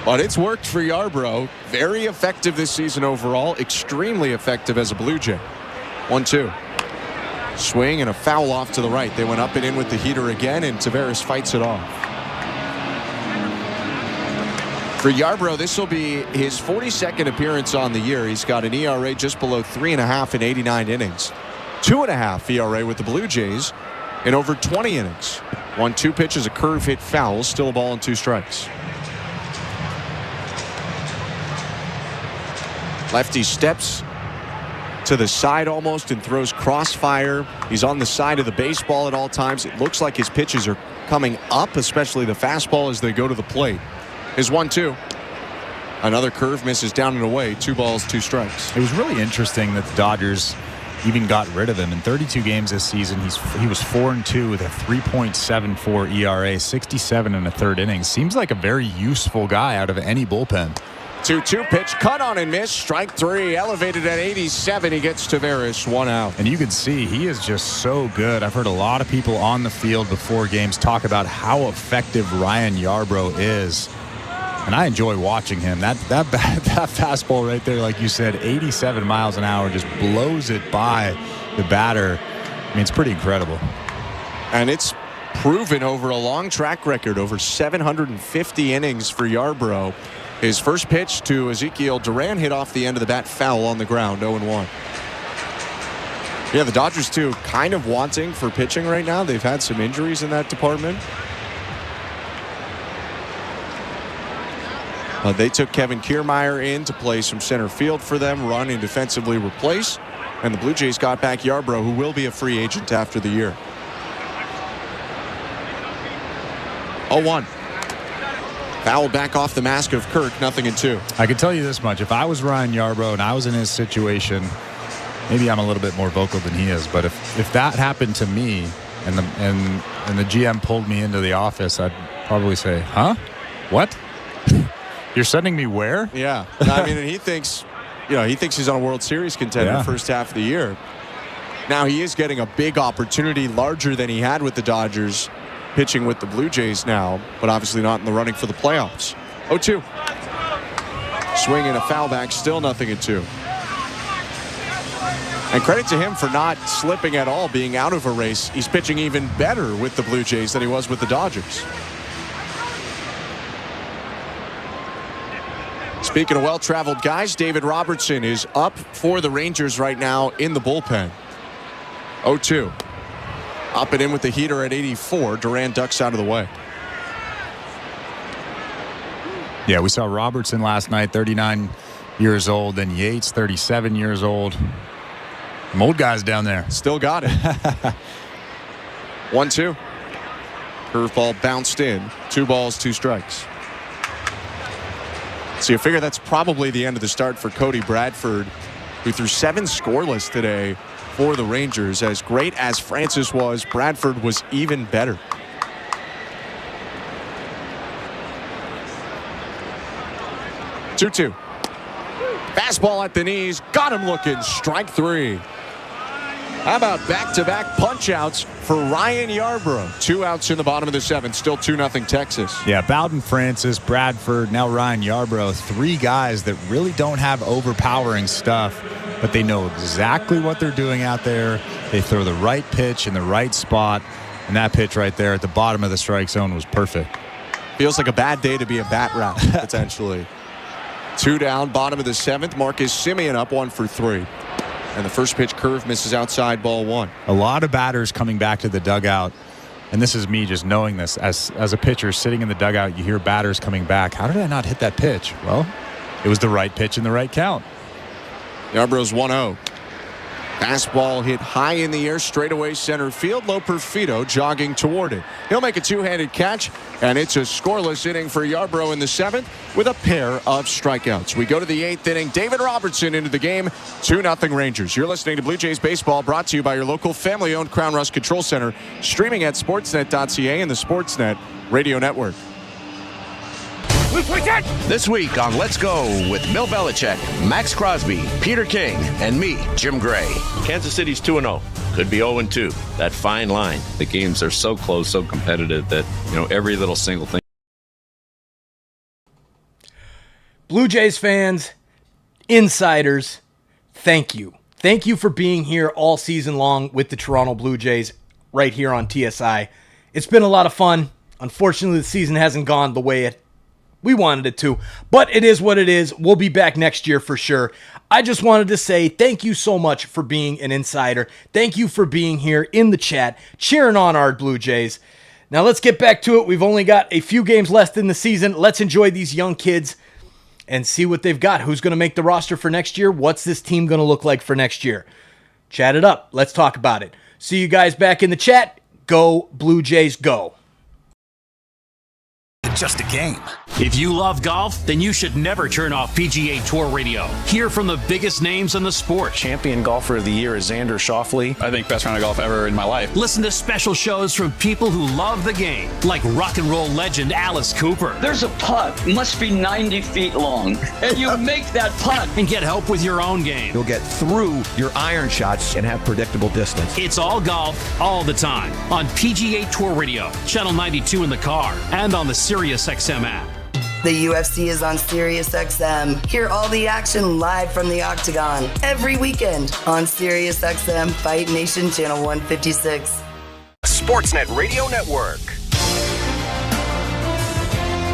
But it's worked for Yarbrough. Very effective this season overall. Extremely effective as a Blue Jay. 1-2. Swing and a foul off to the right. They went up and in with the heater again, and Taveras fights it off. For Yarbrough, this will be his 42nd appearance on the year. He's got an ERA just below 3.5 in 89 innings. 2.5 ERA with the Blue Jays in over 20 innings. 1-2 pitch is a curve hit foul. Still a ball and 2 strikes. Lefty steps to the side almost and throws crossfire. He's on the side of the baseball at all times. It looks like his pitches are coming up, especially the fastball as they go to the plate. His 1-2. Another curve misses down and away. 2 balls, 2 strikes. It was really interesting that the Dodgers even got rid of him. In 32 games this season, he was 4-2 with a 3.74 ERA, 67 in the 3rd inning. Seems like a very useful guy out of any bullpen. 2-2 pitch, cut on and miss. Strike 3, elevated at 87. He gets Taveras, 1 out. And you can see he is just so good. I've heard a lot of people on the field before games talk about how effective Ryan Yarbrough is. And I enjoy watching him. That fastball right there, like you said, 87 miles an hour, just blows it by the batter. I mean, it's pretty incredible. And it's proven over a long track record, over 750 innings for Yarbrough. His first pitch to Ezekiel Duran hit off the end of the bat, foul on the ground, 0-1. Yeah, the Dodgers, too, kind of wanting for pitching right now. They've had some injuries in that department. They took Kevin Kiermaier in to play some center field for them, run and defensively replace. And the Blue Jays got back Yarbrough, who will be a free agent after the year. 0-1. Fouled back off the mask of Kirk, 0-2. I can tell you this much. If I was Ryan Yarbrough and I was in his situation, maybe I'm a little bit more vocal than he is, but if that happened to me and the GM pulled me into the office, I'd probably say, huh? What? You're sending me where? Yeah. I mean, and he thinks he's on a World Series contender first half of the year. Now he is getting a big opportunity, larger than he had with the Dodgers, pitching with the Blue Jays now, but obviously not in the running for the playoffs. 0-2. Swing and a foul back, still 0-2. And credit to him for not slipping at all, being out of a race. He's pitching even better with the Blue Jays than he was with the Dodgers. Speaking of well-traveled guys, David Robertson is up for the Rangers right now in the bullpen. 0-2. Up and in with the heater at 84. Duran ducks out of the way. Yeah, we saw Robertson last night, 39 years old. Then Yates, 37 years old. Some old guys down there. Still got it. 1-2. Curveball bounced in. 2 balls, 2 strikes. So you figure that's probably the end of the start for Cody Bradford, who threw 7 scoreless today for the Rangers. As great as Francis was, Bradford was even better. 2-2. Fastball at the knees. Got him looking. Strike 3. How about back-to-back punch-outs for Ryan Yarbrough? 2 outs in the bottom of the 7th. Still 2-0 Texas. Yeah, Bowden Francis, Bradford, now Ryan Yarbrough. 3 guys that really don't have overpowering stuff, but they know exactly what they're doing out there. They throw the right pitch in the right spot, and that pitch right there at the bottom of the strike zone was perfect. Feels like a bad day to be a bat rat, potentially. 2 down, bottom of the 7th. Marcus Semien up 1 for 3. And the first pitch curve misses outside, ball 1. A lot of batters coming back to the dugout. And this is me just knowing this. As a pitcher sitting in the dugout, you hear batters coming back. How did I not hit that pitch? Well, it was the right pitch in the right count. Yarbrough's 1-0. Fastball hit high in the air, straightaway center field. Loperfido jogging toward it. He'll make a 2-handed catch, and it's a scoreless inning for Yarbrough in the 7th with a pair of strikeouts. We go to the 8th inning. David Robertson into the game. 2-0 Rangers. You're listening to Blue Jays Baseball, brought to you by your local family-owned Crown Rust Control Center, streaming at sportsnet.ca and the Sportsnet Radio Network. This week on Let's Go with Bill Belichick, Max Crosby, Peter King, and me, Jim Gray. Kansas City's 2-0. Could be 0-2. That fine line. The games are so close, so competitive that, every little single thing. Blue Jays fans, insiders, thank you. Thank you for being here all season long with the Toronto Blue Jays right here on TSI. It's been a lot of fun. Unfortunately, the season hasn't gone the way we wanted it to, but it is what it is. We'll be back next year for sure. I just wanted to say thank you so much for being an insider. Thank you for being here in the chat, cheering on our Blue Jays. Now let's get back to it. We've only got a few games left in the season. Let's enjoy these young kids and see what they've got. Who's going to make the roster for next year? What's this team going to look like for next year? Chat it up. Let's talk about it. See you guys back in the chat. Go Blue Jays, go. Just a game. If you love golf, then you should never turn off PGA Tour Radio. Hear from the biggest names in the sport. Champion golfer of the year is Xander Schauffele. I think best round of golf ever in my life. Listen to special shows from people who love the game, like rock and roll legend Alice Cooper. There's a putt, must be 90 feet long, and you make that putt. And get help with your own game. You'll get through your iron shots and have predictable distance. It's all golf, all the time, on PGA Tour Radio, Channel 92 in the car, and on the SiriusXM app. The UFC is on SiriusXM. Hear all the action live from the Octagon every weekend on SiriusXM Fight Nation Channel 156. Sportsnet Radio Network.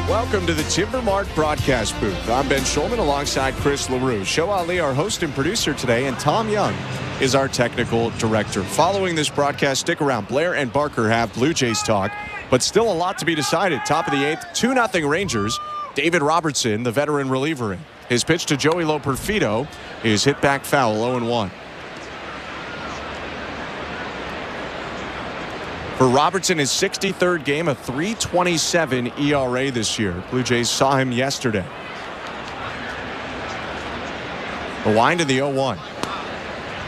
Welcome to the Timber Mart broadcast booth. I'm Ben Schulman alongside Chris LaRue. Show Ali, our host and producer today, and Tom Young is our technical director. Following this broadcast, stick around. Blair and Barker have Blue Jays talk, but still a lot to be decided. Top of the 8th, 2-0 Rangers. David Robertson, the veteran reliever in. His pitch to Joey Loperfido is hit back foul, 0-1. For Robertson, his 63rd game, a 3.27 ERA this year. Blue Jays saw him yesterday. The wind in the 0-1.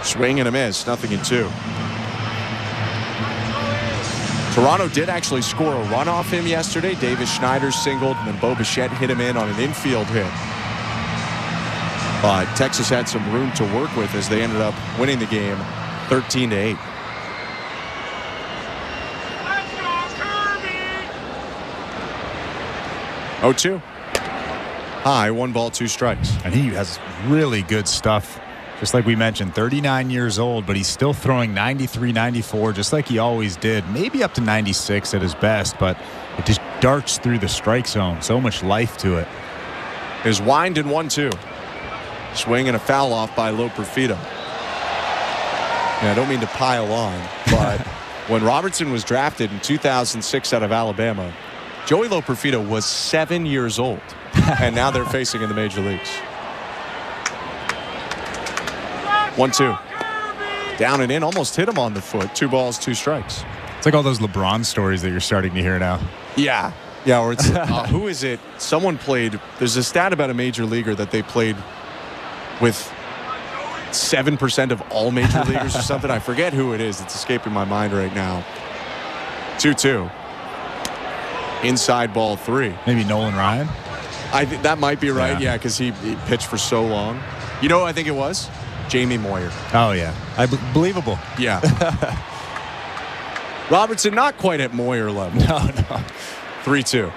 Swing and a miss, 0-2. Toronto did actually score a run off him yesterday. Davis Schneider singled, and then Bo Bichette hit him in on an infield hit. But Texas had some room to work with as they ended up winning the game 13-8. Oh, 2. High, 1 ball, 2 strikes. And he has really good stuff. Just like we mentioned, 39 years old, but he's still throwing 93, 94, just like he always did. Maybe up to 96 at his best, but it just darts through the strike zone. So much life to it. His wind in 1-2. Swing and a foul off by Loperfido. I don't mean to pile on, but when Robertson was drafted in 2006 out of Alabama, Joey Loperfido was 7 years old, and now they're facing in the major leagues. 1-2. Down and in, almost hit him on the foot. 2 balls, 2 strikes. It's like all those LeBron stories that you're starting to hear now. Yeah, or it's, who is it? Someone played, there's a stat about a major leaguer that they played with 7% of all major leaguers or something. I forget who it is. It's escaping my mind right now. 2-2. Inside ball 3. Maybe Nolan Ryan? That might be right, yeah, because he pitched for so long. You know who I think it was? Jamie Moyer. Oh, yeah. Believable. Yeah. Robertson not quite at Moyer level. No. 3-2.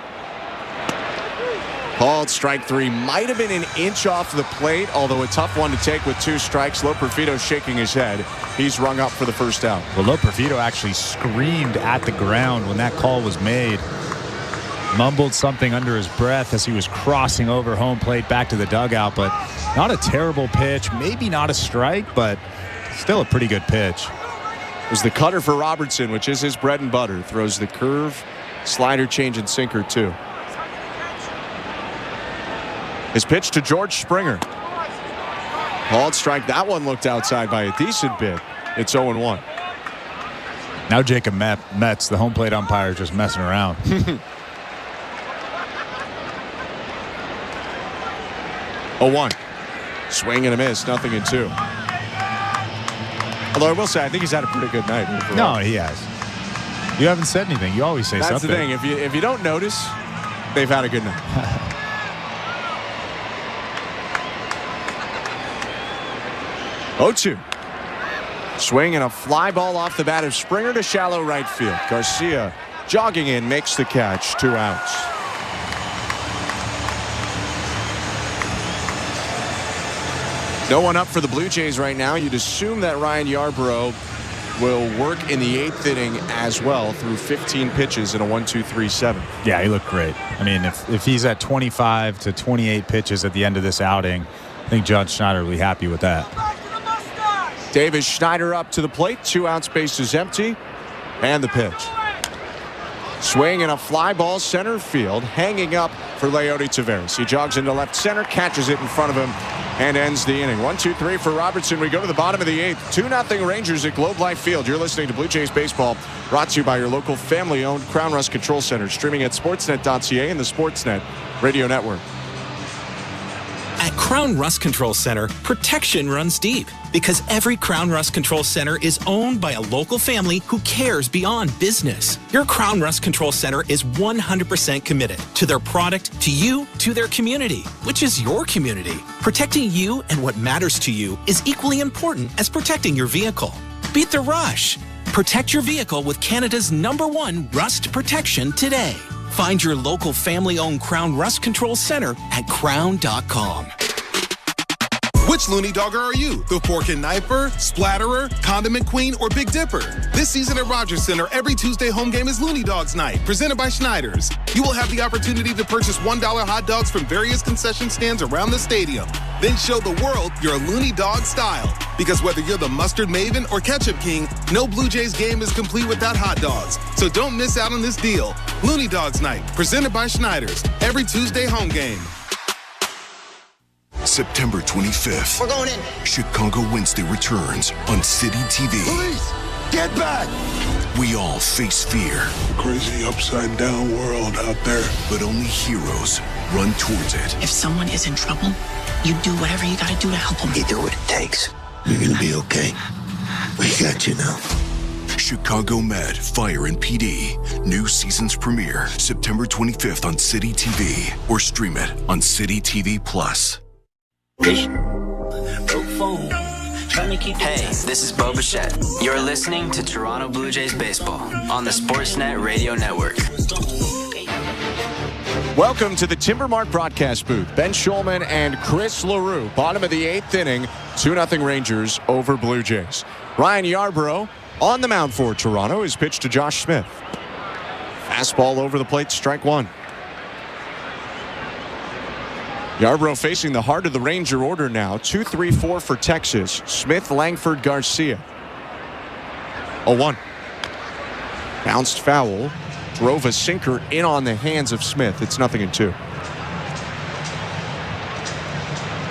Called strike 3. Might have been an inch off the plate, although a tough one to take with 2 strikes. Loperfido shaking his head. He's rung up for the first out. Well, Loperfido actually screamed at the ground when that call was made. Mumbled something under his breath as he was crossing over home plate back to the dugout, but not a terrible pitch. Maybe not a strike, but still a pretty good pitch. It was the cutter for Robertson, which is his bread and butter. Throws the curve, slider, change, and sinker, too. His pitch to George Springer. Called strike. That one looked outside by a decent bit. It's 0-1. Now Jacob Metz, the home plate umpire, just messing around. 0-1. Swing and a miss. 0-2. Although I will say, I think he's had a pretty good night. No, he has. You haven't said anything. You always say something. That's the thing. If you don't notice, they've had a good night. 0-2. Swing and a fly ball off the bat of Springer to shallow right field. Garcia jogging in, makes the catch. 2 outs. No one up for the Blue Jays right now. You'd assume that Ryan Yarbrough will work in the 8th inning as well through 15 pitches in a 1-2-3-7. Yeah, he looked great. I mean, if he's at 25 to 28 pitches at the end of this outing, I think John Schneider will be happy with that. Davis Schneider up to the plate. 2 outs, base is empty. And the pitch. Swing and a fly ball center field, hanging up for Leody Taveras. He jogs into left center, catches it in front of him, and ends the inning. 1-2-3 for Robertson. We go to the bottom of the 8th. 2-0 Rangers at Globe Life Field. You're listening to Blue Jays Baseball, brought to you by your local family-owned Crown Rust Control Center, streaming at sportsnet.ca and the Sportsnet Radio Network. At Crown Rust Control Center, protection runs deep because every Crown Rust Control Center is owned by a local family who cares beyond business. Your Crown Rust Control Center is 100% committed to their product, to you, to their community, which is your community. Protecting you and what matters to you is equally important as protecting your vehicle. Beat the rush. Protect your vehicle with Canada's #1 rust protection today. Find your local family-owned Crown Rust Control Center at crown.com. Which Looney Dogger are you? The Fork and Knifer, Splatterer, Condiment Queen, or Big Dipper? This season at Rogers Center, every Tuesday home game is Looney Dogs Night, presented by Schneiders. You will have the opportunity to purchase $1 hot dogs from various concession stands around the stadium. Then show the world your Looney Dog style. Because whether you're the mustard maven or ketchup king, no Blue Jays game is complete without hot dogs. So don't miss out on this deal. Looney Dogs Night, presented by Schneiders, every Tuesday home game. September 25th. We're going in. Chicago Wednesday returns on City TV. Police, get back! We all face fear. Crazy upside down world out there. But only heroes run towards it. If someone is in trouble, you do whatever you gotta do to help them. You do what it takes. You're gonna be okay. We got you now. Chicago Med, Fire and PD. New season's premiere September 25th on City TV. Or stream it on City TV Plus. Hey, this is Bo Bichette. You're listening to Toronto Blue Jays Baseball on the Sportsnet Radio Network. Welcome to the Timbermark broadcast booth. Ben Schulman and Chris LaRue. Bottom of the 8th inning. 2-0 Rangers over Blue Jays. Ryan Yarbrough on the mound for Toronto is pitched to Josh Smith. Fastball over the plate, strike 1. Yarbrough facing the heart of the Ranger order now. 2-3-4 for Texas. Smith, Langford, Garcia. 0-1. Bounced foul. Drove a sinker in on the hands of Smith. It's 0-2.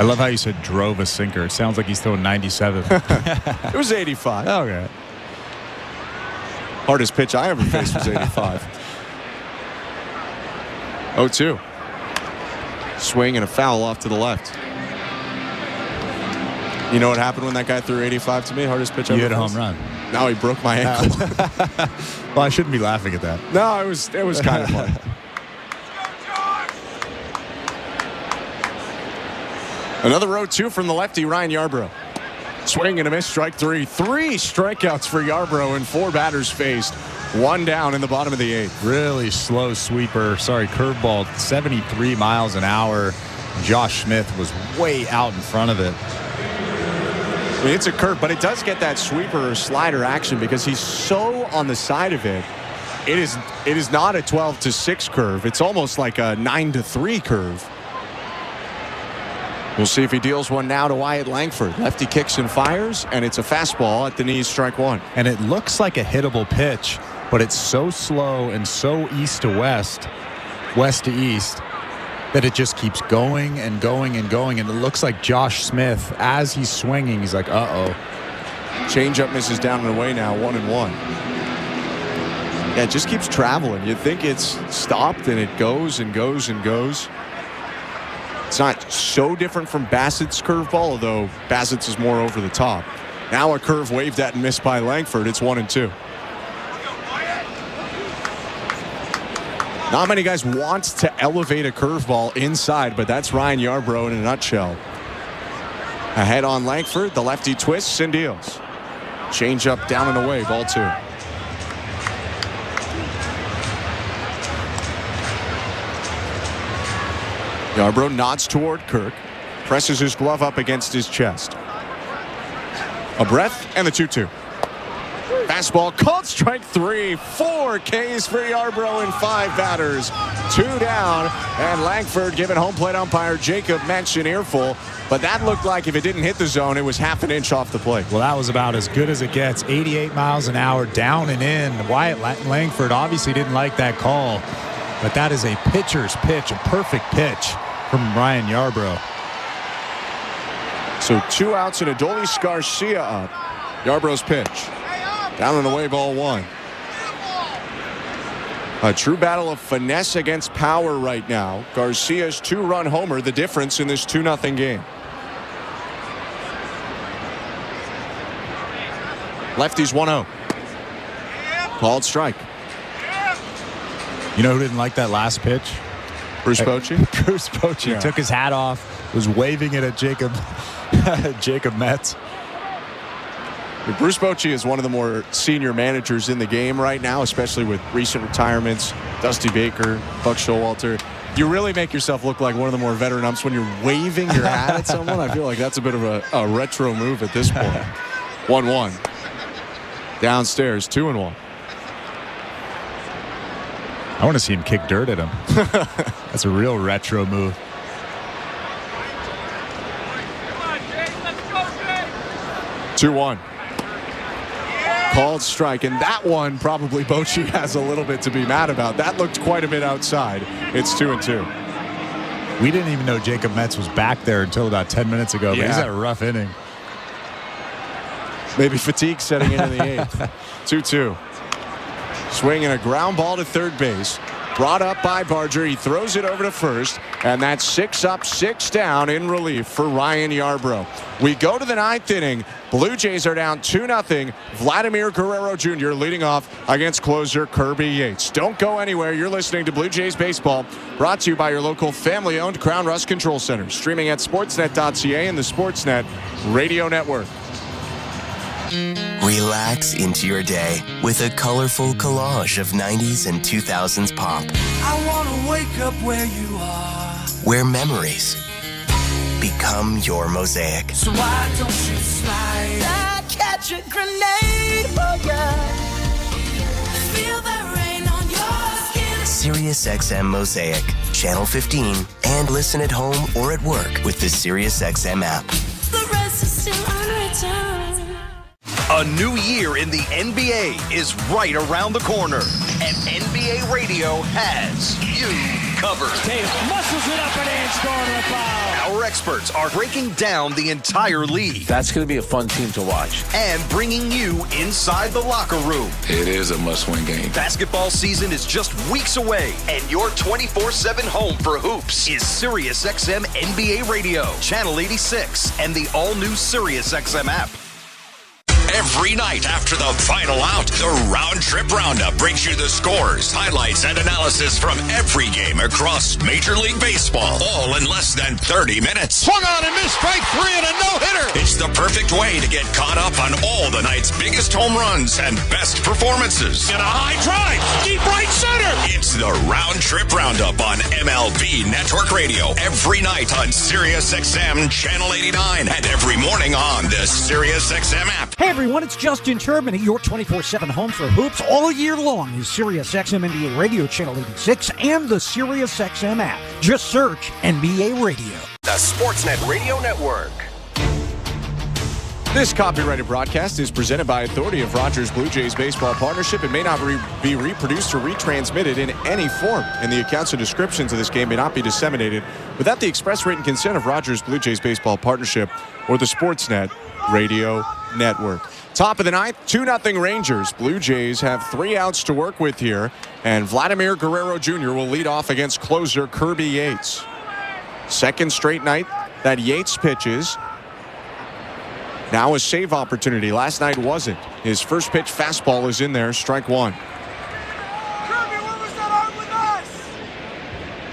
I love how you said drove a sinker. It sounds like he's throwing 97. It was 85. Okay. Hardest pitch I ever faced was 85. 0-2. Swing and a foul off to the left. You know what happened when that guy threw 85 to me? Hardest pitch I ever faced? You hit a home run. Now he broke my ankle. Well, I shouldn't be laughing at that. No, it was kind of fun. Another 0-2 from the lefty, Ryan Yarbrough. Swing and a miss, strike three. 3 strikeouts for Yarbrough and 4 batters faced. 1 down in the bottom of the 8th. Really slow sweeper. Curveball, 73 miles an hour. Josh Smith was way out in front of it. I mean, it's a curve, but it does get that sweeper or slider action because he's so on the side of it. It is not a 12-6 curve. It's almost like a 9-3 curve. We'll see if he deals one now to Wyatt Langford. Lefty kicks and fires, and it's a fastball at the knees, strike 1. And it looks like a hittable pitch, but it's so slow and so east to west, west to east, that it just keeps going and going and going. And it looks like Josh Smith, as he's swinging, he's like, uh-oh. Changeup misses down and away now, 1-1. Yeah, it just keeps traveling. You'd think it's stopped, and it goes and goes and goes. It's not so different from Bassett's curveball, although Bassett's is more over the top. Now a curve waved at and missed by Langford. It's 1-2. Not many guys want to elevate a curveball inside, but that's Ryan Yarbrough in a nutshell. Ahead on Langford, the lefty twists and deals. Changeup down and away, ball 2. Yarbrough nods toward Kirk, presses his glove up against his chest. A breath and the 2-2. Fastball called strike 3. 4 Ks for Yarbrough in 5 batters. 2 down, and Langford giving home plate umpire Jacob Metz an earful. But that looked like if it didn't hit the zone, it was half an inch off the plate. Well, that was about as good as it gets. 88 miles an hour down and in. Wyatt Langford obviously didn't like that call. But that is a pitcher's pitch, a perfect pitch from Ryan Yarbrough. So 2 outs and Adolis Garcia up. Yarbrough's pitch. Down and away, ball 1. A true battle of finesse against power right now. Garcia's 2-run homer, the difference in this 2-0 game. Lefty's 1-0. Called strike. You know who didn't like that last pitch? Bruce Bochy? Bruce Bochy took his hat off, was waving it at Jacob Metz. Bruce Bochy is one of the more senior managers in the game right now, especially with recent retirements. Dusty Baker, Buck Showalter. You really make yourself look like one of the more veteran umps when you're waving your hat at someone. I feel like that's a bit of a retro move at this point. 1-1. Downstairs, 2-1. I want to see him kick dirt at him. That's a real retro move. Two 2-1. Called strike, and that one probably Bochy has a little bit to be mad about. That looked quite a bit outside. It's 2-2. We didn't even know Jacob Metz was back there until about 10 minutes ago, but he's had a rough inning. Maybe fatigue setting in the 8th. 2-2. Swing and a ground ball to third base. Brought up by Barger. He throws it over to first. And that's 6 up, 6 down in relief for Ryan Yarbrough. We go to the 9th inning. Blue Jays are down 2-0. Vladimir Guerrero Jr. leading off against closer Kirby Yates. Don't go anywhere. You're listening to Blue Jays Baseball, brought to you by your local family-owned Crown Rust Control Center. Streaming at sportsnet.ca and the Sportsnet Radio Network. Relax into your day with a colorful collage of 90s and 2000s pop. I want to wake up where you are. Where memories become your mosaic. So why don't you slide? I catch a grenade for you. Feel the rain on your skin. Sirius XM Mosaic, Channel 15, and listen at home or at work with the Sirius XM app. The rest is still unwritten. A new year in the NBA is right around the corner, and NBA Radio has you covered. Tatum muscles it up and in, scoring the foul. Our experts are breaking down the entire league. That's going to be a fun team to watch. And bringing you inside the locker room. It is a must-win game. Basketball season is just weeks away, and your 24/7 home for hoops is Sirius XM NBA Radio, Channel 86, and the all-new Sirius XM app. Every night after the final out, the Round Trip Roundup brings you the scores, highlights, and analysis from every game across Major League Baseball, all in less than 30 minutes. Swung on and missed, strike three and a no-hitter. It's the perfect way to get caught up on all the night's biggest home runs and best performances. And a high drive, deep right center. It's the Round Trip Roundup on MLB Network Radio every night on SiriusXM Channel 89 and every morning on the SiriusXM app. Hey everyone, it's Justin Turbin at your 24/7 home for hoops all year long is SiriusXM NBA Radio Channel 86 and the SiriusXM app. Just search NBA Radio. The Sportsnet Radio Network. This copyrighted broadcast is presented by authority of Rogers Blue Jays Baseball Partnership. It may not be reproduced or retransmitted in any form, and the accounts and descriptions of this game may not be disseminated without the express written consent of Rogers Blue Jays Baseball Partnership or the Sportsnet Radio Network. Top of the ninth, 2-0 Rangers. Blue Jays have 3 outs to work with here, and Vladimir Guerrero Jr. will lead off against closer Kirby Yates. Second straight night that Yates pitches. Now a save opportunity. Last night wasn't. His first pitch fastball is in there, strike one.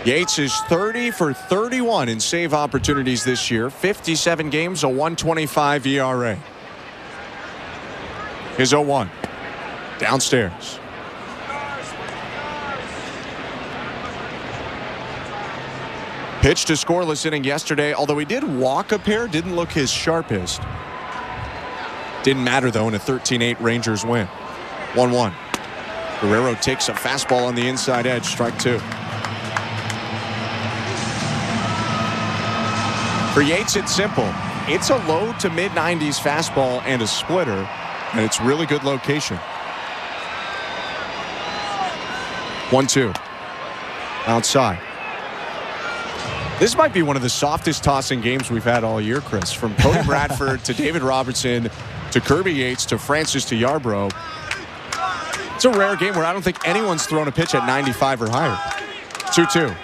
Yates is 30 for 31 in save opportunities this year. 57 games, a 1.25 ERA. His 0-1. Downstairs. Pitch to scoreless inning yesterday, although he did walk a pair, didn't look his sharpest. Didn't matter, though, in a 13-8 Rangers win. 1-1. Guerrero takes a fastball on the inside edge, strike two. For Yates, it's simple. It's a low to mid-90s fastball and a splitter, and it's really good location. 1-2. Outside. This might be one of the softest tossing games we've had all year, Chris. From Cody Bradford to David Robertson to Kirby Yates to Francis to Yarbrough. It's a rare game where I don't think anyone's thrown a pitch at 95 or higher. 2-2.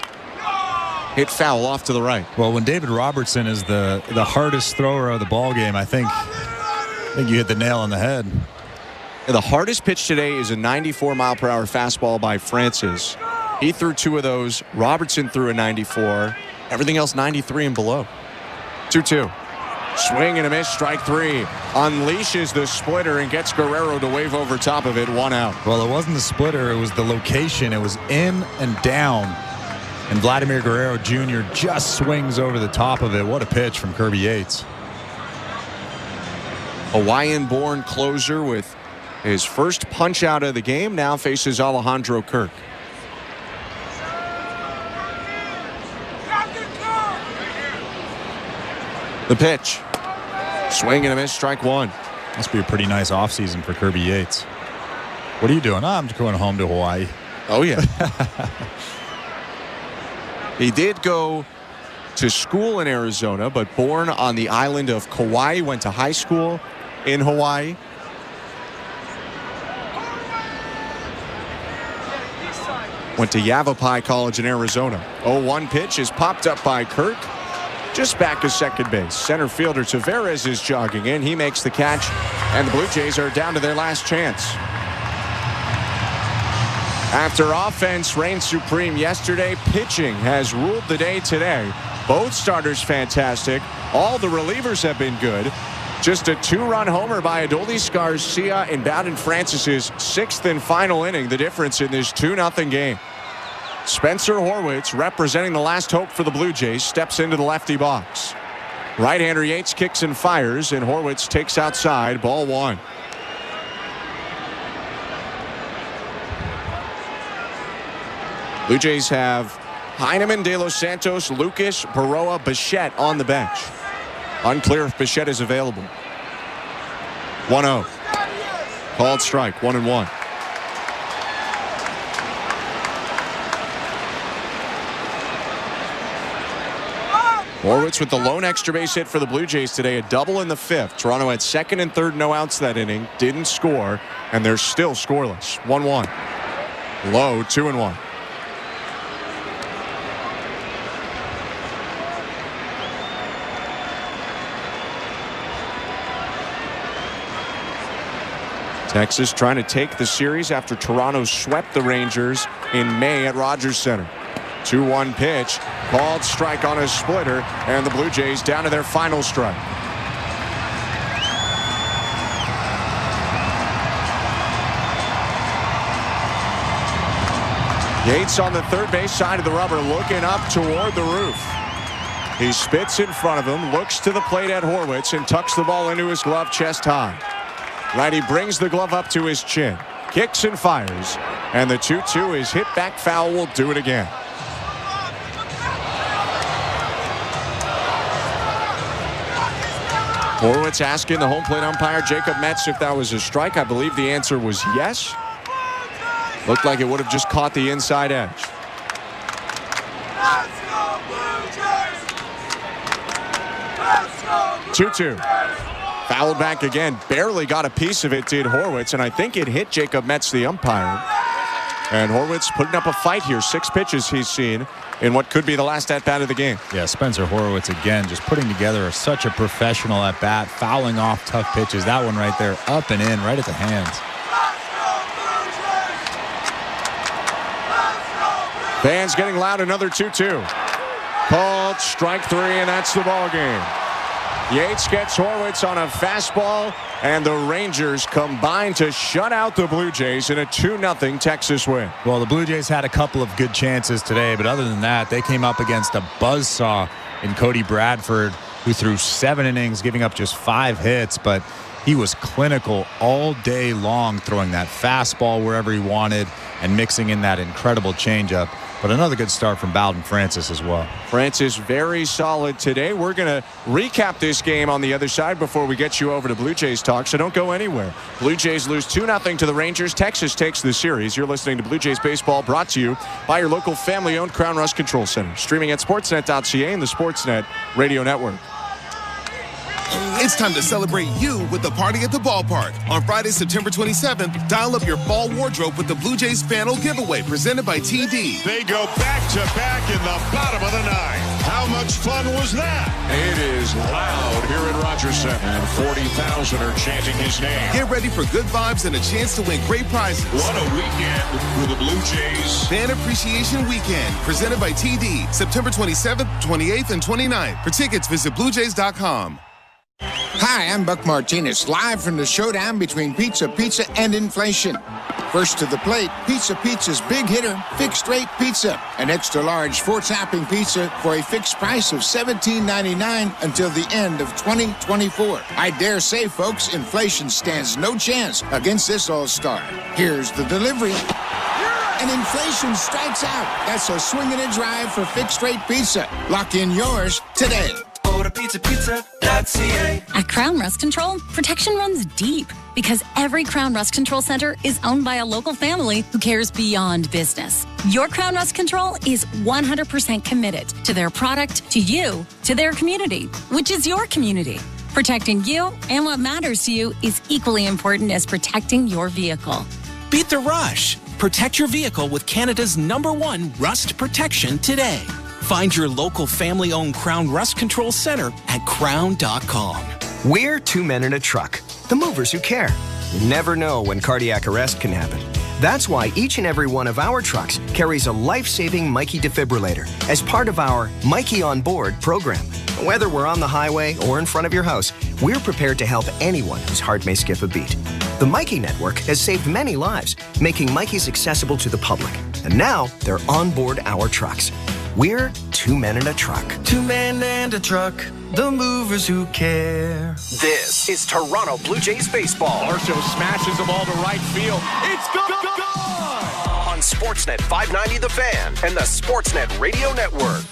Hit foul off to the right. Well, when David Robertson is the hardest thrower of the ball game, I think you hit the nail on the head. And the hardest pitch today is a 94-mile-per-hour fastball by Francis. He threw 2 of those. Robertson threw a 94. Everything else 93 and below. 2-2. Swing and a miss, strike three. Unleashes the splitter and gets Guerrero to wave over top of it, 1 out. Well, it wasn't the splitter, it was the location. It was in and down. And Vladimir Guerrero Jr. just swings over the top of it. What a pitch from Kirby Yates. Hawaiian-born closer with his first punch out of the game now faces Alejandro Kirk. The pitch. Swing and a miss, strike one. Must be a pretty nice offseason for Kirby Yates. What are you doing? I'm just going home to Hawaii. Oh, yeah. He did go to school in Arizona, but born on the island of Kauai, went to high school in Hawaii. Went to Yavapai College in Arizona. 0-1 pitch is popped up by Kirk. Just back of second base. Center fielder Tavares is jogging in. He makes the catch, and the Blue Jays are down to their last chance. After offense reigned supreme yesterday, pitching has ruled the day today. Both starters fantastic. All the relievers have been good. Just a 2-run homer by Adolis Garcia in Bowden Francis's 6th and final inning. The difference in this 2-0 game. Spencer Horwitz, representing the last hope for the Blue Jays, steps into the lefty box. Right-hander Yates kicks and fires, and Horwitz takes outside, ball one. Blue Jays have Heineman, De Los Santos, Lucas, Baroa, Bichette on the bench. Unclear if Bichette is available. 1-0. Called strike, 1-1. Horwitz with the lone extra base hit for the Blue Jays today, a double in the 5th. Toronto had 2nd and 3rd no outs that inning, didn't score, and they're still scoreless. 1-1. Low, 2-1. Texas trying to take the series after Toronto swept the Rangers in May at Rogers Center. 2-1 pitch, called strike on a splitter, and the Blue Jays down to their final strike. Yates on the third base side of the rubber, looking up toward the roof. He spits in front of him, looks to the plate at Horwitz, and tucks the ball into his glove chest high. Righty brings the glove up to his chin, kicks and fires, and the 2-2 is hit back foul. Will do it again. Horwitz asking the home plate umpire, Jacob Metz, if that was a strike. I believe the answer was yes. Looked like it would have just caught the inside edge. Let's go, Blue Jays! 2-2. Fouled back again. Barely got a piece of it, did Horwitz, and I think it hit Jacob Metz, the umpire. And Horwitz putting up a fight here. 6 pitches he's seen in what could be the last at-bat of the game. Yeah, Spencer Horwitz again just putting together such a professional at-bat, fouling off tough pitches. That one right there, up and in, right at the hands. Fans getting loud, another 2-2. Called strike 3, and that's the ball game. Yates gets Horwitz on a fastball, and the Rangers combine to shut out the Blue Jays in a 2-0 Texas win. Well, the Blue Jays had a couple of good chances today, but other than that, they came up against a buzzsaw in Cody Bradford, who threw 7 innings, giving up just 5 hits, but he was clinical all day long, throwing that fastball wherever he wanted and mixing in that incredible changeup. But another good start from Bowden Francis as well. Francis very solid today. We're going to recap this game on the other side before we get you over to Blue Jays talk, so don't go anywhere. Blue Jays lose 2-0 to the Rangers. Texas takes the series. You're listening to Blue Jays Baseball, brought to you by your local family-owned Crown Rust Control Center. Streaming at sportsnet.ca and the Sportsnet Radio Network. It's time to celebrate you with the party at the ballpark. On Friday, September 27th, dial up your fall wardrobe with the Blue Jays Fanal giveaway presented by TD. They go back-to-back in the bottom of the 9th. How much fun was that? It is loud here at Rogers Center, and 40,000 are chanting his name. Get ready for good vibes and a chance to win great prizes. What a weekend with the Blue Jays. Fan Appreciation Weekend presented by TD, September 27th, 28th, and 29th. For tickets, visit BlueJays.com. Hi, I'm Buck Martinez, live from the showdown between Pizza and inflation. First to the plate, Pizza's big hitter, fixed rate pizza. An extra large 4-topping pizza for a fixed price of $17.99 until the end of 2024. I dare say, folks, inflation stands no chance against this all-star. Here's the delivery. And inflation strikes out. That's a swing and a drive for fixed rate pizza. Lock in yours today. Pizza.ca. At Crown Rust Control, protection runs deep because every Crown Rust Control Center is owned by a local family who cares beyond business. Your Crown Rust Control is 100% committed to their product, to you, to their community, which is your community. Protecting you and what matters to you is equally important as protecting your vehicle. Beat the rush. Protect your vehicle with Canada's #1 rust protection today. Find your local family-owned Crown Rust Control Center at crown.com. We're 2 men in a truck, the movers who care. You never know when cardiac arrest can happen. That's why each and every one of our trucks carries a life-saving Mikey defibrillator as part of our Mikey on Board program. Whether we're on the highway or in front of your house, we're prepared to help anyone whose heart may skip a beat. The Mikey Network has saved many lives, making Mikeys accessible to the public. And now they're on board our trucks. We're 2 men in a truck. 2 men and a truck, the movers who care. This is Toronto Blue Jays baseball. Marshall smashes the ball to right field. It's gone! On Sportsnet 590 The Fan and the Sportsnet Radio Network.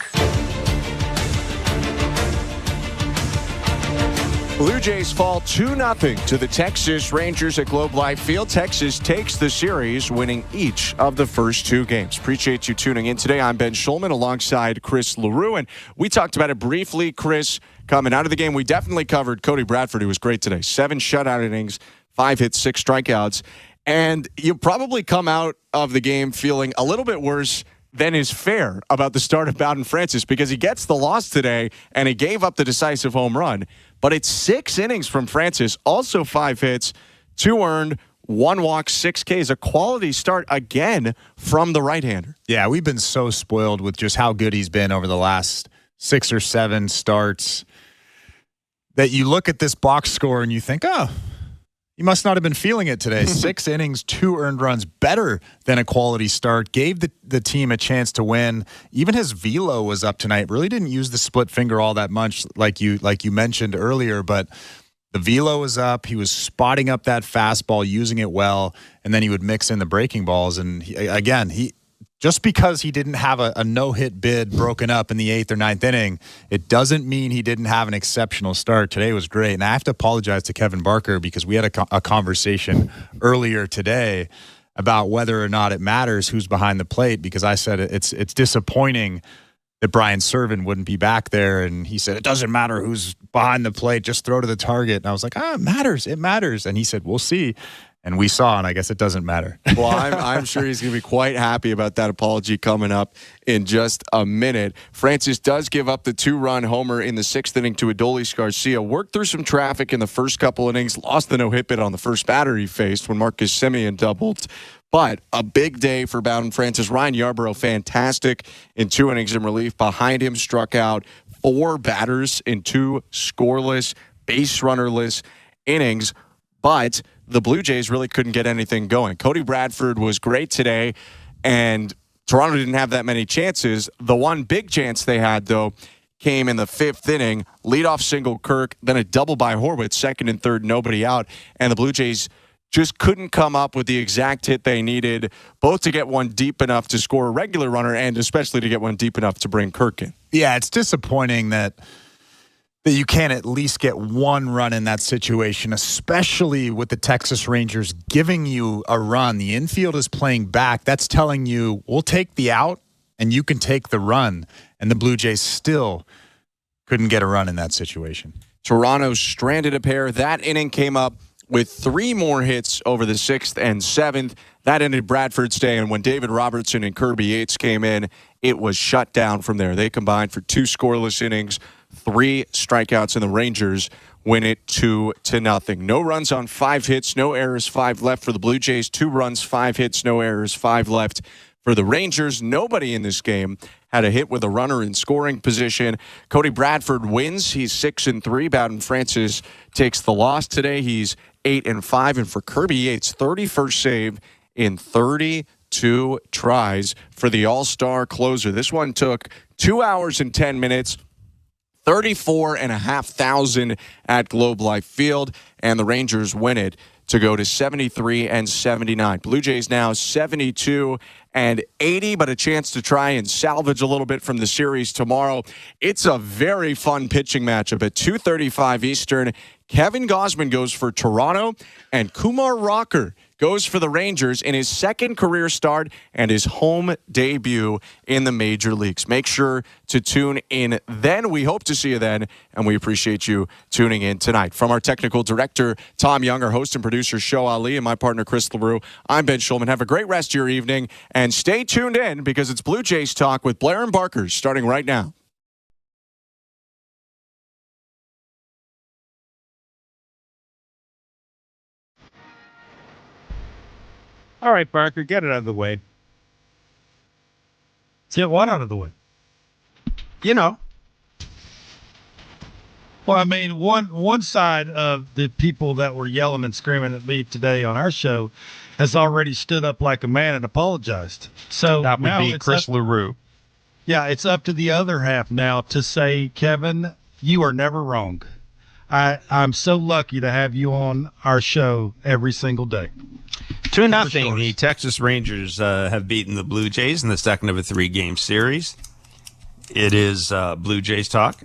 Blue Jays fall 2-0 to the Texas Rangers at Globe Life Field. Texas takes the series, winning each of the first 2 games. Appreciate you tuning in today. I'm Ben Schulman alongside Chris LaRue, and we talked about it briefly, Chris, coming out of the game. We definitely covered Cody Bradford, who was great today. 7 shutout innings, 5 hits, 6 strikeouts. And you probably come out of the game feeling a little bit worse than is fair about the start of Bowden Francis, because he gets the loss today and he gave up the decisive home run. But it's 6 innings from Francis, also 5 hits, 2 earned, 1 walk, 6 Ks, a quality start again from the right-hander. Yeah, we've been so spoiled with just how good he's been over the last 6 or 7 starts that you look at this box score and you think, oh, he must not have been feeling it today. 6 innings, 2 earned runs, better than a quality start. Gave the team a chance to win. Even his velo was up tonight. Really didn't use the split finger all that much, like you mentioned earlier. But the velo was up. He was spotting up that fastball, using it well, and then he would mix in the breaking balls. And he just because he didn't have a no-hit bid broken up in the 8th or 9th inning, it doesn't mean he didn't have an exceptional start. Today was great. And I have to apologize to Kevin Barker because we had a conversation earlier today about whether or not it matters who's behind the plate, because I said it's disappointing that Brian Serven wouldn't be back there. And he said, it doesn't matter who's behind the plate, just throw to the target. And I was like, it matters. It matters. And he said, we'll see. And we saw, and I guess it doesn't matter. Well, I'm sure he's going to be quite happy about that apology coming up in just a minute. Francis does give up the 2-run homer in the 6th inning to Adolis Garcia. Worked through some traffic in the first couple innings. Lost the no-hit bid on the first batter he faced when Marcus Semien doubled. But a big day for Bowden Francis. Ryan Yarborough, fantastic in 2 innings in relief. Behind him, struck out 4 batters in 2 scoreless, base runnerless innings. But the Blue Jays really couldn't get anything going. Cody Bradford was great today, and Toronto didn't have that many chances. The one big chance they had, though, came in the 5th inning. Leadoff single Kirk, then a double by Horwitz, 2nd and 3rd, nobody out. And the Blue Jays just couldn't come up with the exact hit they needed, both to get one deep enough to score a regular runner and especially to get one deep enough to bring Kirk in. Yeah, it's disappointing that you can't at least get 1 run in that situation, especially with the Texas Rangers giving you a run. The infield is playing back. That's telling you, we'll take the out and you can take the run. And the Blue Jays still couldn't get a run in that situation. Toronto stranded a pair. That inning came up with 3 more hits over the 6th and 7th. That ended Bradford's day, and when David Robertson and Kirby Yates came in, it was shut down from there. They combined for 2 scoreless innings, 3 strikeouts, and the Rangers win it 2-0. No runs on 5 hits, no errors, 5 left for the Blue Jays. 2 runs, 5 hits, no errors, 5 left for the Rangers. Nobody in this game had a hit with a runner in scoring position. Cody Bradford wins. He's 6-3. Bowden Francis takes the loss today. He's 8-5. And for Kirby Yates, 31st save in 32 tries for the all-star closer. This one took 2 hours and 10 minutes. 34,500 at Globe Life Field, and the Rangers win it to go to 73-79. Blue Jays now 72-80, but a chance to try and salvage a little bit from the series tomorrow. It's a very fun pitching matchup at 2:35 Eastern. Kevin Gausman goes for Toronto, and Kumar Rocker goes for the Rangers in his 2nd career start and his home debut in the major leagues. Make sure to tune in then. We hope to see you then, and we appreciate you tuning in tonight. From our technical director, Tom Young, our host and producer, Sho Ali, and my partner, Chris LaRue, I'm Ben Schulman. Have a great rest of your evening, and stay tuned in because it's Blue Jays Talk with Blair and Barker starting right now. All right, Barker, get it out of the way. Get what out of the way? You know. Well, I mean, one side of the people that were yelling and screaming at me today on our show has already stood up like a man and apologized. So that would be Chris LaRue. Yeah, it's up to the other half now to say, Kevin, you are never wrong. I'm so lucky to have you on our show every single day. 2-0. The Texas Rangers have beaten the Blue Jays in the second of a 3-game series. It is Blue Jays Talk.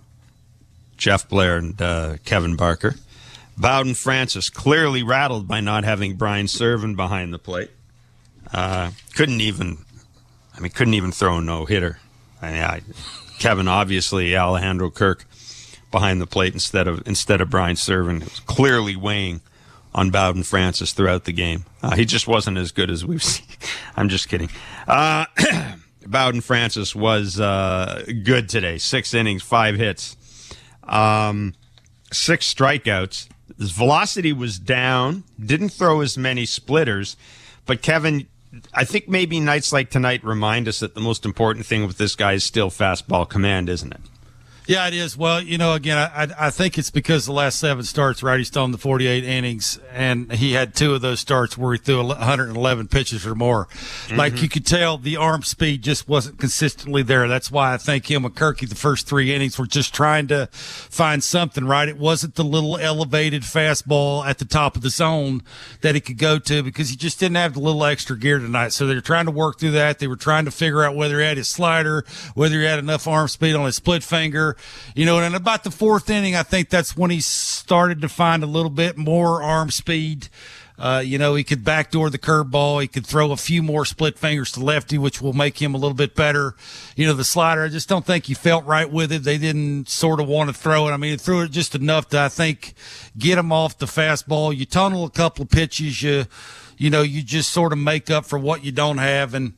Jeff Blair and Kevin Barker. Bowden Francis clearly rattled by not having Brian Serven behind the plate. Couldn't even throw a no-hitter. Kevin, obviously, Alejandro Kirk behind the plate instead of Brian Serven. It was clearly weighing on Bowden Francis throughout the game. He just wasn't as good as we've seen. I'm just kidding. Bowden Francis was good today. 6 innings, 5 hits, 6 strikeouts, His velocity was down, didn't throw as many splitters. But, Kevin, I think maybe nights like tonight remind us that the most important thing with this guy is still fastball command, isn't it? Yeah, it is. Well, again, I think it's because the last 7 starts, right, he's thrown the 48 innings, and he had 2 of those starts where he threw 111 pitches or more. Mm-hmm. Like, you could tell the arm speed just wasn't consistently there. That's why I think him and Kirky, the first 3 innings, were just trying to find something, right? It wasn't the little elevated fastball at the top of the zone that he could go to because he just didn't have the little extra gear tonight. So they were trying to work through that. They were trying to figure out whether he had his slider, whether he had enough arm speed on his split finger. And about the 4th inning, I think that's when he started to find a little bit more arm speed. He could backdoor the curveball. He could throw a few more split fingers to lefty, which will make him a little bit better. The slider, I just don't think he felt right with it. They didn't sort of want to throw it. I mean, he threw it just enough to, I think, get him off the fastball. You tunnel a couple of pitches, you just sort of make up for what you don't have. And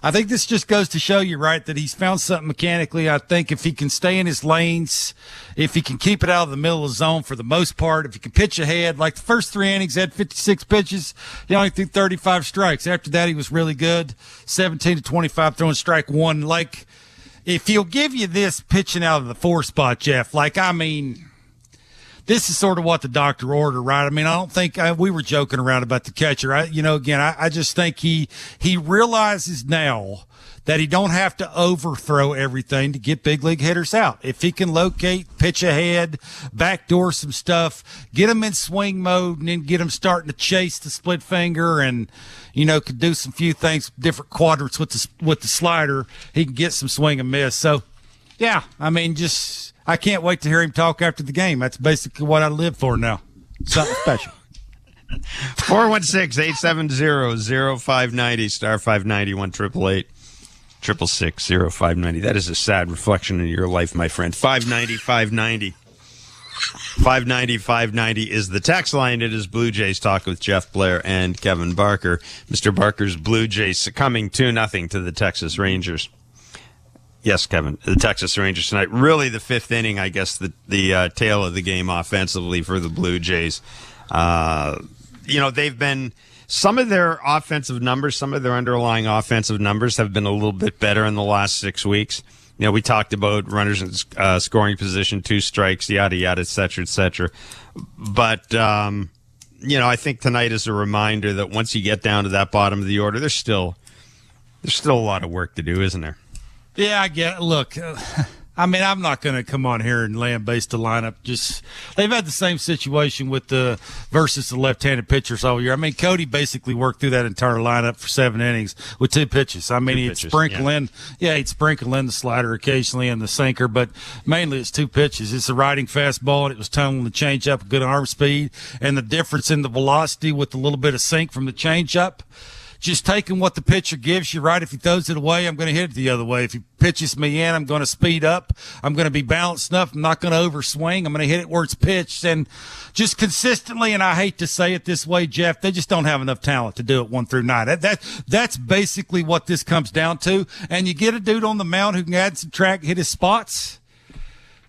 I think this just goes to show you, right, that he's found something mechanically. I think if he can stay in his lanes, if he can keep it out of the middle of the zone for the most part, if he can pitch ahead, like the first 3 innings, had 56 pitches, he only threw 35 strikes. After that, he was really good, 17 to 25, throwing strike 1. Like, if he'll give you this pitching out of the 4 spot, Jeff, this is sort of what the doctor ordered, right? I mean, I don't think we were joking around about the catcher. I just think he realizes now that he don't have to overthrow everything to get big league hitters out. If he can locate, pitch ahead, backdoor some stuff, get him in swing mode, and then get him starting to chase the split finger and, could do some few things, different quadrants with the slider, he can get some swing and miss. So, yeah, I can't wait to hear him talk after the game. That's basically what I live for now. Something special. 416-870-0590, star 591 888 0590. That is a sad reflection in your life, my friend. 590 is the text line. It is Blue Jays Talk with Jeff Blair and Kevin Barker. Mr. Barker's Blue Jays succumbing 2-0 to the Texas Rangers. Yes, Kevin, the Texas Rangers tonight. Really the 5th inning, I guess, the tail of the game offensively for the Blue Jays. They've been – some of their offensive numbers, some of their underlying offensive numbers have been a little bit better in the last 6 weeks. We talked about runners in scoring position, 2 strikes, yada, yada, et cetera. But, I think tonight is a reminder that once you get down to that bottom of the order, there's still a lot of work to do, isn't there? Yeah, I get it. Look, I'm not going to come on here and land-base the lineup. They've had the same situation with versus the left-handed pitchers all year. Cody basically worked through that entire lineup for 7 innings with 2 pitches. He'd sprinkle in the slider occasionally and the sinker, but mainly it's 2 pitches. It's a riding fastball, and it was tunneling the changeup, good arm speed, and the difference in the velocity with a little bit of sink from the changeup. Just taking what the pitcher gives you, right? If he throws it away, I'm going to hit it the other way. If he pitches me in, I'm going to speed up. I'm going to be balanced enough. I'm not going to overswing. I'm going to hit it where it's pitched. And just consistently, and I hate to say it this way, Jeff, they just don't have enough talent to do it 1 through 9. That's basically what this comes down to. And you get a dude on the mound who can add, subtract, hit his spots.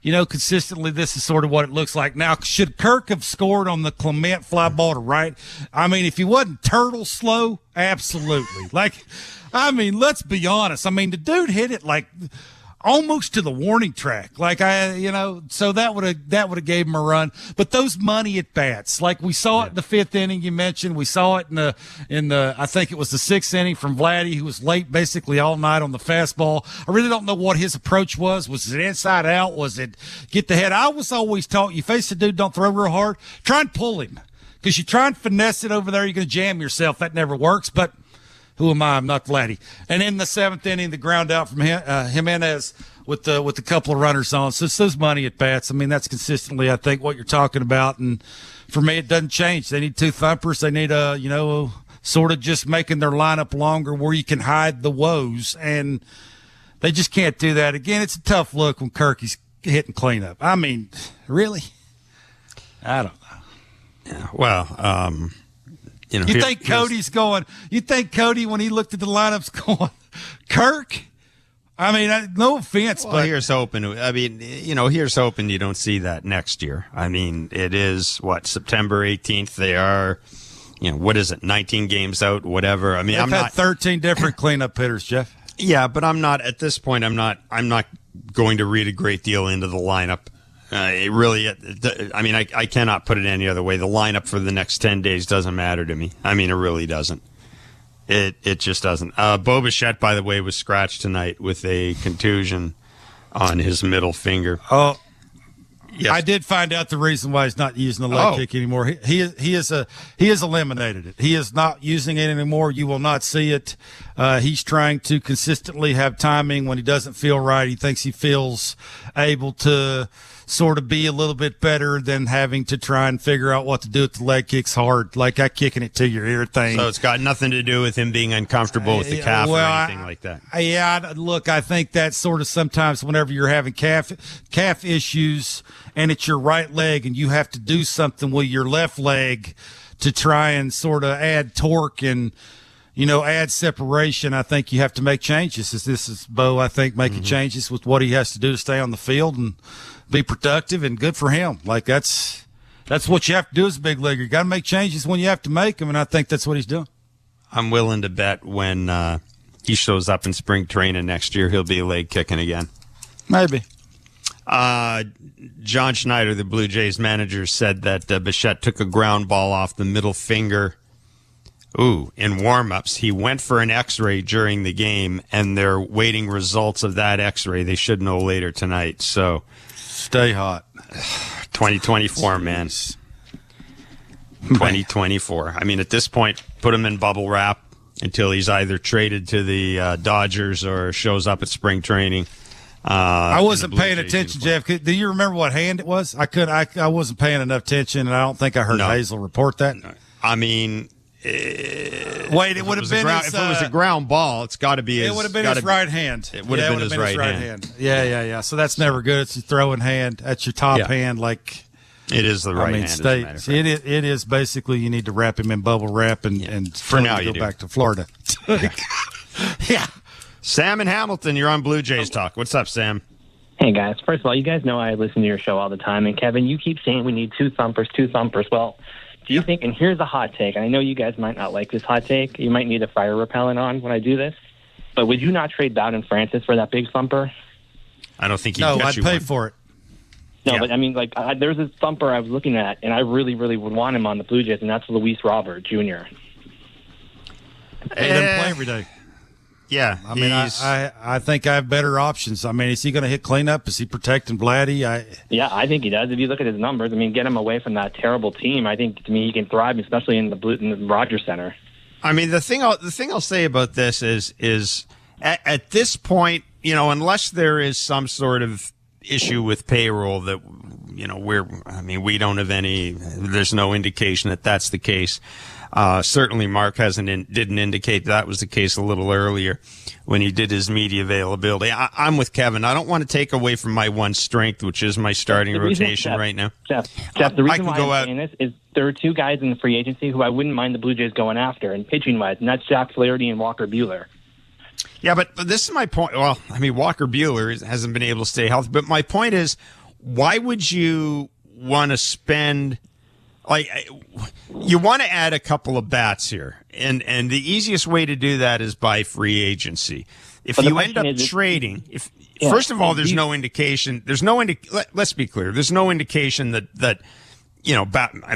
Consistently, this is sort of what it looks like. Now, should Kirk have scored on the Clement fly ball to right? If he wasn't turtle slow, absolutely. Let's be honest. The dude hit it almost to the warning track. So that would have gave him a run. But those money at bats, we saw it in the 5th inning you mentioned. We saw it in the I think it was the 6th inning from Vladdy, who was late basically all night on the fastball. I really don't know what his approach was. Was it inside out? Was it get the head? I was always taught you face the dude, don't throw real hard. Try and pull him. Because you try and finesse it over there, you're going to jam yourself. That never works. But who am I? I'm not Vladdy. And in the 7th inning, the ground out from Jimenez with a couple of runners on. So it's those money at bats. That's consistently, I think, what you're talking about. And for me, it doesn't change. They need 2 thumpers. They need sort of just making their lineup longer where you can hide the woes. And they just can't do that. Again, it's a tough look when Kirky's hitting cleanup. Really? I don't know. Yeah, well, you think Cody's going, you think Cody, when he looked at the lineups, going, Kirk, I mean, no offense, well, but here's hoping. I mean, here's hoping you don't see that next year. I mean, it is September 18th. They are, what is it? 19 games out, whatever. I mean, I've had 13 different cleanup hitters, Jeff. Yeah, but I'm not at this point. I'm not going to read a great deal into the lineup. I cannot put it any other way. The lineup for the next 10 days doesn't matter to me. I mean, it really doesn't. It just doesn't. Bo Bichette, by the way, was scratched tonight with a contusion on his middle finger. Oh, yes. I did find out the reason why he's not using the leg kick anymore. He has eliminated it. He is not using it anymore. You will not see it. He's trying to consistently have timing when he doesn't feel right. He thinks he feels able to sort of be a little bit better than having to try and figure out what to do with the leg kicks hard, like that kicking it to your ear thing. So it's got nothing to do with him being uncomfortable with the calf or anything like that. Look, I think that's sort of sometimes whenever you're having calf issues and it's your right leg and you have to do something with your left leg to try and sort of add torque and add separation. I think you have to make changes. This is Bo, I think, making changes with what he has to do to stay on the field and be productive, and good for him. Like that's what you have to do as a big leaguer. You got to make changes when you have to make them, and I think that's what he's doing. I'm willing to bet when he shows up in spring training next year, he'll be leg kicking again. Maybe. John Schneider, the Blue Jays manager, said that Bichette took a ground ball off the middle finger. In warm-ups. He went for an X-ray during the game, and they're waiting results of that X-ray. They should know later tonight. So, stay hot. 2024, man. 2024. I mean, at this point, put him in bubble wrap until he's either traded to the Dodgers or shows up at spring training. I wasn't paying attention, Jeff. Do you remember what hand it was? I wasn't paying enough attention, and I don't think I heard Hazel report that. I mean, wait, it would have been if it was a ground ball, it's got to be. It would have been his right hand. It would have been his right hand. Yeah. So that's never good. It's your throwing hand. That's your top hand. Like it is the right hand. It is basically you need to wrap him in bubble wrap and for now you go back to Florida. Yeah. Sam in Hamilton, you're on Blue Jays Talk. What's up, Sam? Hey, guys. First of all, you guys know I listen to your show all the time. And, Kevin, you keep saying we need two thumpers. Well, do you think, and here's a hot take, and I know you guys might not like this hot take. You might need a fire repellent on when I do this. But would you not trade Bowden Francis for that big thumper? I don't think I'd pay for it. No, but I mean, there's this thumper I was looking at, and I really, really would want him on the Blue Jays, and that's Luis Robert Jr. He doesn't play every day. Yeah, I mean, I think I have better options. I mean, is he going to hit cleanup? Is he protecting Vladdy? Yeah, I think he does. If you look at his numbers, I mean, get him away from that terrible team. I think to me he can thrive, especially in the Rogers Center. I mean, the thing I'll say about this is at this point, unless there is some sort of issue with payroll that we don't have any. There's no indication that that's the case. Certainly Mark didn't indicate that was the case a little earlier when he did his media availability. I'm with Kevin. I don't want to take away from my one strength, which is my starting rotation right now. Jeff, the reason why I'm saying this is there are two guys in the free agency who I wouldn't mind the Blue Jays going after and pitching-wise, and that's Jack Flaherty and Walker Buehler. Yeah, but this is my point. Well, I mean, Walker Buehler hasn't been able to stay healthy, but my point is, why would you want to spend... you want to add a couple of bats here, and the easiest way to do that is by free agency. If you end up trading, first of all, there's no indication. Let's be clear. There's no indication that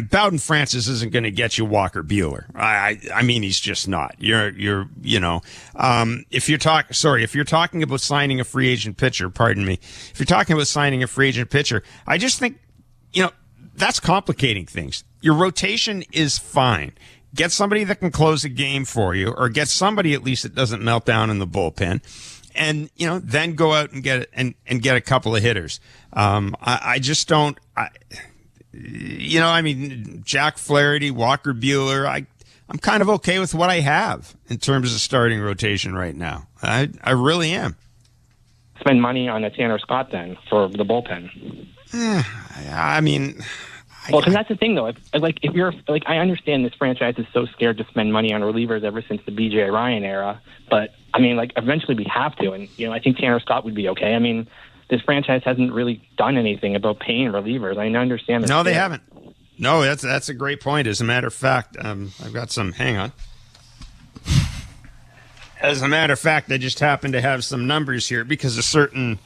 Bowden Francis isn't going to get you Walker Buehler. I mean, he's just not. If you're talking about signing a free agent pitcher, if you're talking about signing a free agent pitcher, I just think, that's complicating things. Your rotation is fine. Get somebody that can close a game for you, or get somebody at least that doesn't melt down in the bullpen, and then go out and get a couple of hitters. I just don't. I mean, Jack Flaherty, Walker Buehler. I'm kind of okay with what I have in terms of starting rotation right now. I really am. Spend money on a Tanner Scott then for the bullpen. I mean, Well, because that's the thing, though. If you're like, I understand this franchise is so scared to spend money on relievers ever since the B.J. Ryan era, but I mean, like, eventually we have to, and I think Tanner Scott would be okay. I mean, this franchise hasn't really done anything about paying relievers. I understand. No, they haven't. No, that's a great point. As a matter of fact, I've got some. Hang on. As a matter of fact, I just happen to have some numbers here because a certain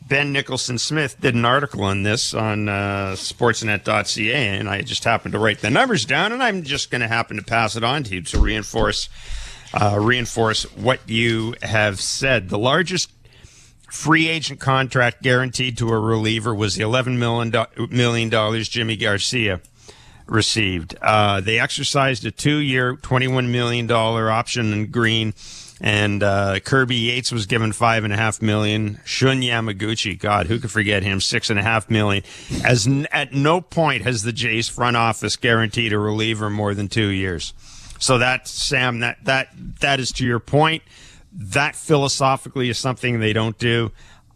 Ben Nicholson-Smith did an article on this on sportsnet.ca, and I just happened to write the numbers down, and I'm just going to happen to pass it on to you to reinforce what you have said. The largest free agent contract guaranteed to a reliever was the $11 million Jimmy Garcia received. They exercised a 2-year, $21 million option in Green. And Kirby Yates was given $5.5 million. Shun Yamaguchi, God, who could forget him? $6.5 million. At no point has the Jays front office guaranteed a reliever more than 2 years. So that, Sam, that is to your point. That philosophically is something they don't do.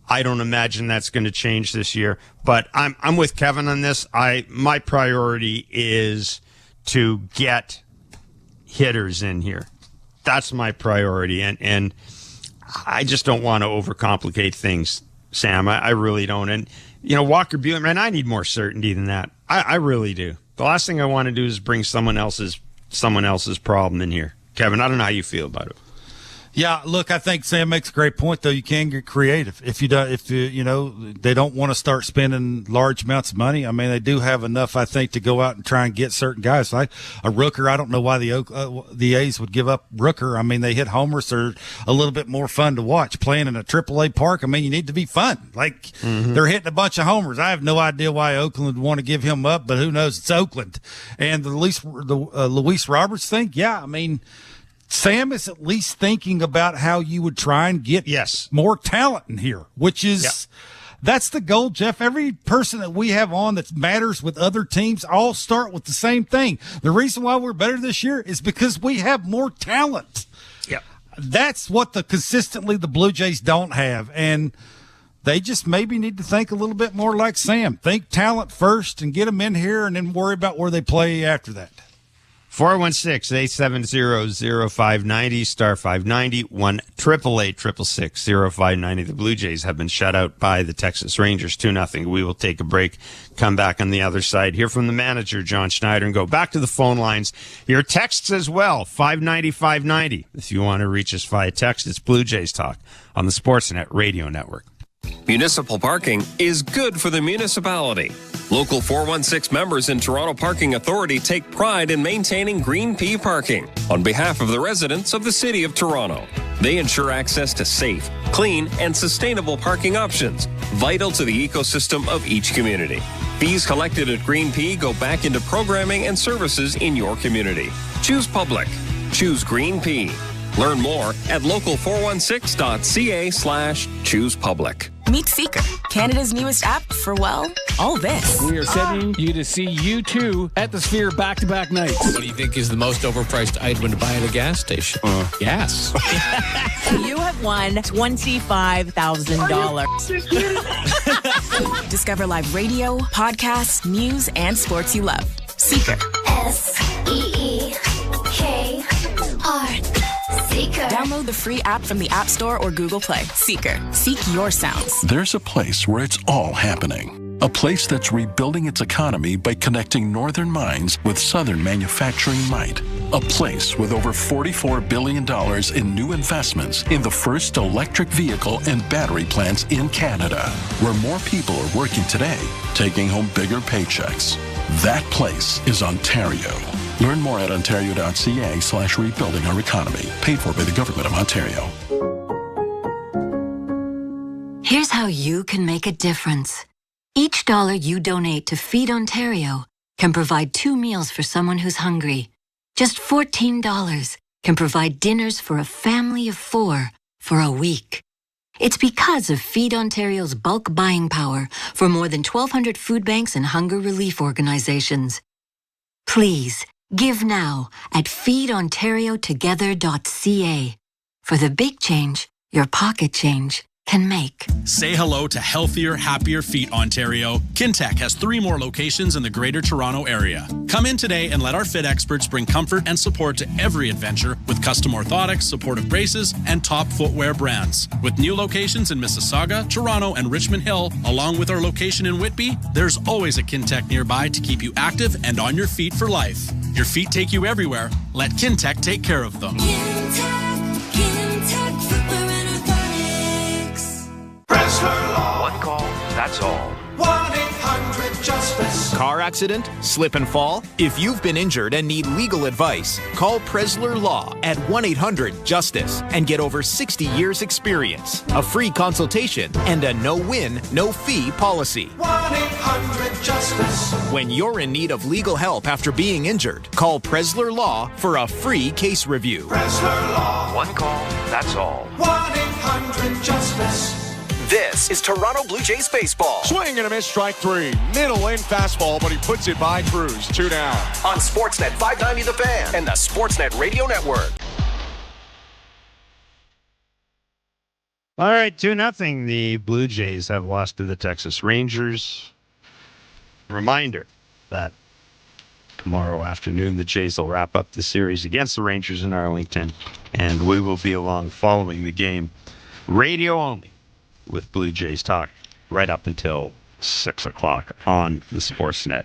I don't imagine that's going to change this year. But I'm with Kevin on this. My priority is to get hitters in here. That's my priority, and I just don't want to overcomplicate things, Sam. I really don't. And, Walker Buehler, man, I need more certainty than that. I really do. The last thing I want to do is bring someone else's problem in here. Kevin, I don't know how you feel about it. Yeah, look, I think Sam makes a great point, though. You can get creative if they don't want to start spending large amounts of money. I mean, they do have enough, I think, to go out and try and get certain guys. Like a Rooker, I don't know why the A's would give up Rooker. I mean, they hit homers. They're a little bit more fun to watch. Playing in a AAA park, I mean, you need to be fun. Like, They're hitting a bunch of homers. I have no idea why Oakland would want to give him up, but who knows? It's Oakland. And the Luis Roberts thing, yeah, I mean, Sam is at least thinking about how you would try and get more talent in here, which is that's the goal, Jeff. Every person that we have on that matters with other teams all start with the same thing. The reason why we're better this year is because we have more talent. Yeah, that's what consistently the Blue Jays don't have, and they just maybe need to think a little bit more like Sam. Think talent first and get them in here, and then worry about where they play after that. 416-870-0590, star 590, 1-888-666-0590. The Blue Jays have been shut out by the Texas Rangers 2-0. We will take a break, come back on the other side, hear from the manager, John Schneider, and go back to the phone lines. Your texts as well, 590-590. If you want to reach us via text, it's Blue Jays Talk on the Sportsnet Radio Network. Municipal parking is good for the municipality. Local 416 members in Toronto Parking Authority take pride in maintaining Green P parking on behalf of the residents of the City of Toronto. They ensure access to safe, clean, and sustainable parking options, vital to the ecosystem of each community. Fees collected at Green P go back into programming and services in your community. Choose public. Choose Green P. Learn more at local416.ca/choosepublic. Meet Seeker, Canada's newest app for, well, all this. We are sending you to see U2 at the Sphere back-to-back nights. What do you think is the most overpriced item to buy at a gas station? Gas. You have won $25,000. Discover live radio, podcasts, news, and sports you love. Seeker. SEEKR. Seeker. Download the free app from the App Store or Google Play. Seeker. Seek your sounds. There's a place where it's all happening. A place that's rebuilding its economy by connecting northern mines with southern manufacturing might. A place with over $44 billion in new investments in the first electric vehicle and battery plants in Canada, where more people are working today, taking home bigger paychecks. That place is Ontario. Learn more at ontario.ca/rebuilding our economy. Paid for by the Government of Ontario. Here's how you can make a difference. Each dollar you donate to Feed Ontario can provide 2 meals for someone who's hungry. Just $14 can provide dinners for a family of 4 for a week. It's because of Feed Ontario's bulk buying power for more than 1,200 food banks and hunger relief organizations. Please, give now at feedontariotogether.ca. For the big change, your pocket change can make. Say hello to healthier, happier feet, Ontario. Kintec has 3 more locations in the Greater Toronto area. Come in today and let our fit experts bring comfort and support to every adventure with custom orthotics, supportive braces, and top footwear brands. With new locations in Mississauga, Toronto, and Richmond Hill, along with our location in Whitby, there's always a Kintec nearby to keep you active and on your feet for life. Your feet take you everywhere. Let Kintec take care of them. Kintec footwear and orthotics. Pressler Law. One call, that's all. 1-800-JUSTICE. Car accident? Slip and fall? If you've been injured and need legal advice, call Pressler Law at 1-800-JUSTICE and get over 60 years experience, a free consultation, and a no-win, no-fee policy. 1-800-JUSTICE. When you're in need of legal help after being injured, call Pressler Law for a free case review. Pressler Law. One call, that's all. 1-800-JUSTICE. This is Toronto Blue Jays baseball. Swing and a miss, strike 3. Middle in fastball, but he puts it by Cruz. 2 down. On Sportsnet 590 The Fan and the Sportsnet Radio Network. All right, 2-0. The Blue Jays have lost to the Texas Rangers. Reminder that tomorrow afternoon the Jays will wrap up the series against the Rangers in Arlington, and we will be along following the game, radio only, with Blue Jays Talk right up until 6 o'clock on the Sportsnet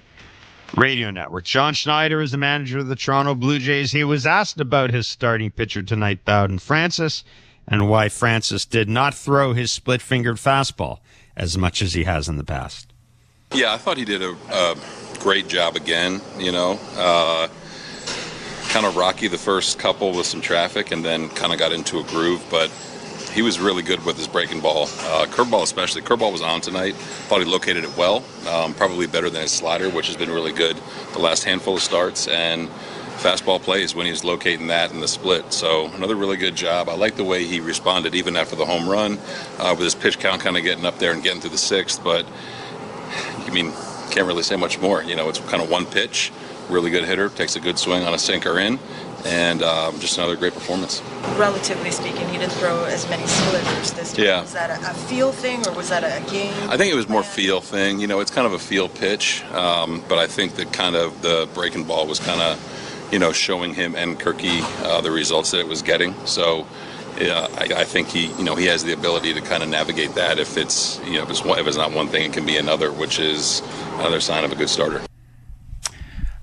Radio Network. John Schneider is the manager of the Toronto Blue Jays. He was asked about his starting pitcher tonight, Bowden Francis, and why Francis did not throw his split-fingered fastball as much as he has in the past. Yeah, I thought he did a great job again, kind of rocky the first couple with some traffic and then kind of got into a groove, but he was really good with his breaking ball. Curveball especially. Curveball was on tonight. Thought he located it well. Probably better than his slider, which has been really good the last handful of starts. And fastball plays when he was locating that in the split. So another really good job. I like the way he responded even after the home run with his pitch count kind of getting up there and getting through the 6th. But, can't really say much more. It's kind of one pitch. Really good hitter. Takes a good swing on a sinker in. And just another great performance. Relatively speaking, he didn't throw as many splitters this time. Yeah. Was that a feel thing, or was that a game? I think it was more feel thing. It's kind of a feel pitch, but I think that kind of the breaking ball was kind of, showing him and Kirky the results that it was getting. So I think he has the ability to kind of navigate that. If it's if it's not one thing, it can be another, which is another sign of a good starter.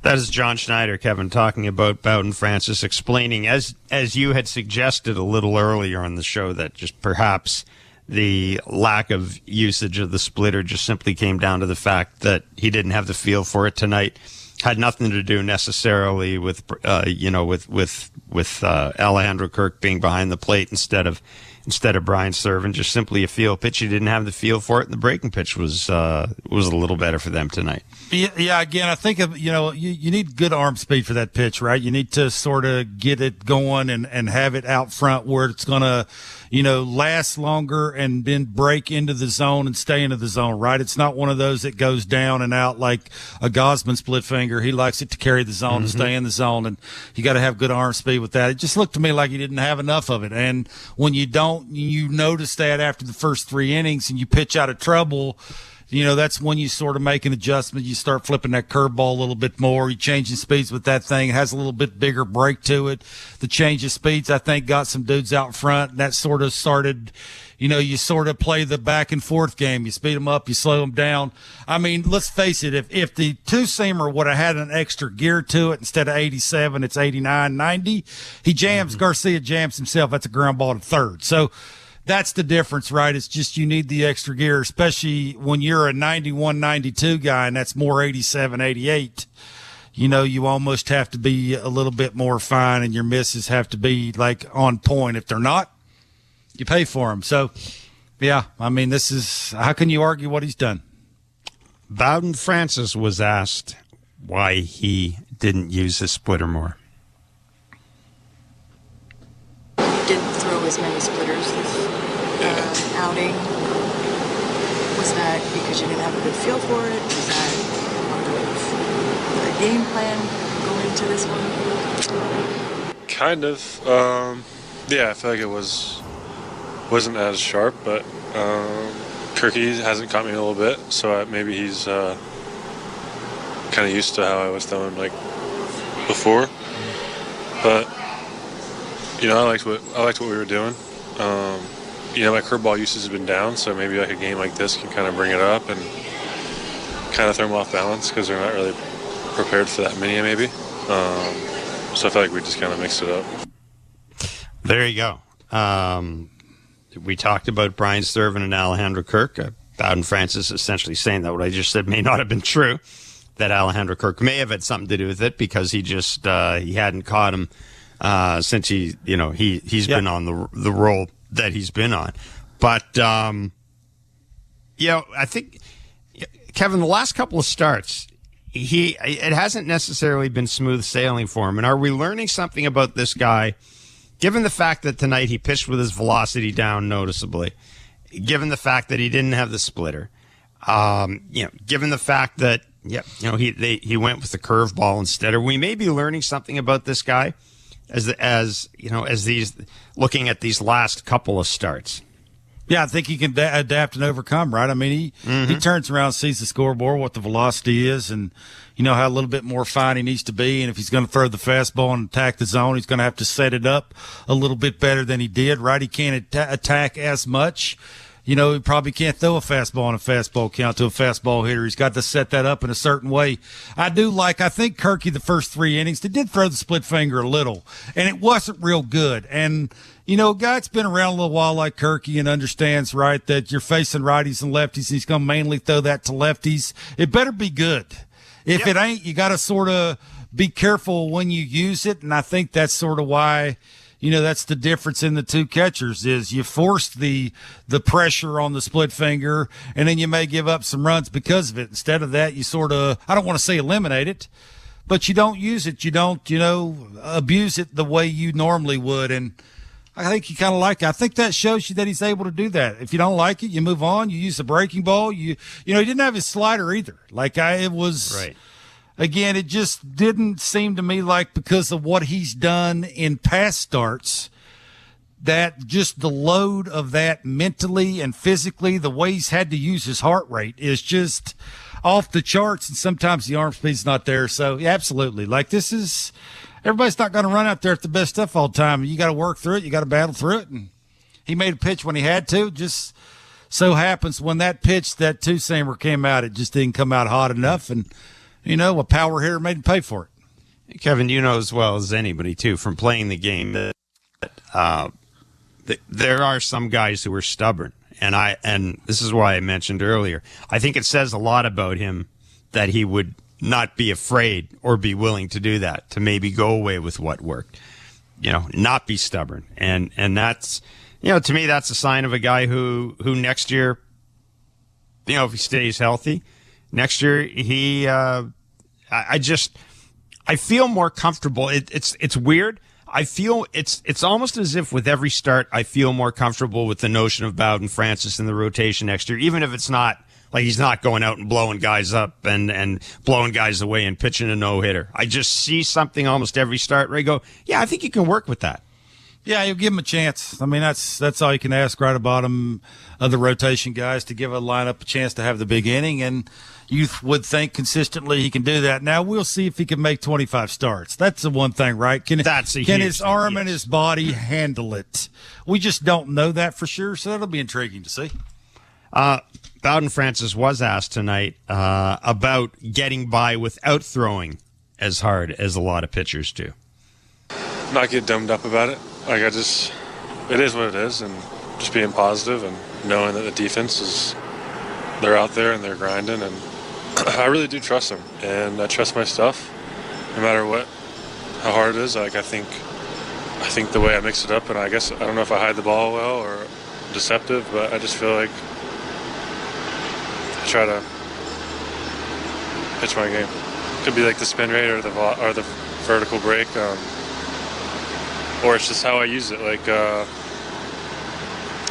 That is John Schneider, Kevin, talking about Bowden Francis, explaining, as you had suggested a little earlier on the show, that just perhaps the lack of usage of the splitter just simply came down to the fact that he didn't have the feel for it tonight. Had nothing to do necessarily with Alejandro Kirk being behind the plate instead of Brian Servin. Just simply a feel pitch. He didn't have the feel for it, and the breaking pitch was a little better for them tonight. Yeah. Again, I think you need good arm speed for that pitch, right? You need to sort of get it going and have it out front where it's gonna, last longer and then break into the zone and stay into the zone, right? It's not one of those that goes down and out like a Gosman split finger. He likes it to carry the zone and stay in the zone, and you got to have good arm speed with that. It just looked to me like he didn't have enough of it, and when you don't, you notice that after the first 3 innings and you pitch out of trouble, that's when you sort of make an adjustment. You start flipping that curveball a little bit more. You're changing speeds with that thing. It has a little bit bigger break to it. The change of speeds, I think, got some dudes out front. And that sort of started, you sort of play the back and forth game. You speed them up, you slow them down. I mean, let's face it. If the two-seamer would have had an extra gear to it, instead of 87, it's 89, 90, he jams, Garcia jams himself. That's a ground ball to third. So, that's the difference, right? It's just you need the extra gear, especially when you're a 91, 92 guy, and that's more 87, 88. You almost have to be a little bit more fine, and your misses have to be, like, on point. If they're not, you pay for them. So, yeah, this is – how can you argue what he's done? Bowden Francis was asked why he didn't use his splitter more. Didn't throw as many splitters this outing. Was that because you didn't have a good feel for it? Was that part of the game plan going into this one? Kind of. Yeah, I feel like it was wasn't as sharp, but Kirky hasn't caught me a little bit, so maybe he's kind of used to how I was throwing like before. But I liked what we were doing. My curveball usage has been down, so maybe like a game like this can kind of bring it up and kind of throw them off balance because they're not really prepared for that mini maybe. So I feel like we just kind of mixed it up. There you go. We talked about Brian Sturvin and Alejandro Kirk. Bowden Francis essentially saying that what I just said may not have been true, that Alejandro Kirk may have had something to do with it because he just he hadn't caught him since he's been on the role that he's been on. But I think Kevin, the last couple of starts, it hasn't necessarily been smooth sailing for him. And are we learning something about this guy, given the fact that tonight he pitched with his velocity down noticeably, given the fact that he didn't have the splitter, given the fact that he went with the curveball instead? Or we may be learning something about this guy as these looking at these last couple of starts. Yeah, I think he can adapt and overcome, right? I mean, he turns around, sees the scoreboard, what the velocity is, and how a little bit more fine he needs to be. And if he's going to throw the fastball and attack the zone, he's going to have to set it up a little bit better than he did, right? He can't attack as much. He probably can't throw a fastball in a fastball count to a fastball hitter. He's got to set that up in a certain way. I think Kirky, the first 3 innings, they did throw the split finger a little, and it wasn't real good. And, a guy that's been around a little while like Kirky and understands, right, that you're facing righties and lefties, and he's going to mainly throw that to lefties. It better be good. If it ain't, you got to sort of be careful when you use it, and I think that's sort of why – that's the difference in the two catchers is you force the pressure on the split finger, and then you may give up some runs because of it. Instead of that, you sort of, I don't want to say eliminate it, but you don't use it. You don't, abuse it the way you normally would. And I think you kind of like it. I think that shows you that he's able to do that. If you don't like it, you move on. You use the breaking ball. He didn't have his slider either. It was right. Again, it just didn't seem to me like because of what he's done in past starts, that just the load of that mentally and physically, the way he's had to use his heart rate is just off the charts. And sometimes the arm speed's not there. So yeah, absolutely. Everybody's not going to run out there at the best stuff all the time. You got to work through it. You got to battle through it. And he made a pitch when he had to. Just so happens when that pitch, that two-seamer came out, it just didn't come out hot enough. And, a power hitter made him pay for it. Kevin, you know as well as anybody, too, from playing the game, that there are some guys who are stubborn. And this is why I mentioned earlier, I think it says a lot about him that he would not be afraid or be willing to do that, to maybe go away with what worked, not be stubborn. And that's, to me, that's a sign of a guy who next year, if he stays healthy, next year, I feel more comfortable. It's weird. I feel it's almost as if with every start, I feel more comfortable with the notion of Bowden Francis in the rotation next year, even if it's not like he's not going out and blowing guys up and blowing guys away and pitching a no-hitter. I just see something almost every start where I go, yeah, I think you can work with that. Yeah, you'll give him a chance. I mean, that's all you can ask right at the bottom of the rotation guys, to give a lineup a chance to have the big inning, and you would think consistently he can do that. Now, we'll see if he can make 25 starts. That's the one thing, right? Can his arm and his body handle it? We just don't know that for sure, so that'll be intriguing to see. Bowden Francis was asked tonight about getting by without throwing as hard as a lot of pitchers do. Not get dumbed up about it. It is what it is, and just being positive and knowing that the defense they're out there and they're grinding, and I really do trust them, and I trust my stuff, no matter how hard it is. I think the way I mix it up, and I don't know if I hide the ball well or deceptive, but I just feel like I try to pitch my game. Could be like the spin rate or the vertical break. Or it's just how I use it, like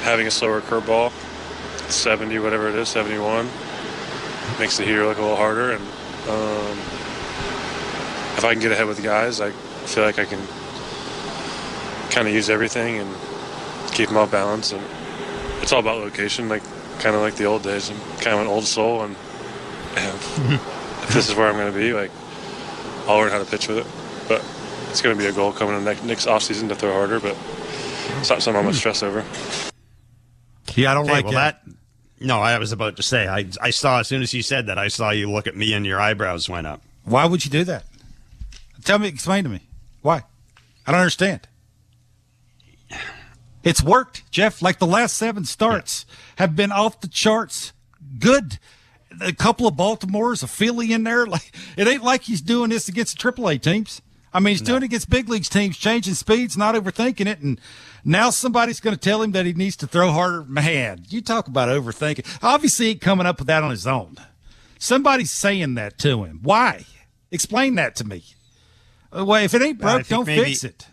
having a slower curveball, 70, whatever it is, 71, makes the heater look a little harder. And if I can get ahead with the guys, I feel like I can kind of use everything and keep them all balanced. And it's all about location, kind of like the old days. I'm kind of an old soul, and if this is where I'm going to be, I'll learn how to pitch with it. But it's going to be a goal coming in next offseason to throw harder, but it's not something I'm going to stress over. Yeah, I don't like that. No, I was about to say, I saw, as soon as you said that, I saw you look at me and your eyebrows went up. Why would you do that? Explain to me. Why? I don't understand. It's worked, Jeff. Like the last 7 starts have been off the charts good. A couple of Baltimore's, a Philly in there. It ain't like he's doing this against the AAA teams. I mean, he's doing it against big leagues teams, changing speeds, not overthinking it. And now somebody's going to tell him that he needs to throw harder. Man, you talk about overthinking. Obviously, he ain't coming up with that on his own. Somebody's saying that to him. Why? Explain that to me. Well, if it ain't broke, don't fix it.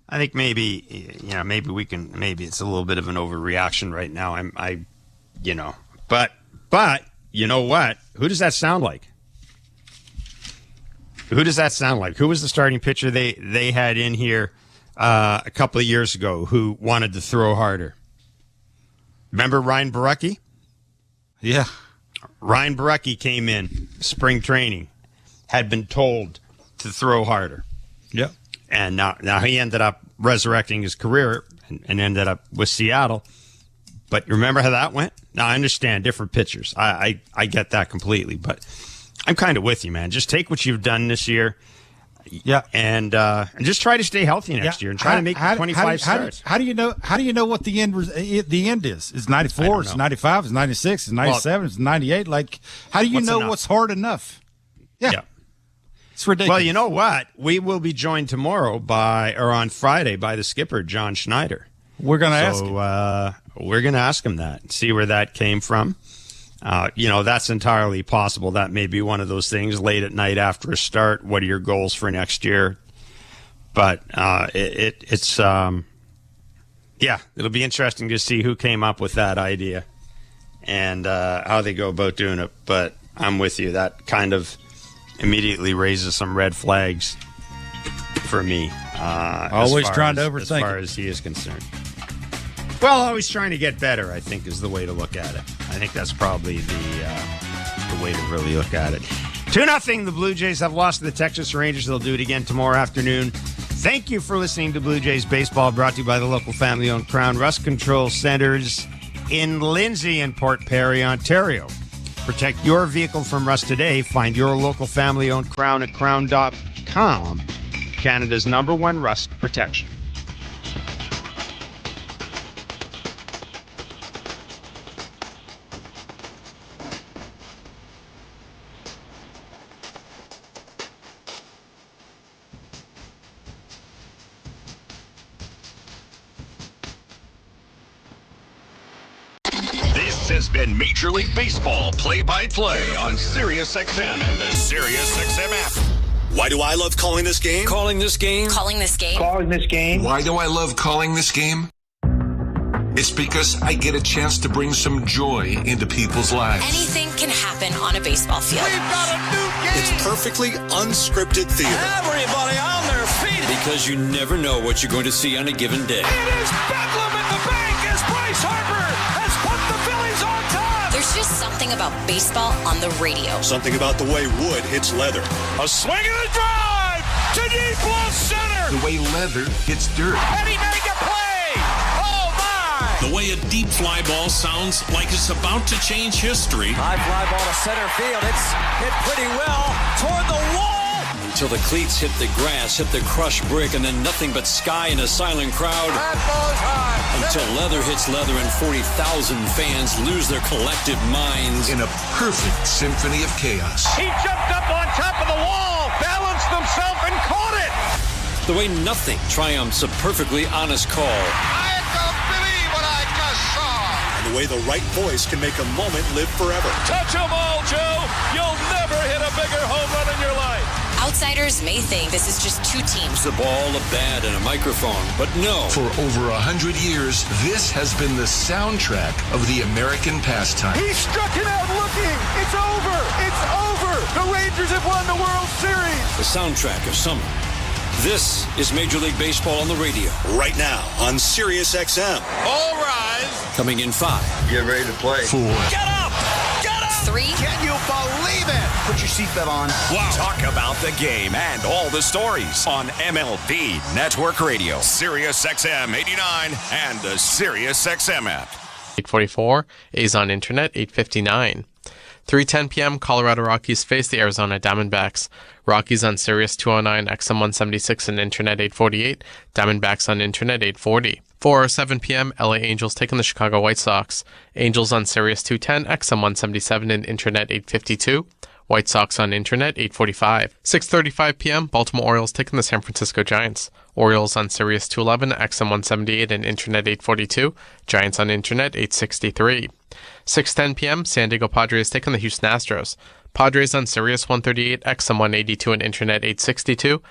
I think maybe we can. Maybe it's a little bit of an overreaction right now. But you know what? Who does that sound like? Who does that sound like? Who was the starting pitcher they had in here a couple of years ago who wanted to throw harder? Remember Ryan Borucki? Yeah. Ryan Borucki came in spring training, had been told to throw harder. Yep. And now he ended up resurrecting his career and ended up with Seattle. But you remember how that went? Now, I understand different pitchers. I get that completely. But I'm kind of with you, man. Just take what you've done this year. Yeah. And just try to stay healthy next year and try to make 25 starts. How do you know what the end is? Is 94, is 95, is 96, is 97, is 98? How do you know enough? What's hard enough? Yeah. It's ridiculous. Well, you know what? We will be joined tomorrow on Friday by the skipper, John Schneider. We're going to ask him. We're going to ask him that and see where that came from. That's entirely possible. That may be one of those things late at night after a start. What are your goals for next year? But it'll be interesting to see who came up with that idea and how they go about doing it. But I'm with you. That kind of immediately raises some red flags for me. Always trying to overthink as far as he is concerned. Well, always trying to get better, I think, is the way to look at it. I think that's probably the way to really look at it. 2-0, the Blue Jays have lost to the Texas Rangers. They'll do it again tomorrow afternoon. Thank you for listening to Blue Jays Baseball, brought to you by the local family-owned Crown Rust Control Centers in Lindsay and Port Perry, Ontario. Protect your vehicle from rust today. Find your local family-owned Crown at crown.com, Canada's #1 rust protection. Has been Major League Baseball play-by-play on SiriusXM and the SiriusXM app. Why do I love calling this game? Calling this game. Calling this game. Calling this game. Why do I love calling this game? It's because I get a chance to bring some joy into people's lives. Anything can happen on a baseball field. We've got a new game. It's perfectly unscripted theater. Everybody on their feet. Because you never know what you're going to see on a given day. It is bedlam at the bank as Bryce Harper has put the Phillies on top. There's just something about baseball on the radio. Something about the way wood hits leather. A swing and a drive to deep left center. The way leather hits dirt. And he made the play. Oh, my. The way a deep fly ball sounds like it's about to change history. High fly ball to center field. It's hit pretty well toward the wall. Until the cleats hit the grass, hit the crushed brick, and then nothing but sky and a silent crowd. That ball's high. Until leather hits leather and 40,000 fans lose their collective minds. In a perfect symphony of chaos. He jumped up on top of the wall, balanced himself, and caught it. The way nothing triumphs a perfectly honest call. I don't believe what I just saw. And the way the right voice can make a moment live forever. Touch 'em all, Joe. You'll never hit a bigger home run in your life. Outsiders may think this is just two teams. A ball, a bat, and a microphone. But no. For over 100 years, this has been the soundtrack of the American pastime. He struck it out looking. It's over. It's over. The Rangers have won the World Series. The soundtrack of summer. This is Major League Baseball on the radio. Right now on Sirius XM. All rise. Coming in 5. Get ready to play. 4. Get up! Get up! 3. Can you believe it? Put your seatbelt on. Wow. Talk about the game and all the stories on MLB Network Radio, Sirius XM 89, and the Sirius XM app. 8:44, A's on Internet, 8:59. 3:10 p.m., Colorado Rockies face the Arizona Diamondbacks. Rockies on Sirius 209, XM 176, and Internet 848. Diamondbacks on Internet 840. 4:07 p.m., LA Angels taking the Chicago White Sox. Angels on Sirius 210, XM 177, and Internet 852. White Sox on Internet 845. 6:35 p.m., Baltimore Orioles taking the San Francisco Giants. Orioles on Sirius 211, XM 178, and Internet 842. Giants on Internet 863. 6:10 p.m., San Diego Padres taking the Houston Astros. Padres on Sirius 138, XM 182, and Internet 862.